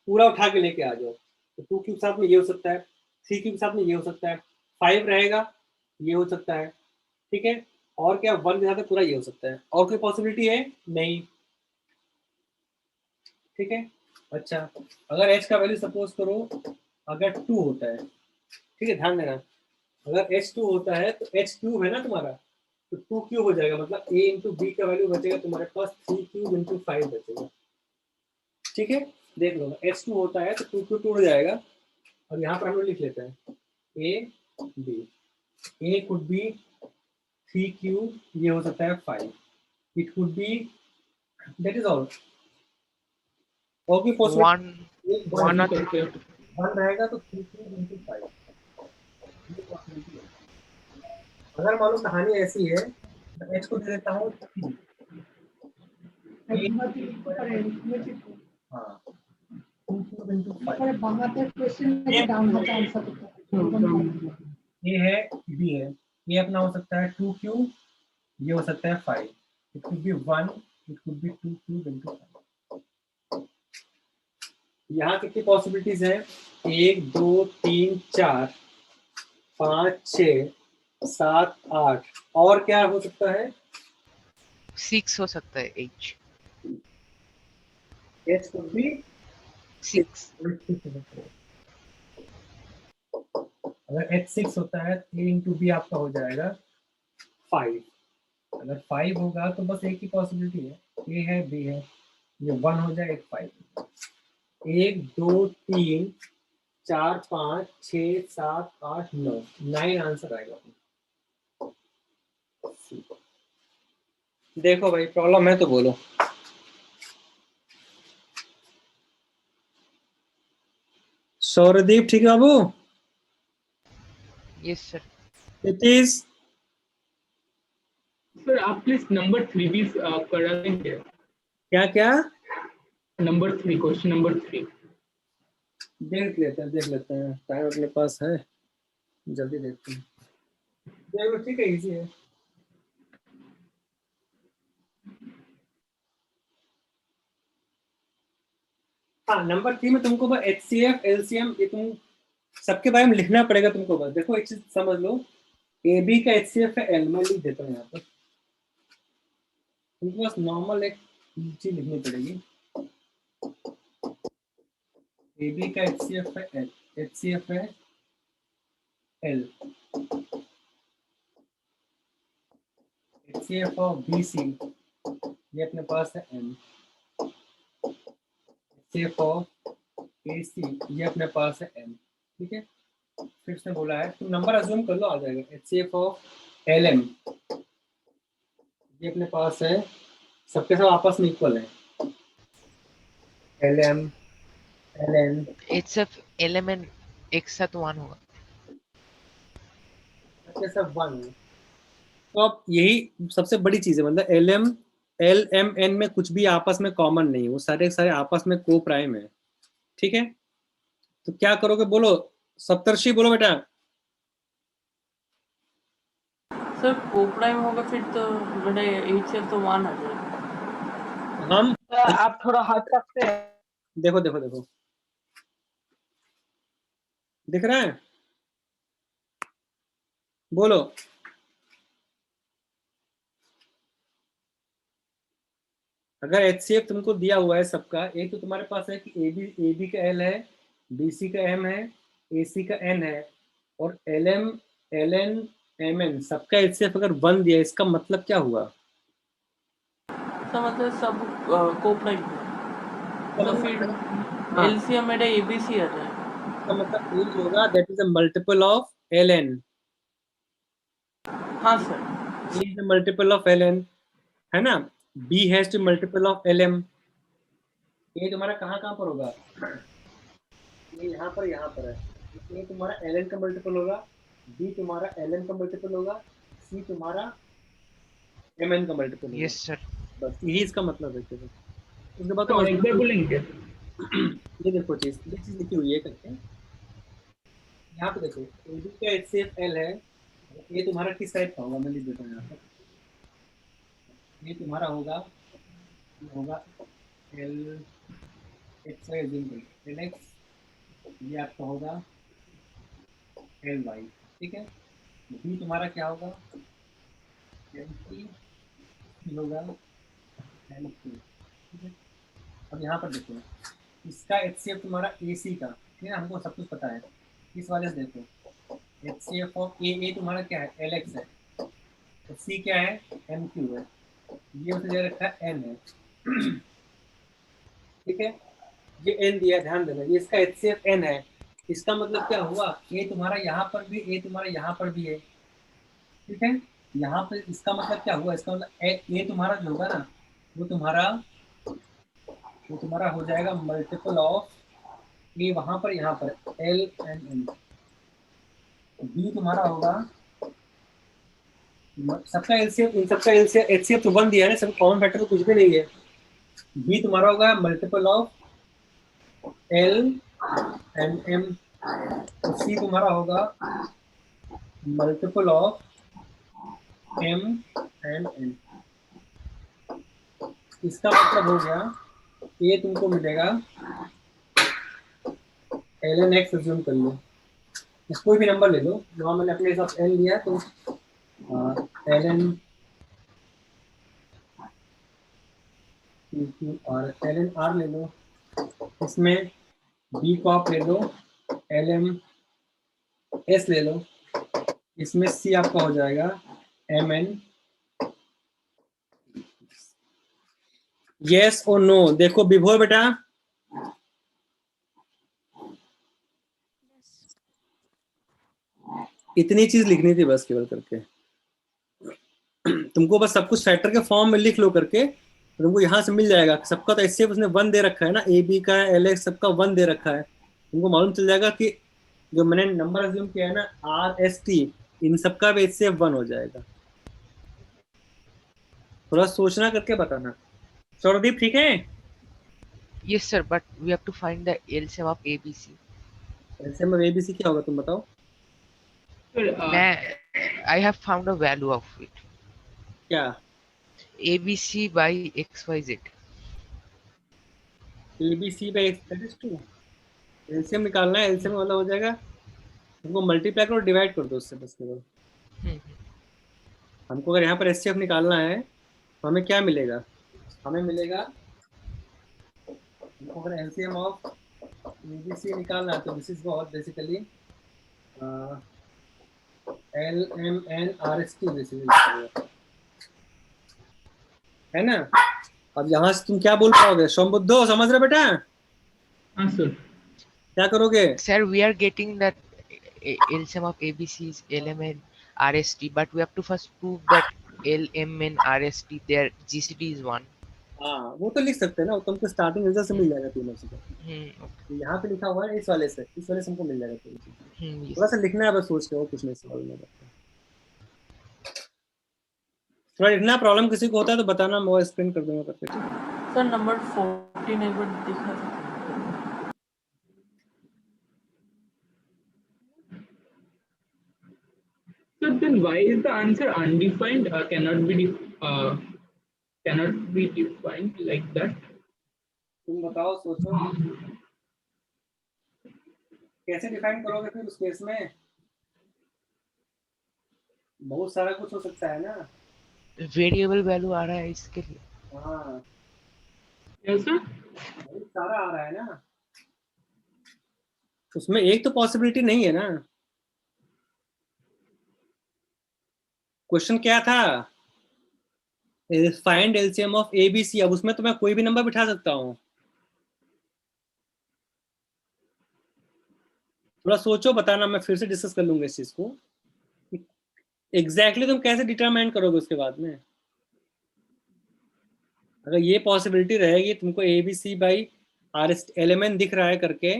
पूरा उठा के लेके आ जाओ। तो 2 क्यूब साथ में ये हो सकता है, 3 क्यूब साथ में ये हो सकता है, 5 रहेगा ये हो सकता है, ठीक है। और क्या 1 के साथ पूरा ये हो सकता है, और कोई पॉसिबिलिटी है? नहीं, ठीक है। अच्छा, अगर h का वैल्यू सपोज करो अगर 2 होता है, ठीक है, ध्यान देना, अगर h 2 होता है तो h क्यूब है ना तुम्हारा, तो 2 क्यूब हो जाएगा, मतलब a इंटू बी का वैल्यू बचेगा तुम्हारे पास 3 क्यूब इंटू 5 बचेगा, ठीक है। देख लो, h 2 होता है तो 2 क्यूब टूट जाएगा, और यहाँ पर हम लोग लिख लेते हैं a b, a could be 3 cube, ये हो सकता है 5, it could be, that is all. और भी पॉसिबिलिटी 1 रहेगा तो 3 क्यूब इंटू 5। अगर मान लो कहानी ऐसी है तो h को दे देता हूँ 3, हाँ 2 क्यूब इंटू 5, ये है b है, ये अपना हो सकता है 2 क्यूब, ये हो सकता है 5, it could be 1, it could be 2 cube into 5। यहाँ कितनी पॉसिबिलिटीज है? 1 2 3 4 5 6 7 8, और क्या हो सकता है? 6 हो सकता है h कुड बी 6। अगर h 6 होता है तो a इंटू बी आपका हो जाएगा 5, अगर 5 होगा तो बस एक ही पॉसिबिलिटी है, a है b है, ये 1 हो जाए, एक 5, 1 2 3 4 5 6 7 8 9, 9 आंसर आएगा। देखो भाई, प्रॉब्लम है तो बोलो। सौरदीप, ठीक है बाबू? Yes sir. It is sir आप प्लीज नंबर 3 भी करा देंगे? क्या क्या? नंबर 3, क्वेश्चन नंबर 3 देख लेते हैं, टाइम अपने पास है, जल्दी देखते हैं। देखो, ठीक है, इजी है। हाँ, नंबर 3 में तुमको बस HCF LCM ये तुम सबके बारे में लिखना पड़ेगा तुमको। बस देखो, एक चीज समझ लो, AB का HCF है L, मैं लिख देता हूँ यहाँ पर, तुमको बस नॉर्मल एक चीज लिखनी पड़ेगी। AB का HCF है L, HCF है L, HCF ऑफ BC ये अपने पास है M, HCF ऑफ AC ये अपने पास है M, ठीक है। फिर से बोला है, तुम नंबर अज्यूम कर लो, आ जाएगा। HCF ऑफ LM ये अपने पास है, सबके सब आपस में इक्वल है, LM LN HCF LM एक साथ 1 होगा, सबके सब 1 है। तो अब यही सबसे बड़ी चीज है, मतलब LM LMN में कुछ भी आपस में कॉमन नहीं है, वो सारे सारे आपस में को प्राइम है, ठीक है। तो क्या करोगे बोलो सप्तर्षि, बोलो बेटा। सर को प्राइम होगा फिर तो बेटा HCF तो 1 आ जाएगा। हम आप थोड़ा हट सकते हैं? देखो देखो देखो, दिख रहा है? बोलो। अगर HCF तुमको दिया हुआ है सबका, एक तो तुम्हारे पास है कि AB का L है, BC का M है, AC का N है, और LM LN MN सबका HCF अगर 1 दिया, इसका मतलब क्या हुआ? तो मतलब सब को प्राइम तो फिर हाँ, LCM मेरा ABC आ जाएगा। इसका मतलब ये होगा that is a multiple of LN। हाँ sir, A is a multiple of LN, है ना? B has to multiple of LM। ये तुम्हारा कहाँ कहाँ पर होगा? ये यहाँ पर है, ए तुम्हारा ln का मल्टीपल होगा, बी तुम्हारा ln का मल्टीपल होगा, सी तुम्हारा mn का मल्टीपल होगा। Yes sir. बस यही इसका मतलब है। केवल उसके बाद तो एक बार बोलेंगे ये देखो चीज, ये चीज लिखी हुई है करके, यहाँ पे देखो AB का HCF L है, ये तुम्हारा किस टाइप का होगा मैं लिख देता हूँ यहाँ पर। ये तुम्हारा होगा L X Y LX, ये आपका होगा LY, ठीक है। B तुम्हारा क्या होगा LP होगा LQ, ठीक है। अब यहाँ पर देखो इसका HCF तुम्हारा AC का, ठीक है, हमको सब कुछ पता है। इस वाले से देखो HCF ऑफ A तुम्हारा क्या है LX है, तो C क्या है MQ है, ये उसे दे रखा है N है, ठीक है। ये N दिया, ध्यान देना, ये इसका HCF N है। इसका मतलब क्या हुआ, A तुम्हारा यहाँ पर भी, A तुम्हारा यहाँ पर भी है, ठीक है। यहाँ पर इसका मतलब क्या हुआ, इसका मतलब A तुम्हारा जो होगा ना वो तुम्हारा हो जाएगा मल्टीपल ऑफ A वहां पर, यहाँ पर L एंड N। B तुम्हारा होगा, सबका एलसीएम, इन सबका एलसीएम एचसीएफ तो 1 दिया है ना, सब कॉमन फैक्टर तो कुछ भी नहीं है। B तुम्हारा होगा multiple of L and M, तो C तुम्हारा होगा multiple of M and N। इसका मतलब हो गया ये तुमको मिलेगा ln x अज्यूम कर लो, कोई भी नंबर ले लो, नॉर्मल अपने हिसाब से n लिया तो ln और ln r ले लो, इसमें b को आप ले लो, lm s ले लो, इसमें c आपका हो जाएगा mn। यस और नो, देखो विभोर बेटा इतनी चीज लिखनी थी बस केवल करके, तुमको बस सब कुछ फैक्टर के फॉर्म में लिख लो करके, तुमको यहाँ से मिल जाएगा। सबका तो एचसीएफ उसने 1 दे रखा है ना, ए बी का एलएक्स सबका 1 दे रखा है, तुमको मालूम चल जाएगा कि जो मैंने नंबर अज्यूम किया है ना आर एस टी, इन सबका भी एचसीएफ 1 हो जाएगा। थोड़ा सोचना करके बताना। सौरदीप ठीक है? Yes sir, but we have to find the LCM of ABC. LCM of ABC क्या होगा तुम बताओ? मैं I have found a value of it. क्या? ABC by XYZ। ABC by x2 LCM निकालना है, एलसीएम वाला हो जाएगा, तुमको मल्टीप्लाई करो डिवाइड कर दो उससे बस केवल। हमको अगर यहाँ पर एचसीएफ निकालना है तो हमें क्या मिलेगा, हमें मिलेगा, हमको अगर एलसीएम ऑफ एबीसी निकालना है तो this is what basically LMNRST basically, है ना। अब यहाँ से तुम क्या बोल पाओगे सोमबुद्धो, समझ रहे बेटा? हाँ सर। क्या करोगे? Sir, we are getting that LCM of ABC is LMN RST, but we have to first prove that LMN RST their GCD is 1. हाँ वो तो लिख सकते हैं ना, वो तुमको स्टार्टिंग रिजल्ट से मिल जाएगा तीनों से। यहाँ पे लिखा हुआ है इस वाले से हमको मिल जाएगा। थोड़ा सा लिखना है बस सोच के, वो कुछ नहीं सवाल में। थोड़ा लिखना, प्रॉब्लम किसी को होता है तो बताना, मैं वो एक्सप्लेन कर दूंगा करके। सर नंबर 14 एक बार दिखा सकते हैं? So then why is the answer undefined? Cannot be defined like that. तुम बताओ, सोचो कैसे डिफाइन करोगे फिर उस केस में? बहुत सारा कुछ हो सकता है ना। वेरिएबल वैल्यू आ रहा है इसके लिए। हाँ Yes sir. बहुत सारा आ रहा है ना, उसमें एक तो पॉसिबिलिटी नहीं है ना। क्वेश्चन क्या था? Find LCM of ABC. अब उसमें तो मैं कोई भी नंबर बिठा सकता हूँ। थोड़ा सोचो, बताना, मैं फिर से डिस्कस कर लूंगा इस चीज को। एग्जैक्टली तुम कैसे डिटरमाइन करोगे उसके बाद में? अगर ये पॉसिबिलिटी रहेगी तुमको ABC by R S LMN दिख रहा है करके,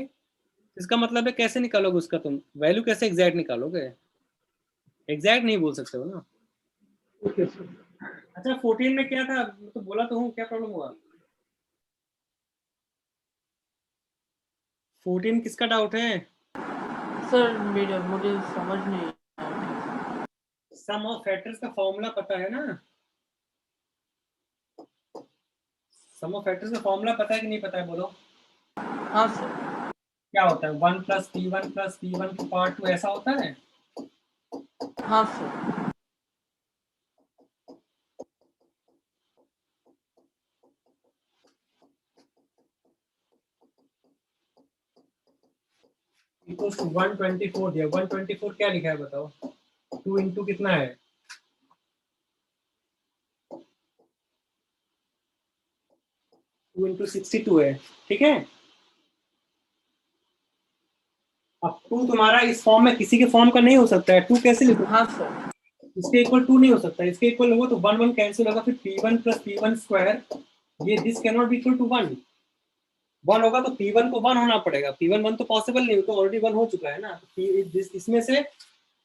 इसका मतलब है कैसे निकालोगे उसका, तुम वैल्यू कैसे एग्जैक्ट निकालोगे? एग्जैक्ट नहीं बोल सकते हो ना। Okay sir. अच्छा 14 में क्या था, तो बोला तो हूँ, क्या प्रॉब्लम हुआ? 14 किसका डाउट है? सर मुझे समझ नहीं आया। सम ऑफ फैक्टर्स का फॉर्मूला पता है ना? सम ऑफ फैक्टर्स का फॉर्मूला पता है कि नहीं पता है, बोलो। हाँ सर। क्या होता है? 1 + p1 + p1 की पावर 2, ऐसा होता है। हाँ सर। इक्वल्स टू 124 दिया। 124 क्या लिखा है बताओ? 2 इंटू कितना है? 2 इंटू 62 है, ठीक है। अब 2 तुम्हारा इस फॉर्म में किसी के फॉर्म का नहीं हो सकता है। 2 कैसे लिखो? हाँ सर। इसके इक्वल 2 नहीं हो सकता, इसके इक्वल होगा तो 1 1 कैंसिल होगा, फिर p1 + p1 स्क्वायर, ये this can not be equal to 1 होगा तो p1 को 1 होना पड़ेगा। p1 1 तो पॉसिबल नहीं, तो ऑलरेडी 1 हो चुका है ना। इसमें से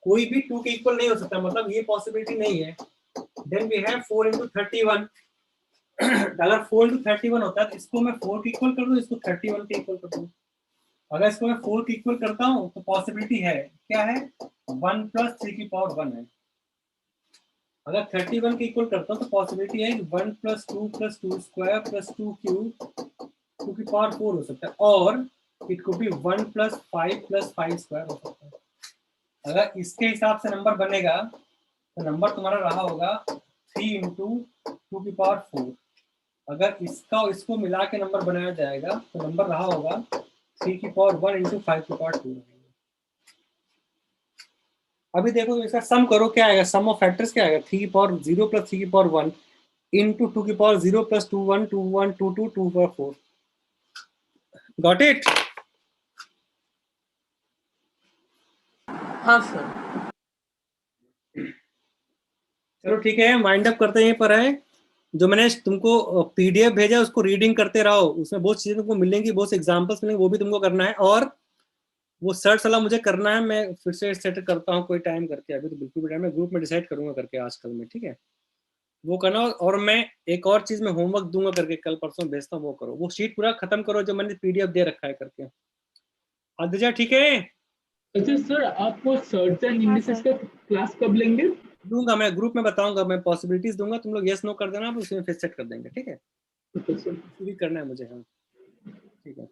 कोई भी 2 के इक्वल नहीं हो सकता, मतलब ये पॉसिबिलिटी नहीं है। Then we have 4 × 31। अगर 4 × 31 होता है तो इसको मैं 4 के इक्वल कर दूं, इसको 31 के इक्वल कर दूं। अगर इसको मैं 4 के इक्वल करता हूं तो पॉसिबिलिटी है, क्या है? 1 + 3 की पावर 1 है। अगर 31 के इक्वल करता हूं तो पॉसिबिलिटी है 1 + 2 + 2 स्क्वायर + 2 क्यूब 2 की पावर 4 हो सकता है, और इट कुड बी 1 + 5 + 5 स्क्वायर हो सकता है। अगर इसके हिसाब से नंबर बनेगा तो नंबर तुम्हारा रहा होगा 3 × 2 की पावर 4। अगर इसका इसको मिला के नंबर बनाया जाएगा तो नंबर रहा होगा 3 की पावर 1 × 5 की पावर 2। अभी देखो इसका सम करो, क्या आएगा? सम ऑफ फैक्टर्स क्या आएगा? 3 की पावर 0 + 3 की पावर 1 इंटू 2 की पावर 0 + 2 1 2 1 2 2 2 पावर 4। Got it? हाँ सर। चलो ठीक है, माइंड अप करते हैं यहीं पर है। जो मैंने तुमको पीडीएफ भेजा उसको रीडिंग करते रहो, उसमें बहुत चीजें तुमको मिलेंगी, बहुत एग्जांपल्स मिलेंगे, वो भी तुमको करना है। और वो सर्च वाला मुझे करना है, मैं फिर से सेट करता हूँ कोई टाइम करके। अभी तो बिल्कुल भी टाइम, मैं ग्रुप में डिसाइड करूंगा करके आजकल में, ठीक है? वो करना। और मैं एक और चीज में होमवर्क दूंगा करके, कल परसों भेजता हूँ, वो करो। वो शीट पूरा खत्म करो जो मैंने पीडीएफ दे रखा है करके। आदित्य ठीक है? अच्छा सर, आप वो सर्च एंड हाँ इंडिसेस सर। का क्लास कब लेंगे? दूंगा, मैं ग्रुप में बताऊंगा, मैं पॉसिबिलिटीज दूंगा, तुम लोग यस नो कर देना, उसमें फिर सेट कर देंगे, ठीक है? Okay sir. भी करना है मुझे, हाँ ठीक है।